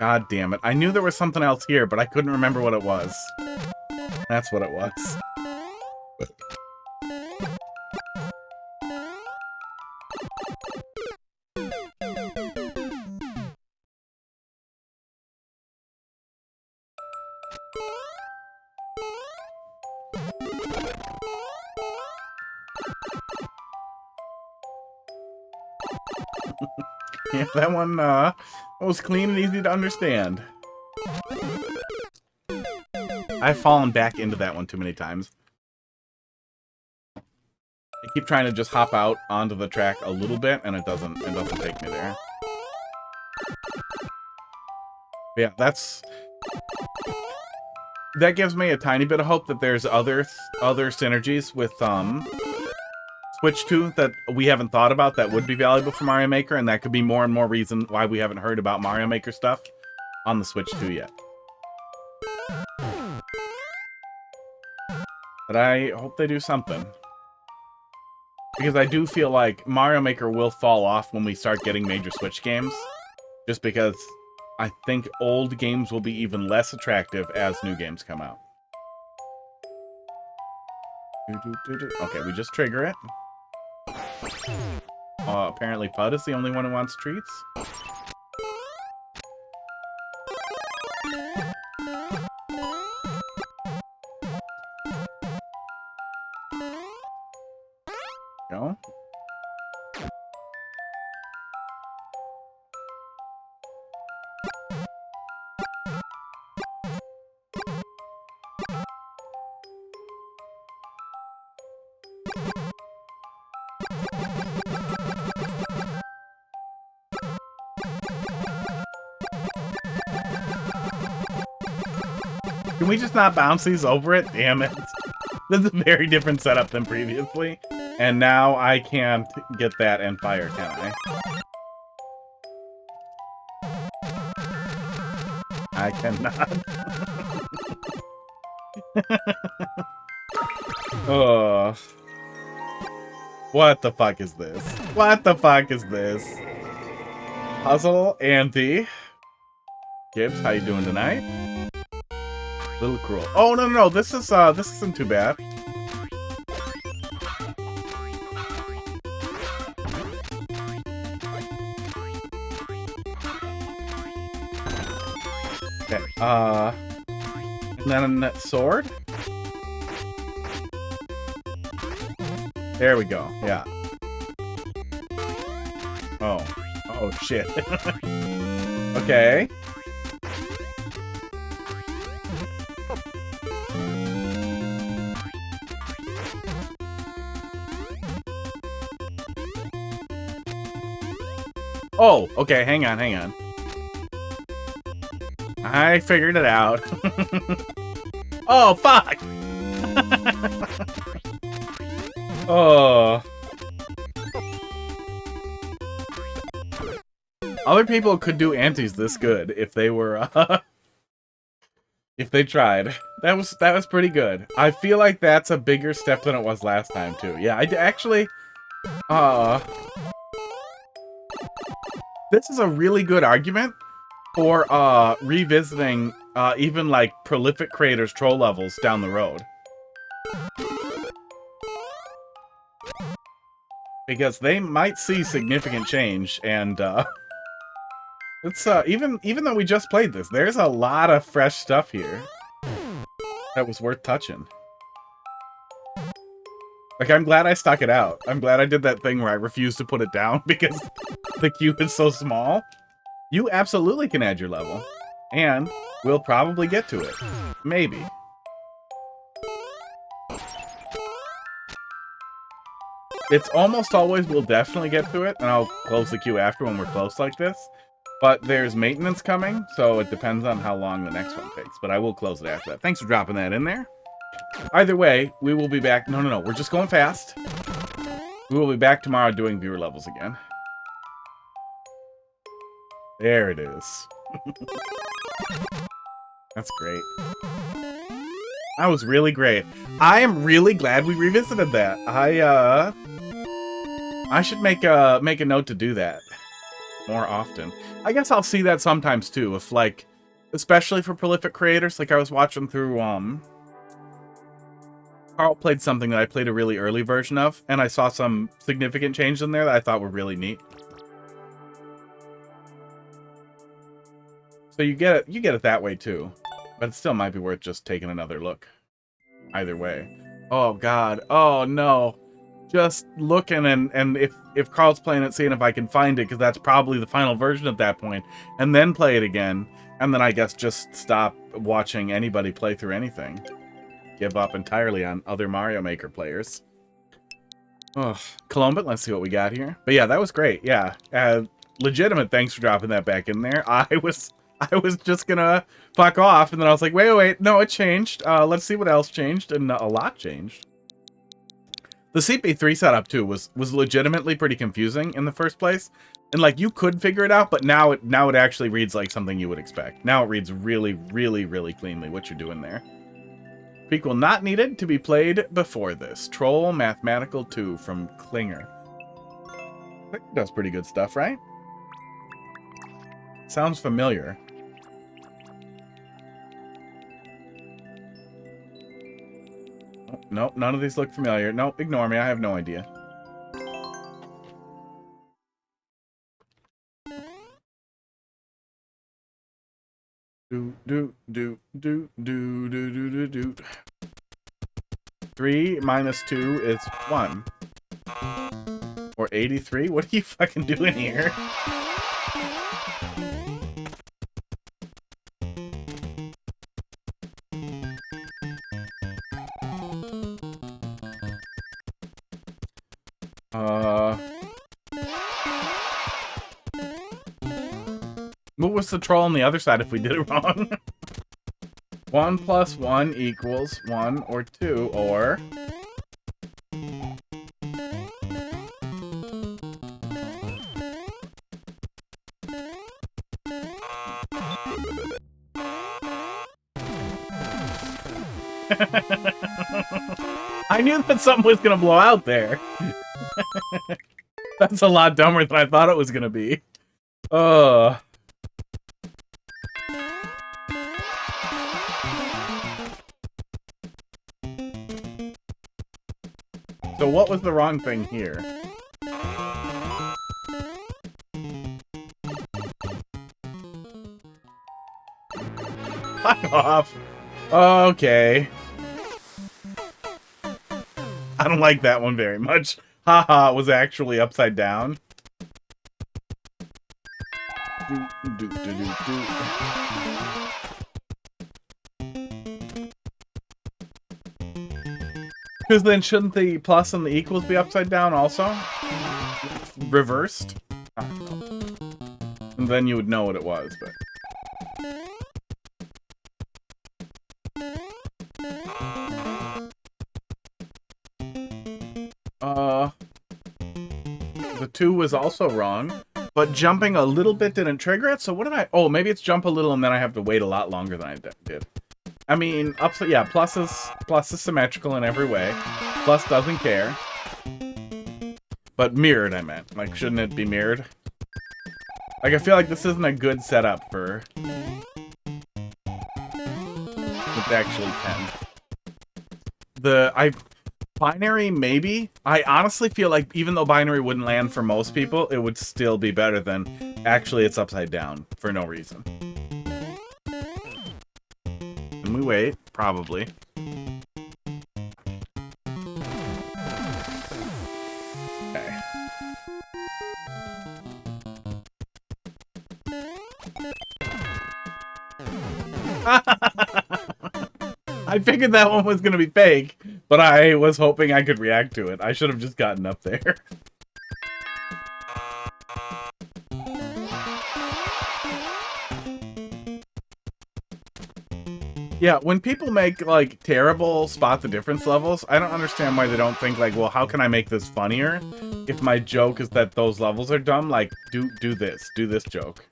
Speaker 2: God damn it. I knew there was something else here, but I couldn't remember what it was. That's what it was. Yeah, that one was clean and easy to understand. I've fallen back into that one too many times. I keep trying to just hop out onto the track a little bit, and it doesn't take me there. But yeah, that gives me a tiny bit of hope that there's other synergies with Switch 2 that we haven't thought about that would be valuable for Mario Maker, and that could be more and more reason why we haven't heard about Mario Maker stuff on the Switch 2 yet. But I hope they do something. Because I do feel like Mario Maker will fall off when we start getting major Switch games. Just because I think old games will be even less attractive as new games come out. Okay, we just trigger it. Apparently Pud is the only one who wants treats. Go. Can we just not bounce these over it? Damn it. This is a very different setup than previously. And now I can't get that and fire, can I? I cannot. Oh. What the fuck is this? What the fuck is this? Puzzle Auntie. Gibbs, how you doing tonight? Little cruel. Oh no, this isn't too bad. Okay, and then that sword. There we go. Yeah. Oh shit. Okay. Oh, okay, hang on. I figured it out. Oh, fuck! Oh. Other people could do antis this good if they were, if they tried. That was pretty good. I feel like that's a bigger step than it was last time, too. Yeah, I actually, this is a really good argument for revisiting even like prolific creators' troll levels down the road. Because they might see significant change and It's even though we just played this, there's a lot of fresh stuff here that was worth touching. Like, I'm glad I stuck it out. I'm glad I did that thing where I refused to put it down because the queue is so small. You absolutely can add your level. And we'll probably get to it. Maybe. It's almost always we'll definitely get to it, and I'll close the queue after when we're close like this. But there's maintenance coming, so it depends on how long the next one takes. But I will close it after that. Thanks for dropping that in there. Either way, we will be back. No. We're just going fast. We will be back tomorrow doing viewer levels again. There it is. That's great. That was really great. I am really glad we revisited that. I should make a note to do that more often. I guess I'll see that sometimes too, if like, especially for prolific creators. Like I was watching through Carl played something that I played a really early version of, and I saw some significant changes in there that I thought were really neat. So you get it that way too, but it still might be worth just taking another look. Either way. Oh God. Oh no. Just looking and if Carl's playing it, seeing if I can find it, because that's probably the final version at that point, and then play it again, and then I guess just stop watching anybody play through anything. Give up entirely on other Mario Maker players. Oh, Columbus, let's see what we got here. But yeah, that was great. Yeah, legitimate. Thanks for dropping that back in there. I was just gonna fuck off, and then I was like, wait, no, it changed. Let's see what else changed, and a lot changed. The CP3 setup too was legitimately pretty confusing in the first place, and like you could figure it out, but now it actually reads like something you would expect. Now it reads really, really, really cleanly what you're doing there. Prequel not needed to be played before this. Troll Mathematical 2 from Klinger. I think it does pretty good stuff, right? Sounds familiar. Nope, none of these look familiar. Nope, ignore me. I have no idea. Do. 3 minus 2 is 1. Or 83? What are you fucking doing here? What was the troll on the other side if we did it wrong? 1 plus 1 equals 1 or 2 or... I knew that something was gonna blow out there. That's a lot dumber than I thought it was gonna be. So what was the wrong thing here? Fuck off. Okay. I don't like that one very much. Haha, it was actually upside down. Because then shouldn't the plus and the equals be upside down also? Reversed? I don't know. And then you would know what it was, but... The 2 was also wrong, but jumping a little bit didn't trigger it, so what did I... Oh, maybe it's jump a little and then I have to wait a lot longer than I did. I mean, yeah, plus is symmetrical in every way. Plus doesn't care. But mirrored, I meant. Like, shouldn't it be mirrored? Like, I feel like this isn't a good setup for... It's actually 10. Binary, maybe. I honestly feel like even though binary wouldn't land for most people, it would still be better than actually it's upside down for no reason. And we wait, probably. Okay. I figured that one was gonna be fake, but I was hoping I could react to it. I should have just gotten up there. Yeah, when people make, like, terrible spot the difference levels, I don't understand why they don't think, like, well, how can I make this funnier? If my joke is that those levels are dumb, like, do this joke.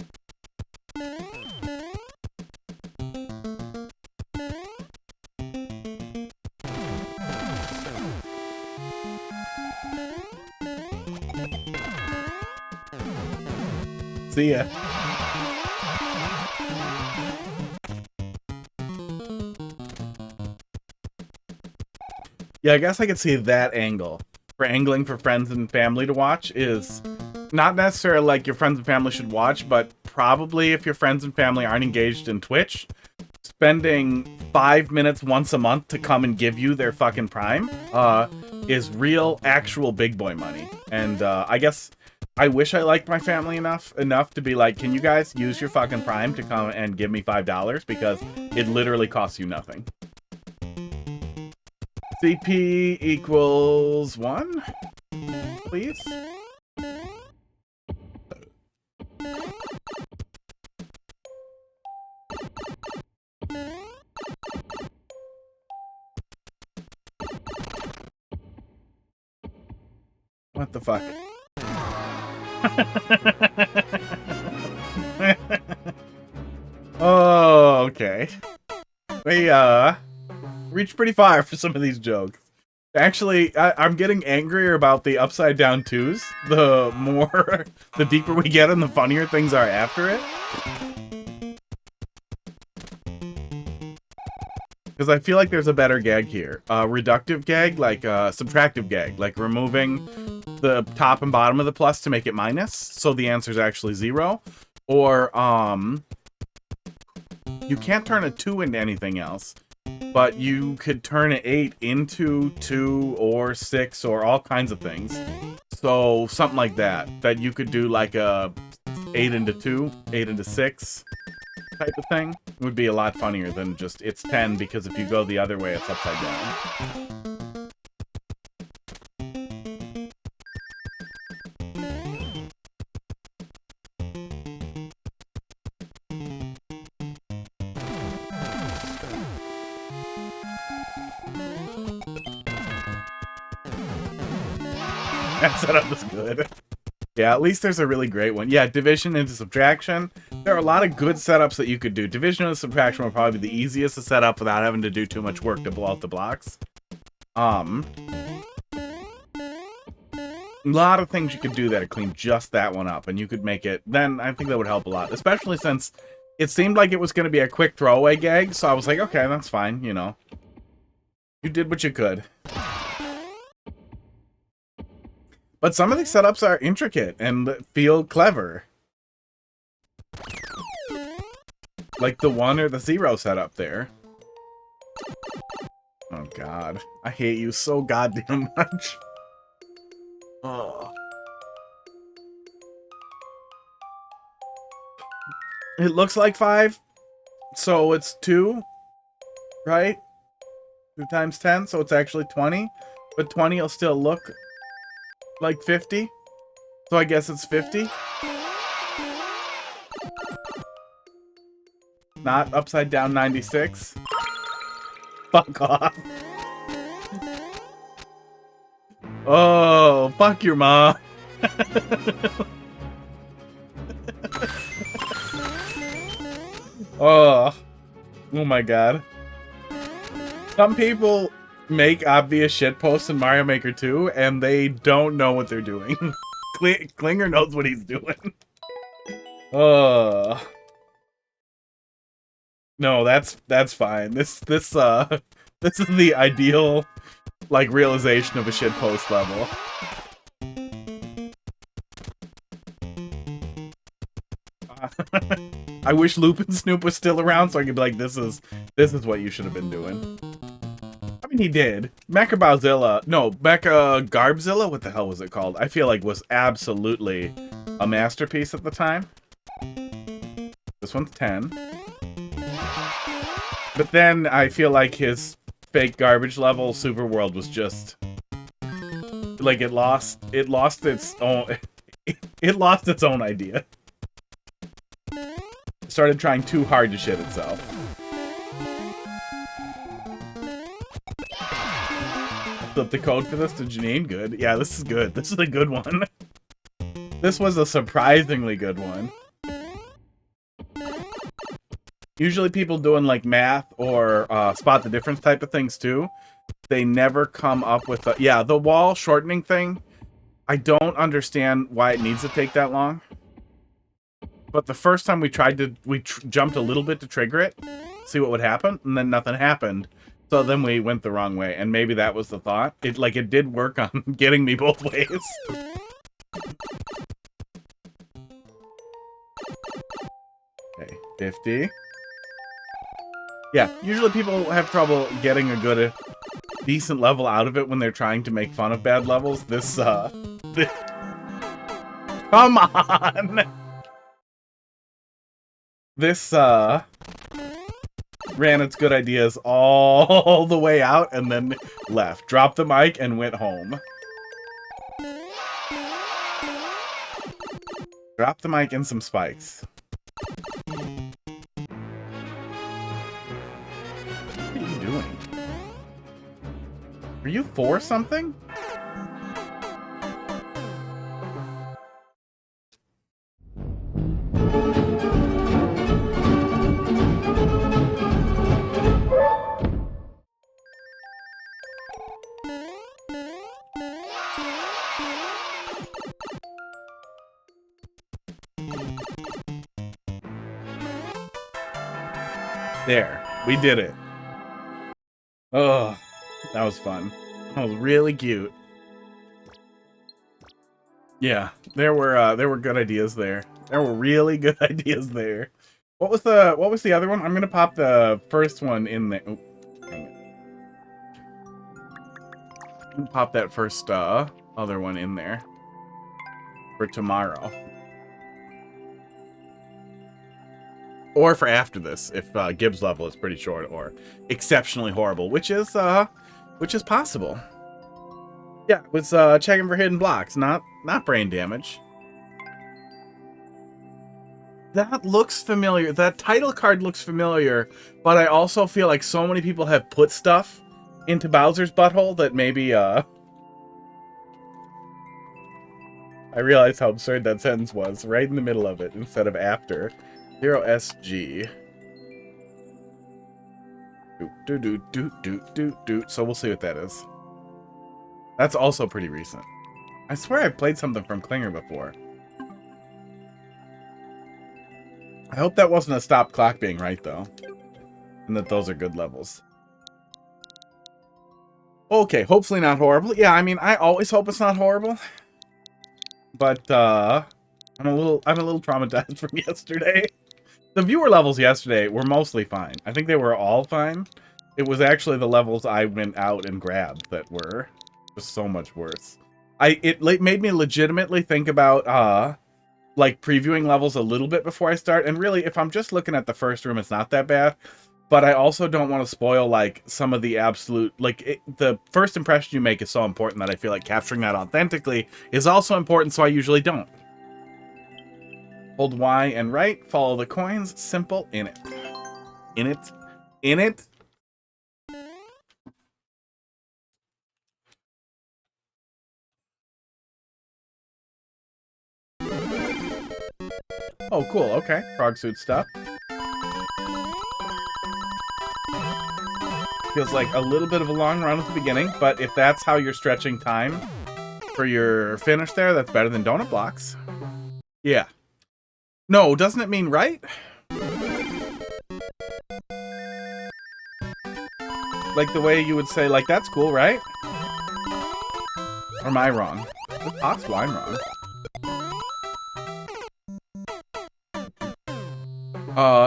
Speaker 2: See ya. Yeah, I guess I could see that angle. For angling for friends and family to watch is not necessarily like your friends and family should watch, but probably if your friends and family aren't engaged in Twitch, spending 5 minutes once a month to come and give you their fucking Prime is real, actual big boy money. And I guess I wish I liked my family enough to be like, can you guys use your fucking Prime to come and give me $5? Because it literally costs you nothing. CP equals 1, please. What the fuck? Oh, okay. We, reached pretty far for some of these jokes. Actually, I'm getting angrier about the upside down twos. The deeper we get and the funnier things are after it. Because I feel like there's a better gag here. Reductive gag, like subtractive gag, like removing the top and bottom of the plus to make it minus, so the answer is actually 0. Or, you can't turn a 2 into anything else, but you could turn an 8 into 2 or 6 or all kinds of things. So something like that you could do, like a 8 into 2, 8 into 6 type of thing would be a lot funnier than just it's 10, because if you go the other way, it's upside down. That setup was good. Yeah, at least there's a really great one. Yeah, division into subtraction. There are a lot of good setups that you could do. Division and subtraction were probably the easiest to set up without having to do too much work to blow out the blocks. A lot of things you could do that to clean just that one up, and you could make it. Then I think that would help a lot, especially since it seemed like it was going to be a quick throwaway gag. So I was like, okay, that's fine. You know, you did what you could. But some of these setups are intricate and feel clever. Like the 1 or the 0 setup there. Oh god. I hate you so goddamn much. Oh. It looks like 5. So it's 2. Right? 2 times 10, so it's actually 20. But 20 will still look like 50, so I guess it's 50. Not upside down 96. Fuck off. Oh, fuck your mom. Oh my god. Some people make obvious shit posts in Mario Maker 2, and they don't know what they're doing. Klinger knows what he's doing. No, that's fine. This is the ideal like, realization of a shitpost level. I wish Loopin' Snoop was still around so I could be like, this is what you should have been doing. I mean, he did. Mecha Garbzilla, what the hell was it called? I feel like was absolutely a masterpiece at the time. This one's 10. But then I feel like his fake garbage level Super World was just like it lost its own idea. It started trying too hard to shit itself. Flip the code for this to Janine. Good. Yeah, this is good. This is a good one. This was a surprisingly good one. Usually people doing like math or spot the difference type of things too, they never come up with the wall shortening thing. I don't understand why it needs to take that long. But the first time we tried to, we jumped a little bit to trigger it, see what would happen, and then nothing happened. So then we went the wrong way, and maybe that was the thought. It did work on getting me both ways. Okay, 50. Yeah, usually people have trouble getting a good, decent level out of it when they're trying to make fun of bad levels. Come on! This, ran its good ideas all the way out and then left. Dropped the mic and went home. Drop the mic and some spikes. What are you doing? Are you for something? There, we did it. Oh, that was fun. That was really cute. Yeah, there were good ideas there. There were really good ideas there. What was the other one? I'm gonna pop the first one in there. Oh, dang it. I'm gonna pop that first other one in there for tomorrow. Or for after this, if Gibbs level is pretty short or exceptionally horrible, which is possible. Yeah, it was checking for hidden blocks, not brain damage. That looks familiar. That title card looks familiar, but I also feel like so many people have put stuff into Bowser's butthole that maybe I realized how absurd that sentence was right in the middle of it instead of after. 0SG. So we'll see what that is. That's also pretty recent. I swear I've played something from Klinger before. I hope that wasn't a stop clock being right, though. And that those are good levels. Okay, hopefully not horrible. Yeah, I mean, I always hope it's not horrible. But, I'm a little traumatized from yesterday. The viewer levels yesterday were mostly fine. I think they were all fine. It was actually the levels I went out and grabbed that were just so much worse. It made me legitimately think about, like, previewing levels a little bit before I start. And really, if I'm just looking at the first room, it's not that bad. But I also don't want to spoil, like, some of the absolute... Like, the first impression you make is so important that I feel like capturing that authentically is also important, so I usually don't. Hold Y and right, follow the coins, simple, in it. In it. In it. Oh, cool, okay. Frog suit stuff. Feels like a little bit of a long run at the beginning, but if that's how you're stretching time for your finish there, that's better than donut blocks. Yeah. No, doesn't it mean right? Like the way you would say, like, that's cool, right? Or am I wrong? It's possible I'm wrong.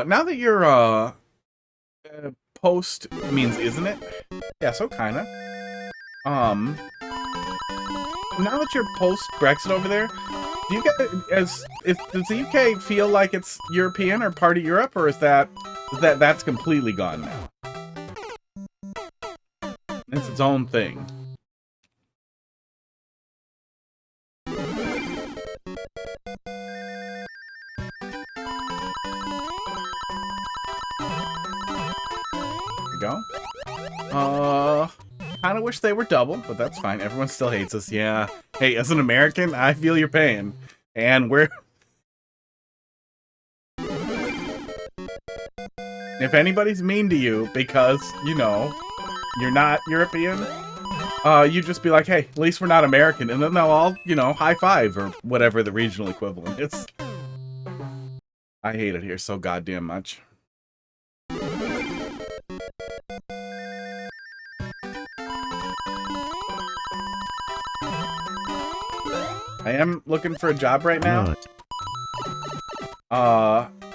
Speaker 2: Now that you're, post means isn't it? Yeah, so kinda. Now that you're post-Brexit over there, do you get does the UK feel like it's European or part of Europe, or is that's completely gone now? It's its own thing. Go. Kind of wish they were double, but that's fine. Everyone still hates us. Yeah. Hey, as an American, I feel your pain. And we're... If anybody's mean to you because, you know, you're not European, you just be like, hey, at least we're not American. And then they'll all, you know, high five or whatever the regional equivalent is. I hate it here so goddamn much. I am looking for a job right now.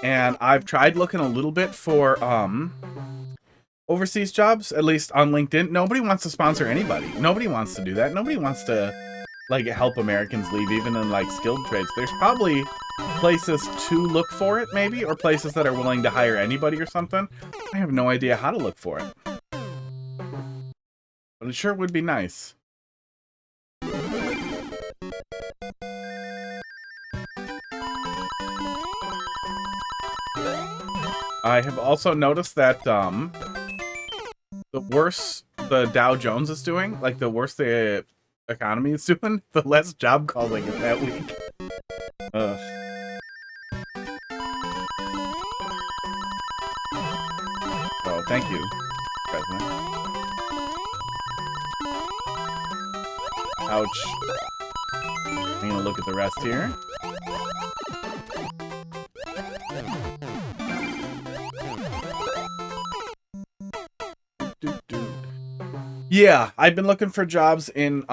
Speaker 2: And I've tried looking a little bit for, overseas jobs, at least on LinkedIn. Nobody wants to sponsor anybody. Nobody wants to do that. Nobody wants to, like, help Americans leave, even in, like, skilled trades. There's probably places to look for it, maybe, or places that are willing to hire anybody or something. I have no idea how to look for it. But it sure would be nice. I have also noticed that the worse the Dow Jones is doing, like the worse the economy is doing, the less job calls I get that week. Ugh. So, thank you, President. Ouch. I'm gonna look at the rest here. Yeah, I've been looking for jobs in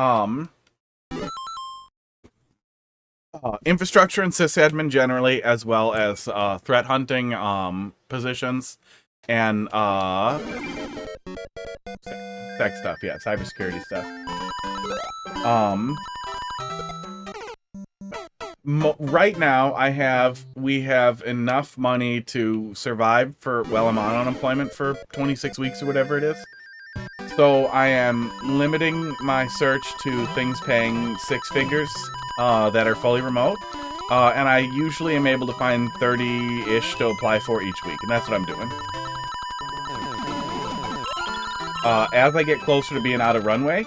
Speaker 2: infrastructure and sysadmin generally, as well as threat hunting positions and tech stuff. Yeah, cybersecurity stuff. Right now, we have enough money to survive for, well, I'm on unemployment for 26 weeks or whatever it is. So I am limiting my search to things paying 6 figures that are fully remote. And I usually am able to find 30-ish to apply for each week. And that's what I'm doing. As I get closer to being out of runway...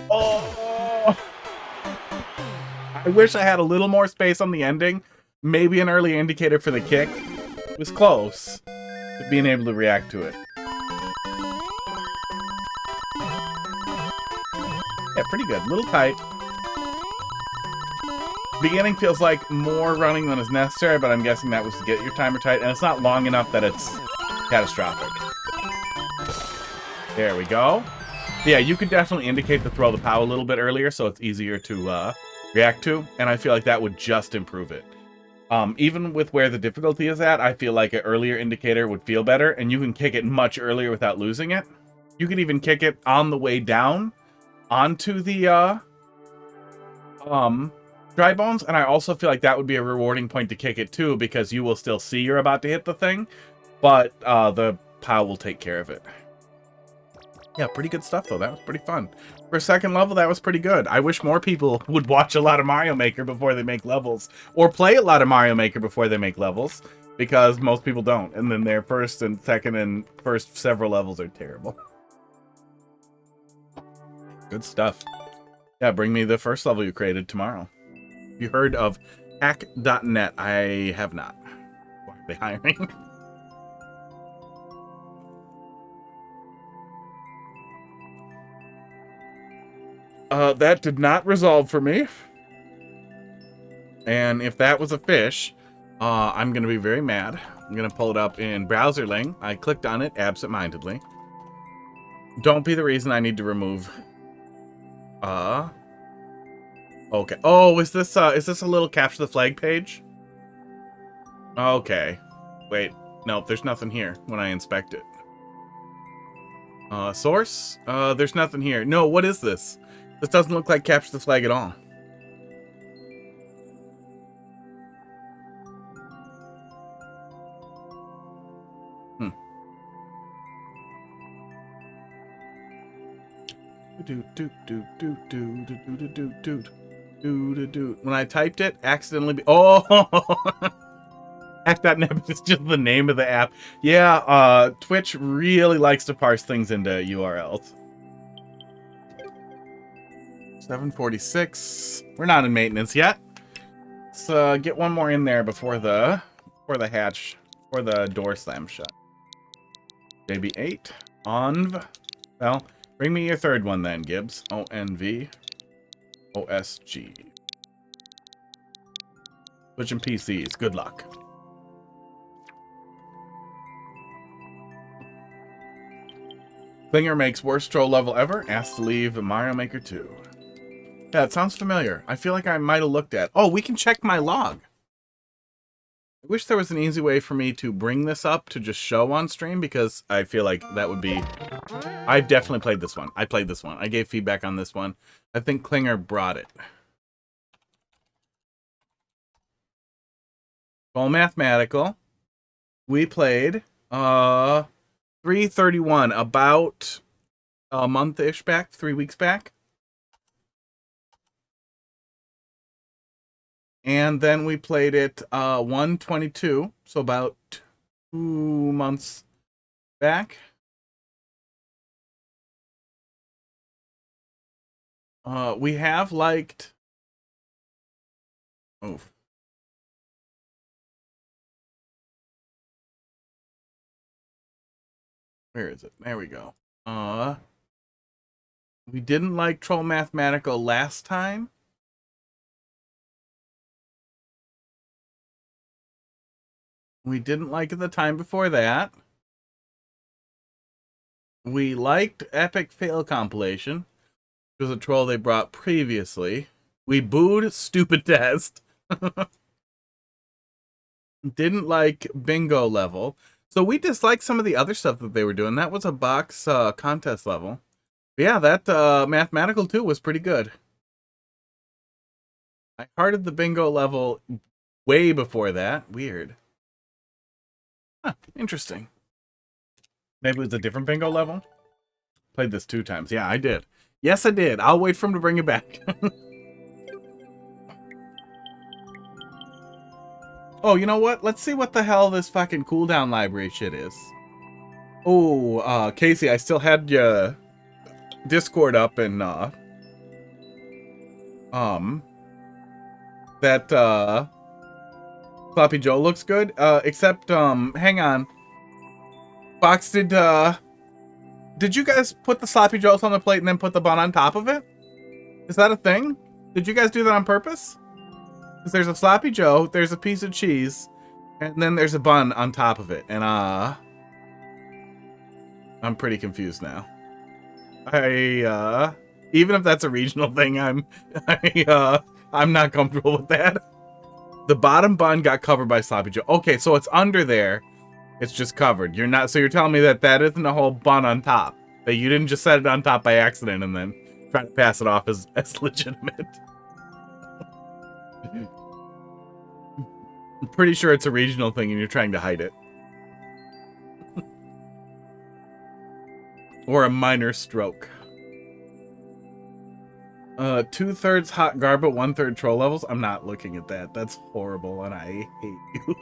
Speaker 2: Oh! I wish I had a little more space on the ending. Maybe an early indicator for the kick. It was close to being able to react to it. Yeah, pretty good. A little tight. Beginning feels like more running than is necessary, but I'm guessing that was to get your timer tight, and it's not long enough that it's catastrophic. There we go. Yeah, you could definitely indicate to throw the POW a little bit earlier, so it's easier to react to, and I feel like that would just improve it. Even with where the difficulty is at, I feel like an earlier indicator would feel better, and you can kick it much earlier without losing it. You could even kick it on the way down onto the dry bones, and I also feel like that would be a rewarding point to kick it too, because you will still see you're about to hit the thing, but the POW will take care of it. Yeah, pretty good stuff though. That was pretty fun. For second level, that was pretty good. I wish more people would watch a lot of Mario Maker before they make levels, or play a lot of Mario Maker before they make levels, because most people don't, and then their first and second and first several levels are terrible. Good stuff. Yeah, bring me the first level you created tomorrow. You heard of hack.net? I have not. Why are they hiring? That did not resolve for me. And if that was a fish, I'm going to be very mad. I'm going to pull it up in Browserling. I clicked on it absentmindedly. Don't be the reason I need to remove Okay. Oh, is this a little capture the flag page? Okay. Wait. Nope, there's nothing here when I inspect it. Source? There's nothing here. No, what is this? This doesn't look like capture the flag at all. When I typed it, accidentally Hack.net is just the name of the app. Yeah, Twitch really likes to parse things into URLs. 746. We're not in maintenance yet. Let's get one more in there before the door slams shut. Baby 8. ONV. Well, bring me your third one then, Gibbs. ONV. OSG. Switching PCs. Good luck. Klinger makes worst troll level ever. Asked to leave Mario Maker 2. Yeah, it sounds familiar. I feel like I might have looked at. Oh, we can check my log. I wish there was an easy way for me to bring this up to just show on stream, because I feel like that would be... I've definitely played this one. I played this one. I gave feedback on this one. I think Klinger brought it. Well, mathematical. We played 331 about a month-ish back, 3 weeks back. And then we played it 122, so about 2 months back. We have liked... Oh. Where is it? There we go. We didn't like Troll Mathematical last time. We didn't like it the time before that. We liked Epic Fail Compilation, which was a troll they brought previously. We booed Stupid Test. Didn't like Bingo Level. So we disliked some of the other stuff that they were doing. That was a box contest level. But yeah, that Mathematical 2 was pretty good. I hearted the Bingo level way before that. Weird. Huh, interesting. Maybe it was a different bingo level? Played this 2 times. Yeah, I did. Yes, I did. I'll wait for him to bring it back. Oh, you know what? Let's see what the hell this fucking cooldown library shit is. Oh, Casey, I still had your Discord up and, that, Sloppy Joe looks good, except, hang on. Fox, did you guys put the Sloppy Joes on the plate and then put the bun on top of it? Is that a thing? Did you guys do that on purpose? Because there's a Sloppy Joe, there's a piece of cheese, and then there's a bun on top of it, and, I'm pretty confused now. Even if that's a regional thing, I'm not comfortable with that. The bottom bun got covered by Sloppy Joe. Okay, so it's under there. It's just covered. So you're telling me that that isn't a whole bun on top. That you didn't just set it on top by accident and then try to pass it off as legitimate. I'm pretty sure it's a regional thing and you're trying to hide it. Or a minor stroke. 2/3 hot garba, 1/3 troll levels. I'm not looking at that. That's horrible and I hate you.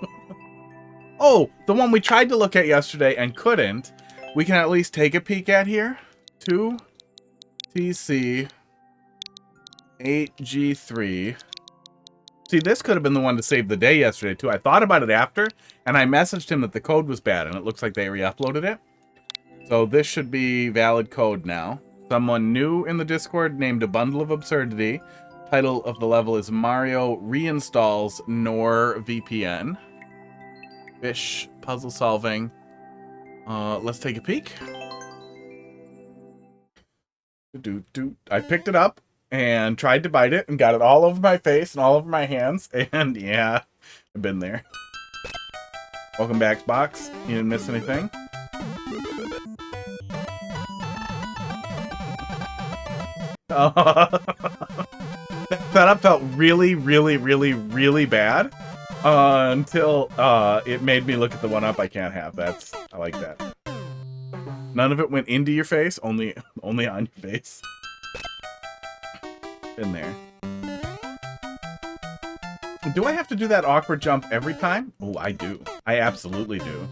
Speaker 2: Oh, the one we tried to look at yesterday and couldn't. We can at least take a peek at here. 2TC 8G3. See, this could have been the one to save the day yesterday, too. I thought about it after, and I messaged him that the code was bad, and it looks like they re-uploaded it. So this should be valid code now. Someone new in the Discord named A Bundle of Absurdity. Title of the level is Mario Reinstalls Nor VPN. Fish, puzzle solving. Let's take a peek. I picked it up. and tried to bite it and got it all over my face and all over my hands. And yeah, I've been there. Welcome back, Box. You didn't miss anything. That setup felt really, really, really, really bad until it made me look at the one up I can't have. I like that. None of it went into your face, only on your face. In there. Do I have to do that awkward jump every time? Oh, I do. I absolutely do.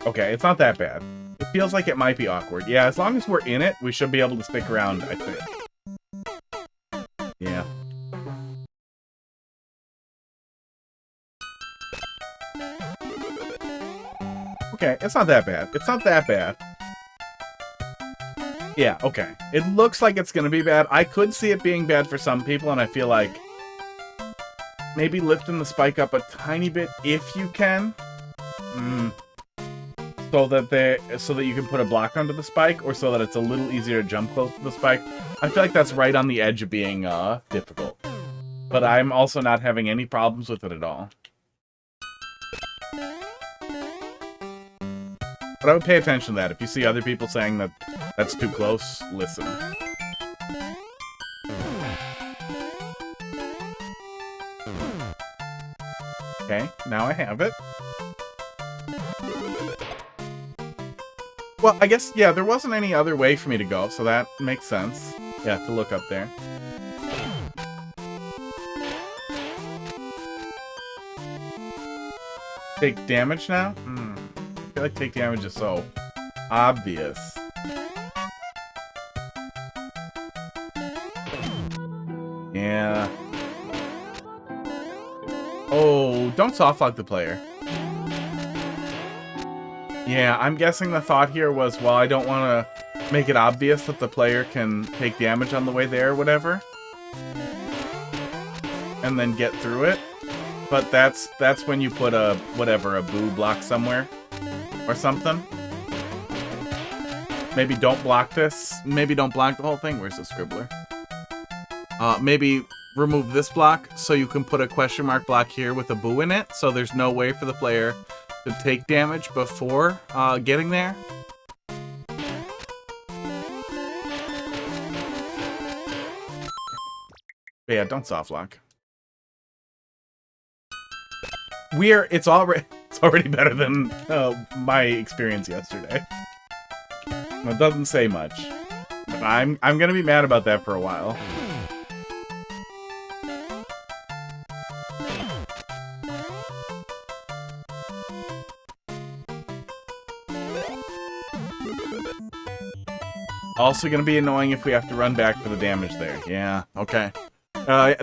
Speaker 2: Okay, it's not that bad. It feels like it might be awkward. Yeah, as long as we're in it, we should be able to stick around, I think. Yeah. Okay, it's not that bad. It's not that bad. Yeah, okay. It looks like it's gonna be bad. I could see it being bad for some people, and I feel like maybe lifting the spike up a tiny bit if you can. So that you can put a block under the spike, or so that it's a little easier to jump close to the spike. I feel like that's right on the edge of being difficult. But I'm also not having any problems with it at all. But I would pay attention to that. If you see other people saying that that's too close, listen. Okay, now I have it. Well, I guess, yeah, there wasn't any other way for me to go, so that makes sense. Yeah, to look up there. Take damage now? I feel like take damage is so obvious. Yeah. Oh, don't softlock the player. Yeah, I'm guessing the thought here was, well, I don't want to make it obvious that the player can take damage on the way there or whatever. And then get through it. But that's when you put a boo block somewhere. Or something. Maybe don't block this. Maybe don't block the whole thing. Where's the scribbler? Maybe remove this block so you can put a question mark block here with a boo in it. So there's no way for the player to take damage before getting there. But yeah, don't softlock. It's already better than my experience yesterday. It doesn't say much. But I'm gonna be mad about that for a while. Also gonna be annoying if we have to run back for the damage there. Yeah, okay. I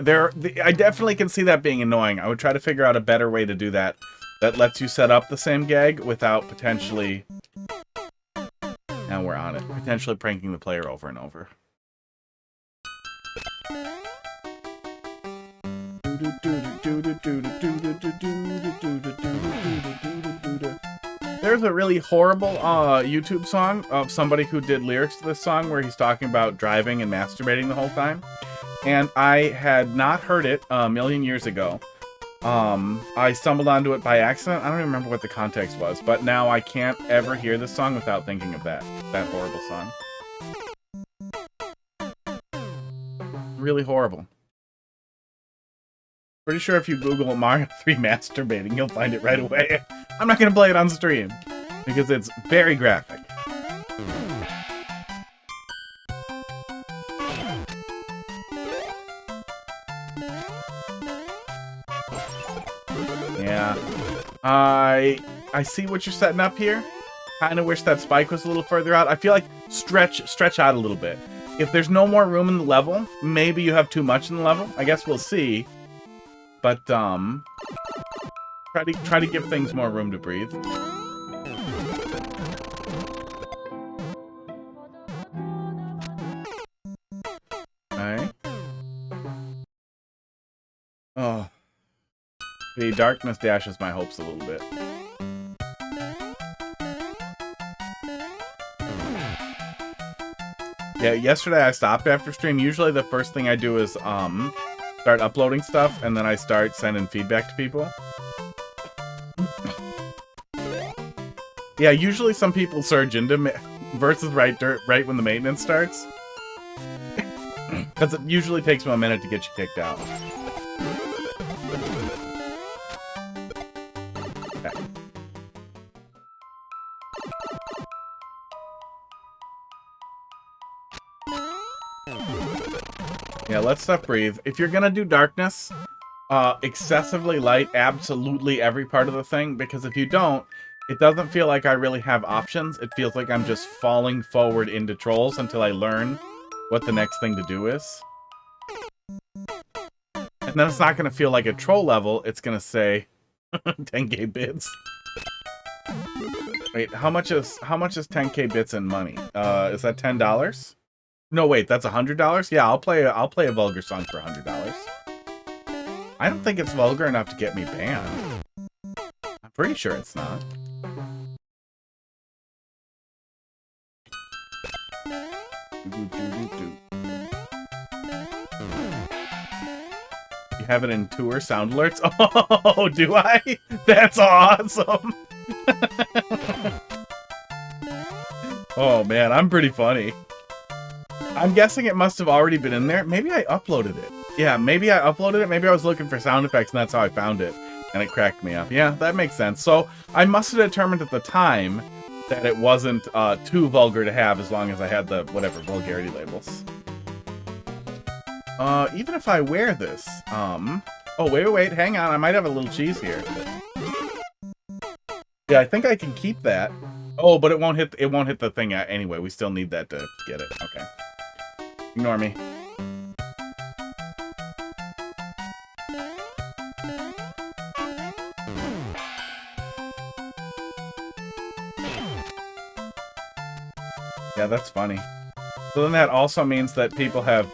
Speaker 2: definitely can see that being annoying. I would try to figure out a better way to do that. That lets you set up the same gag without potentially... Now we're on it. Potentially pranking the player over and over. There's a really horrible YouTube song of somebody who did lyrics to this song where he's talking about driving and masturbating the whole time. And I had not heard it a million years ago. I stumbled onto it by accident. I don't even remember what the context was, but now I can't ever hear this song without thinking of that horrible song. Really horrible. Pretty sure if you Google Mario 3 masturbating, you'll find it right away. I'm not going to play it on stream, because it's very graphic. Yeah. I see what you're setting up here. Kind of wish that spike was a little further out. I feel like stretch out a little bit. If there's no more room in the level, maybe you have too much in the level. I guess we'll see. But try to give things more room to breathe. Alright. Oh. The darkness dashes my hopes a little bit. Yeah, yesterday I stopped after stream. Usually the first thing I do is start uploading stuff, and then I start sending feedback to people. Yeah, usually some people surge into versus right when the maintenance starts. Because it usually takes them a minute to get you kicked out. Okay. Yeah, let stuff breathe. If you're gonna do darkness, excessively light absolutely every part of the thing, because if you don't, it doesn't feel like I really have options. It feels like I'm just falling forward into trolls until I learn what the next thing to do is. And then it's not gonna feel like a troll level, it's gonna say 10k bits. Wait, how much is 10k bits in money? Is that $10? No, wait, that's $100? Yeah, I'll play a vulgar song for $100. I don't think it's vulgar enough to get me banned. I'm pretty sure it's not. You have it in tour sound alerts? Oh, do I? That's awesome. Oh man, I'm pretty funny. I'm guessing it must have already been in there. Maybe I uploaded it. Yeah, maybe I uploaded it. Maybe I was looking for sound effects and that's how I found it. And it cracked me up. Yeah, that makes sense. So I must have determined at the time that it wasn't too vulgar to have as long as I had the whatever vulgarity labels. Even if I wear this, oh wait, hang on, I might have a little cheese here. Yeah, I think I can keep that. Oh, but it won't hit the thing anyway. We still need that to get it. Okay. Ignore me. Yeah, that's funny. So then that also means that people have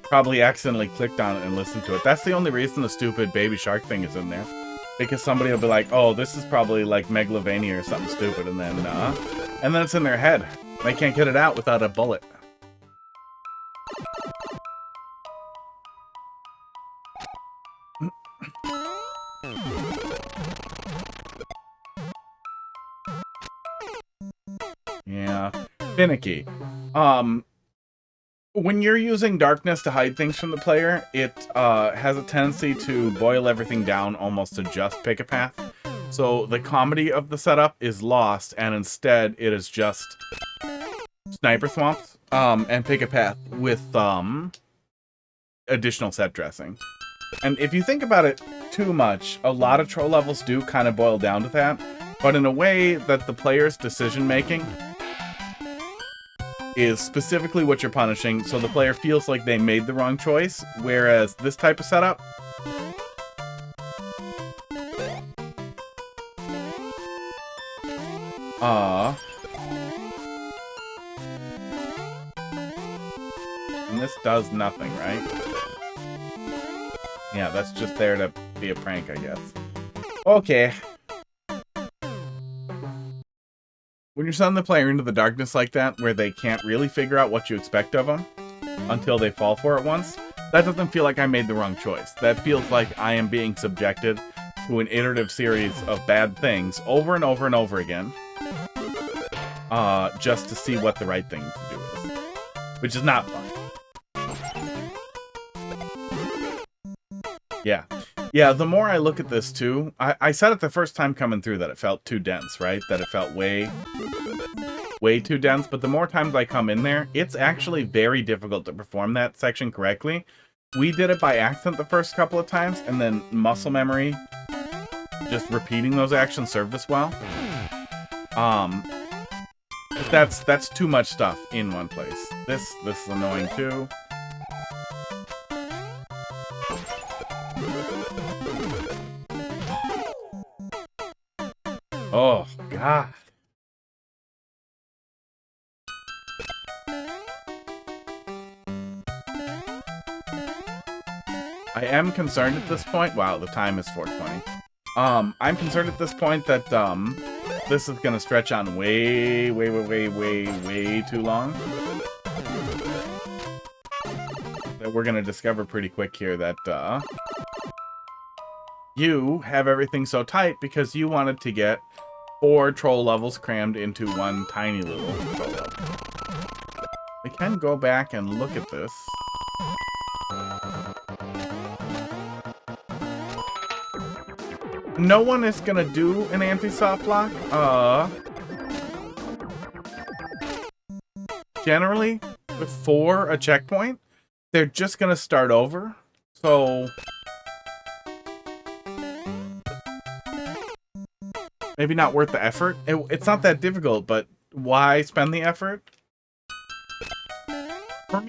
Speaker 2: probably accidentally clicked on it and listened to it. That's the only reason the stupid baby shark thing is in there. Because somebody will be like, oh, this is probably like Megalovania or something stupid, and then it's in their head. They can't get it out without a bullet. Yeah, finicky. When you're using darkness to hide things from the player, it has a tendency to boil everything down almost to just pick a path. So the comedy of the setup is lost, and instead it is just sniper swamps and pick a path with additional set dressing. And if you think about it too much, a lot of troll levels do kind of boil down to that, but in a way that the player's decision making is specifically what you're punishing, so the player feels like they made the wrong choice, whereas this type of setup and this does nothing, right? Yeah, that's just there to be a prank, I guess. Okay. When you're sending the player into the darkness like that, where they can't really figure out what you expect of them until they fall for it once, that doesn't feel like I made the wrong choice. That feels like I am being subjected to an iterative series of bad things over and over and over again, just to see what the right thing to do is, which is not fun. Yeah. Yeah, the more I look at this, too, I said it the first time coming through that it felt too dense, right? That it felt way too dense, but the more times I come in there, it's actually very difficult to perform that section correctly. We did it by accident the first couple of times, and then muscle memory, just repeating those actions served us well. That's too much stuff in one place. This is annoying, too. Oh, God. I am concerned at this point. Wow, the time is 4:20. I'm concerned at this point that this is gonna stretch on way too long. that we're going to discover pretty quick here that you have everything so tight because you wanted to get 4 troll levels crammed into one tiny little troll level. We can go back and look at this. No one is going to do an anti-soft lock. Generally, before a checkpoint, they're just going to start over. So maybe not worth the effort. It's not that difficult, but why spend the effort?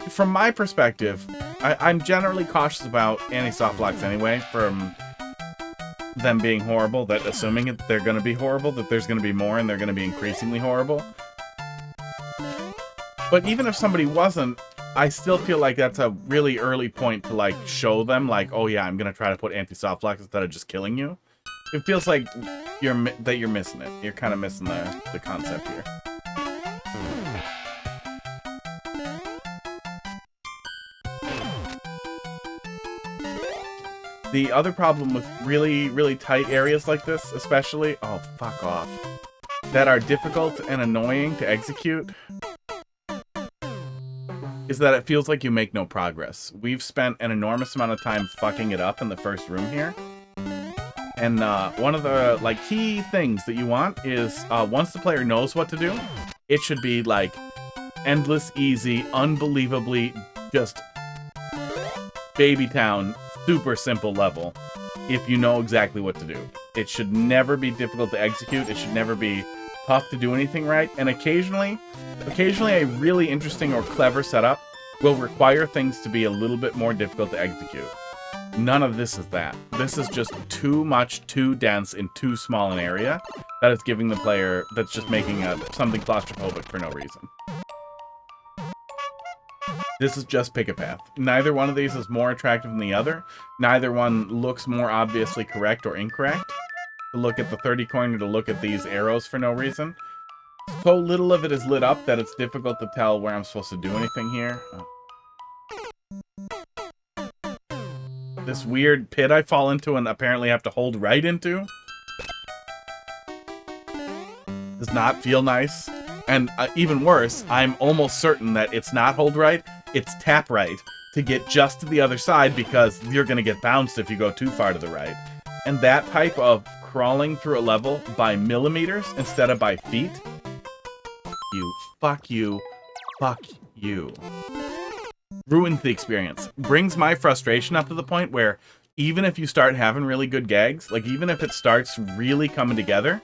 Speaker 2: From my perspective, I'm generally cautious about anti-soft locks anyway, from them being horrible, that assuming that they're going to be horrible, that there's going to be more and they're going to be increasingly horrible. But even if somebody wasn't, I still feel like that's a really early point to like show them like, oh yeah, I'm going to try to put anti-soft locks instead of just killing you. It feels like you're missing it. You're kind of missing the concept here. The other problem with really, really tight areas like this, especially, oh, fuck off, that are difficult and annoying to execute, is that it feels like you make no progress. We've spent an enormous amount of time fucking it up in the first room here. And one of the like key things that you want is once the player knows what to do, it should be like endless, easy, unbelievably just baby town, super simple level if you know exactly what to do. It should never be difficult to execute. It should never be tough to do anything right. And occasionally a really interesting or clever setup will require things to be a little bit more difficult to execute. None of this is that. This is just too much, too dense in too small an area that is giving the player, that's just making something claustrophobic for no reason. This is just pick a path. Neither one of these is more attractive than the other. Neither one looks more obviously correct or incorrect. To look at the 30 coin or to look at these arrows for no reason. So little of it is lit up that it's difficult to tell where I'm supposed to do anything here. This weird pit I fall into and apparently have to hold right into does not feel nice. And even worse, I'm almost certain that it's not hold right, it's tap right to get just to the other side because you're going to get bounced if you go too far to the right. And that type of crawling through a level by millimeters instead of by feet, fuck you, ruins the experience. Brings my frustration up to the point where even if you start having really good gags, like even if it starts really coming together,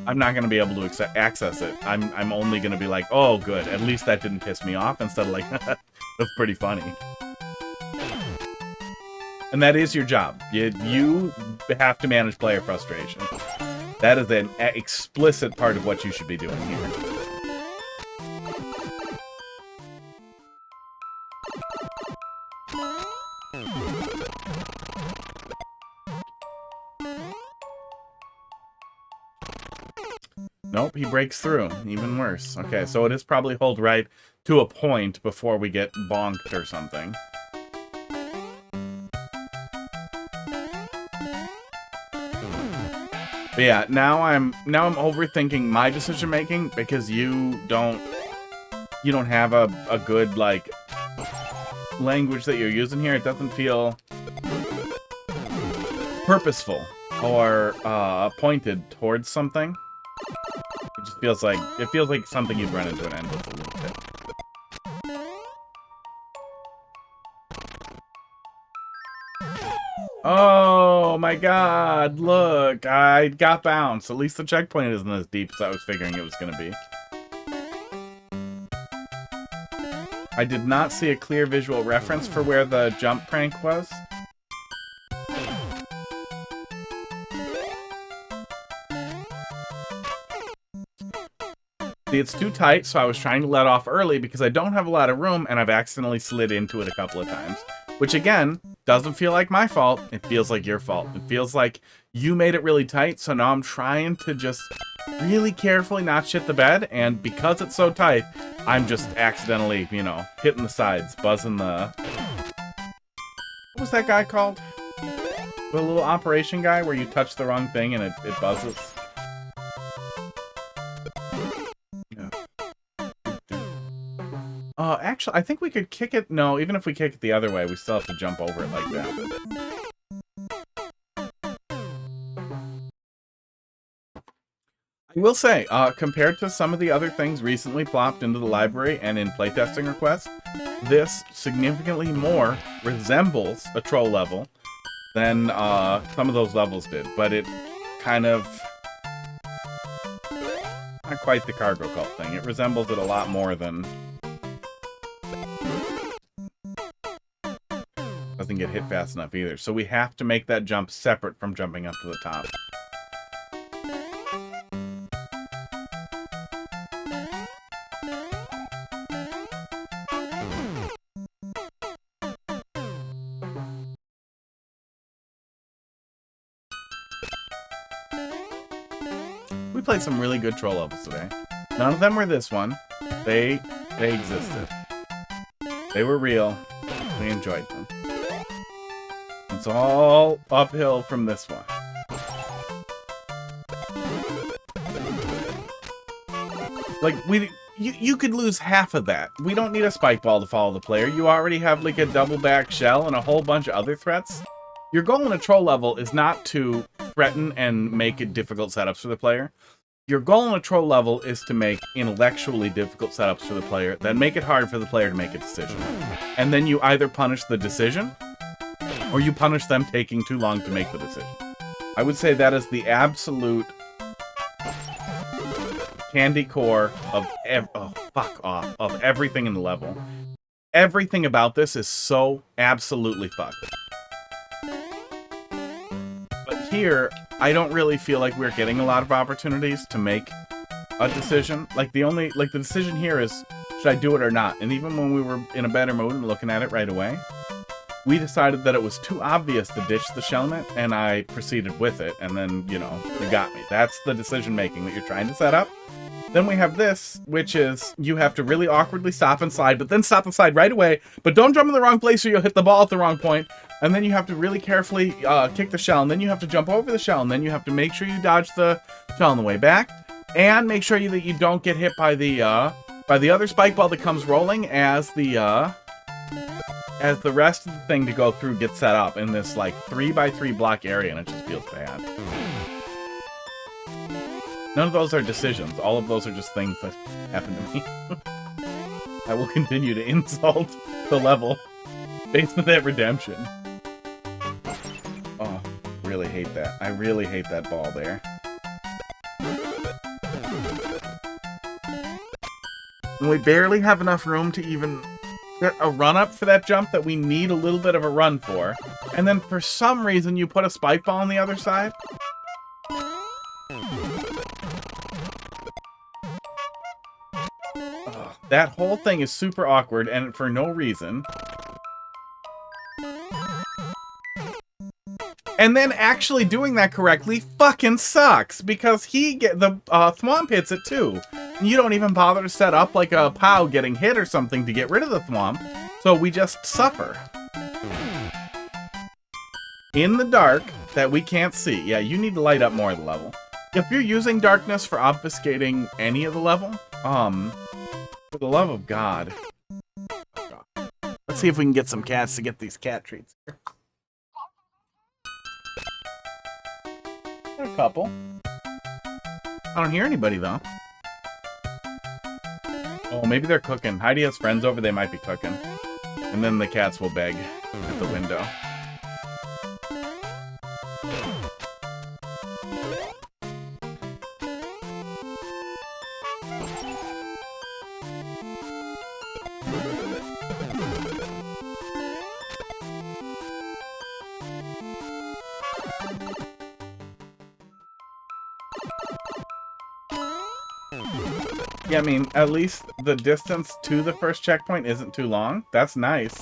Speaker 2: I'm not going to be able to access it. I'm only going to be like, oh, good. At least that didn't piss me off. Instead of like, that's pretty funny. And that is your job. You have to manage player frustration. That is an explicit part of what you should be doing here. Nope, he breaks through. Even worse. Okay, so it is probably hold right to a point before we get bonked or something. But yeah, now I'm overthinking my decision making because you don't have a good like language that you're using here. It doesn't feel purposeful or pointed towards something. It just feels like something you'd run into an endless a little bit. Oh my god, look, I got bounced. At least the checkpoint isn't as deep as I was figuring it was going to be. I did not see a clear visual reference for where the jump prank was. See, it's too tight, so I was trying to let off early because I don't have a lot of room and I've accidentally slid into it a couple of times. Which, again, doesn't feel like my fault. It feels like your fault. It feels like you made it really tight, so now I'm trying to just really carefully not shit the bed, and because it's so tight, I'm just accidentally, hitting the sides, buzzing the What was that guy called? The little operation guy where you touch the wrong thing and it buzzes. Yeah. Actually, I think we could kick it. No, even if we kick it the other way, we still have to jump over it like that. I will say, compared to some of the other things recently plopped into the library and in playtesting requests, this significantly more resembles a troll level than some of those levels did, but it kind of not quite the cargo cult thing. It resembles it a lot more than doesn't get hit fast enough either. So we have to make that jump separate from jumping up to the top. We played some really good troll levels today. None of them were this one. They existed. They were real. We enjoyed them. It's all uphill from this one. Like, you could lose half of that. We don't need a spike ball to follow the player. You already have like a double back shell and a whole bunch of other threats. Your goal in a troll level is not to threaten and make it difficult setups for the player. Your goal in a troll level is to make intellectually difficult setups for the player that make it hard for the player to make a decision. And then you either punish the decision, or you punish them taking too long to make the decision. I would say that is the absolute candy core of of everything in the level. Everything about this is so absolutely fucked. But here, I don't really feel like we're getting a lot of opportunities to make a decision. Like the decision here is, should I do it or not? And even when we were in a better mood and looking at it right away, we decided that it was too obvious to ditch the shellnet, and I proceeded with it, and then, you know, you got me. That's the decision making that you're trying to set up. Then we have this, which is you have to really awkwardly stop and slide, but then stop and slide right away, but don't jump in the wrong place or you'll hit the ball at the wrong point. And then you have to really carefully kick the shell, and then you have to jump over the shell, and then you have to make sure you dodge the shell on the way back, and make sure that you don't get hit by the other spike ball that comes rolling as the rest of the thing to go through gets set up in this like 3x3 block area, and it just feels bad. None of those are decisions. All of those are just things that happen to me. I will continue to insult the level based on that redemption. Oh, really hate that. I really hate that ball there. And we barely have enough room to even get a run-up for that jump that we need a little bit of a run for. And then for some reason you put a spike ball on the other side. That whole thing is super awkward, and for no reason. And then actually doing that correctly fucking sucks, because the Thwomp hits it too. You don't even bother to set up like a POW getting hit or something to get rid of the Thwomp, so we just suffer. In the dark that we can't see. Yeah, you need to light up more of the level. If you're using darkness for obfuscating any of the level, for the love of God. Let's see if we can get some cats to get these cat treats here. There are a couple. I don't hear anybody, though. Oh, maybe they're cooking. Heidi has friends over, they might be cooking. And then the cats will beg at the window. Yeah, I mean, at least the distance to the first checkpoint isn't too long. That's nice.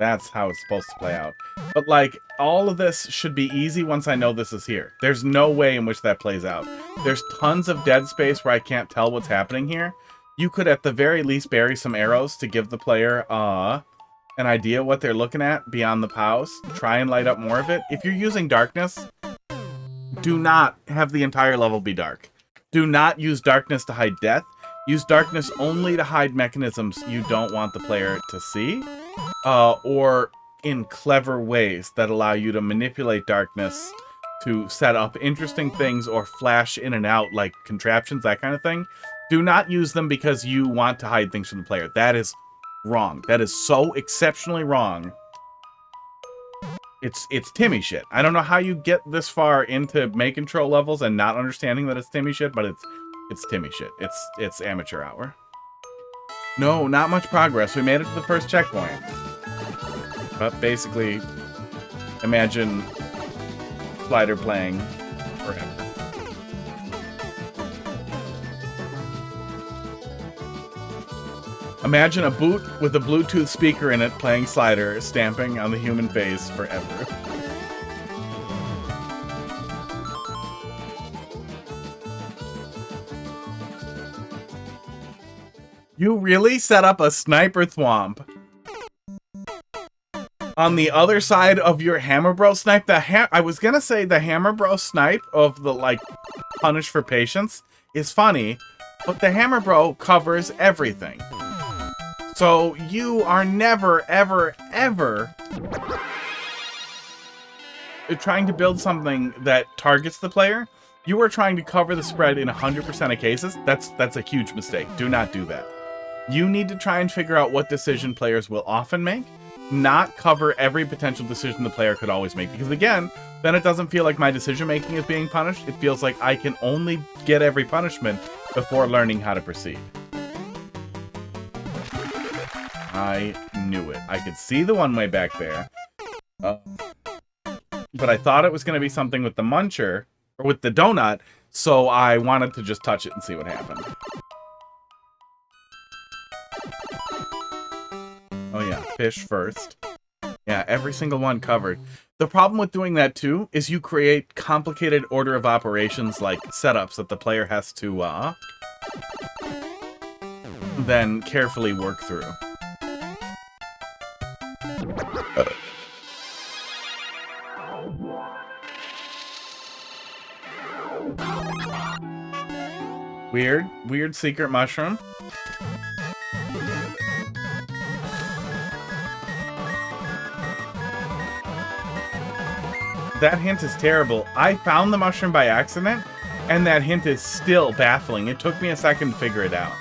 Speaker 2: That's how it's supposed to play out. But, like, all of this should be easy once I know this is here. There's no way in which that plays out. There's tons of dead space where I can't tell what's happening here. you could at the very least bury some arrows to give the player an idea what they're looking at beyond the POWs. Try and light up more of it. If you're using darkness, do not have the entire level be dark. Do not use darkness to hide death. Use darkness only to hide mechanisms you don't want the player to see, or in clever ways that allow you to manipulate darkness to set up interesting things or flash in and out like contraptions, that kind of thing. Do not use them because you want to hide things from the player. That is wrong. That is so exceptionally wrong. It's Timmy shit. I don't know how you get this far into making troll levels and not understanding that it's Timmy shit, but it's Timmy shit. It's amateur hour. No, not much progress. We made it to the first checkpoint. But basically, imagine Slider playing forever. Imagine a boot with a Bluetooth speaker in it playing Slider, stamping on the human face forever. You really set up a sniper thwomp on the other side of your Hammer Bro snipe. I was gonna say the Hammer Bro snipe of the, like, punish for patience is funny, but the Hammer Bro covers everything. So you are never, ever, ever trying to build something that targets the player. You are trying to cover the spread in 100% of cases. That's a huge mistake. Do not do that. You need to try and figure out what decision players will often make, not cover every potential decision the player could always make. Because again, then it doesn't feel like my decision making is being punished. It feels like I can only get every punishment before learning how to proceed. I knew it. I could see the one way back there. But I thought it was going to be something with the muncher, or with the donut, so I wanted to just touch it and see what happened. Oh yeah, fish first. Yeah, every single one covered. The problem with doing that too is you create complicated order of operations, like setups that the player has to then carefully work through. Weird secret mushroom. That hint is terrible. I found the mushroom by accident, and that hint is still baffling. It took me a second to figure it out.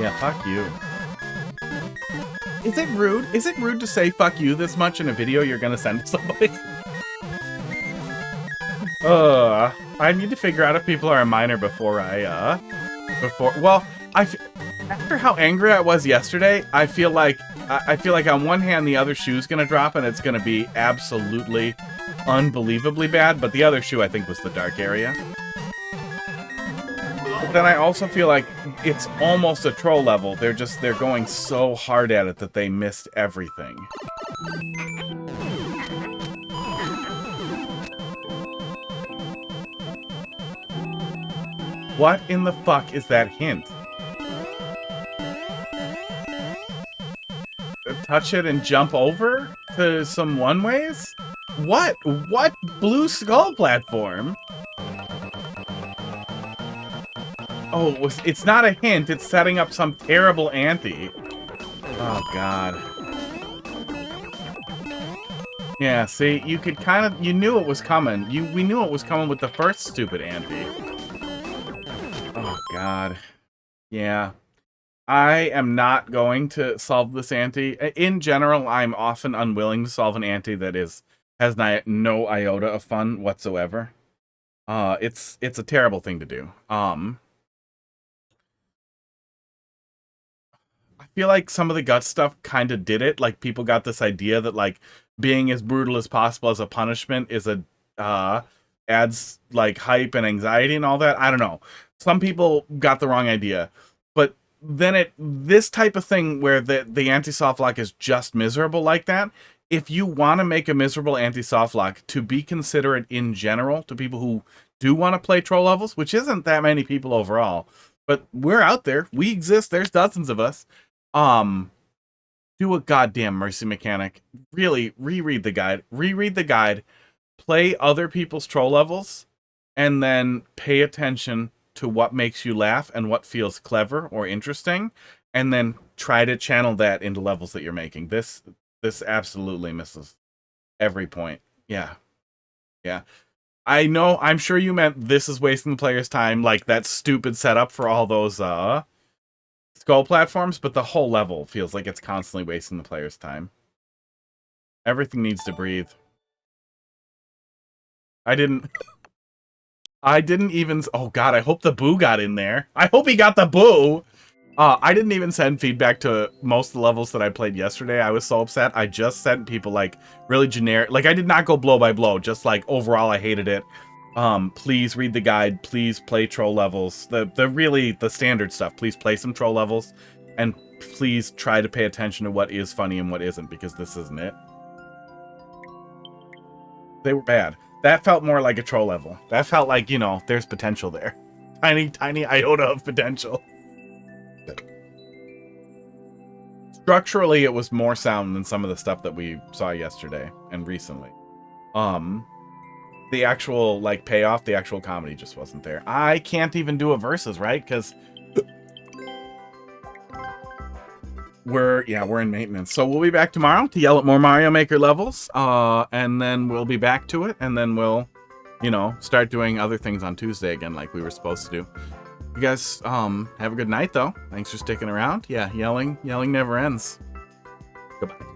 Speaker 2: Yeah, fuck you. Is it rude? Is it rude to say fuck you this much in a video you're gonna send to somebody? I need to figure out if people are a minor before well, after how angry I was yesterday, I feel like on one hand the other shoe's gonna drop and it's gonna be absolutely unbelievably bad, but the other shoe I think was the dark area. But then I also feel like it's almost a troll level. They're going so hard at it that they missed everything. What in the fuck is that hint? Touch it and jump over to some one-ways? What? What blue skull platform? Oh, it's not a hint. It's setting up some terrible ante. Oh, God. Yeah, see, you could kind of... You knew it was coming. We knew it was coming with the first stupid ante. Oh, God. Yeah. I am not going to solve this ante. In general, I'm often unwilling to solve an ante that has no iota of fun whatsoever. It's a terrible thing to do. I feel like some of the gut stuff kind of did it. Like, people got this idea that, like, being as brutal as possible as a punishment is adds, like, hype and anxiety and all that. I don't know. Some people got the wrong idea. But then this type of thing where the anti-softlock is just miserable like that, if you want to make a miserable anti-softlock to be considerate in general to people who do want to play troll levels, which isn't that many people overall, But we're out there. We exist. There's dozens of us. Do a goddamn mercy mechanic. Really, reread the guide. Reread the guide. Play other people's troll levels. And then pay attention to what makes you laugh and what feels clever or interesting. And then try to channel that into levels that you're making. This absolutely misses every point. Yeah. Yeah. I know, I'm sure you meant this is wasting the player's time, like that stupid setup for all those skull platforms, but the whole level feels like it's constantly wasting the player's time. Everything needs to breathe. I didn't even, oh god, I hope the boo got in there. I hope he got the boo! I didn't even send feedback to most of the levels that I played yesterday. I was so upset. I just sent people like really generic, like I did not go blow by blow, just like overall I hated it. Please read the guide, please play troll levels. The standard stuff. Please play some troll levels and please try to pay attention to what is funny and what isn't, because this isn't it. They were bad. That felt more like a troll level. That felt like, you know, there's potential there. Tiny iota of potential. Structurally, it was more sound than some of the stuff that we saw yesterday and recently. The actual, like, payoff, the actual comedy just wasn't there. I can't even do a versus, right? Because we're in maintenance. So we'll be back tomorrow to yell at more Mario Maker levels. And then we'll be back to it. And then we'll, you know, start doing other things on Tuesday again like we were supposed to do. You guys have a good night, though. Thanks for sticking around. Yeah, yelling never ends. Goodbye.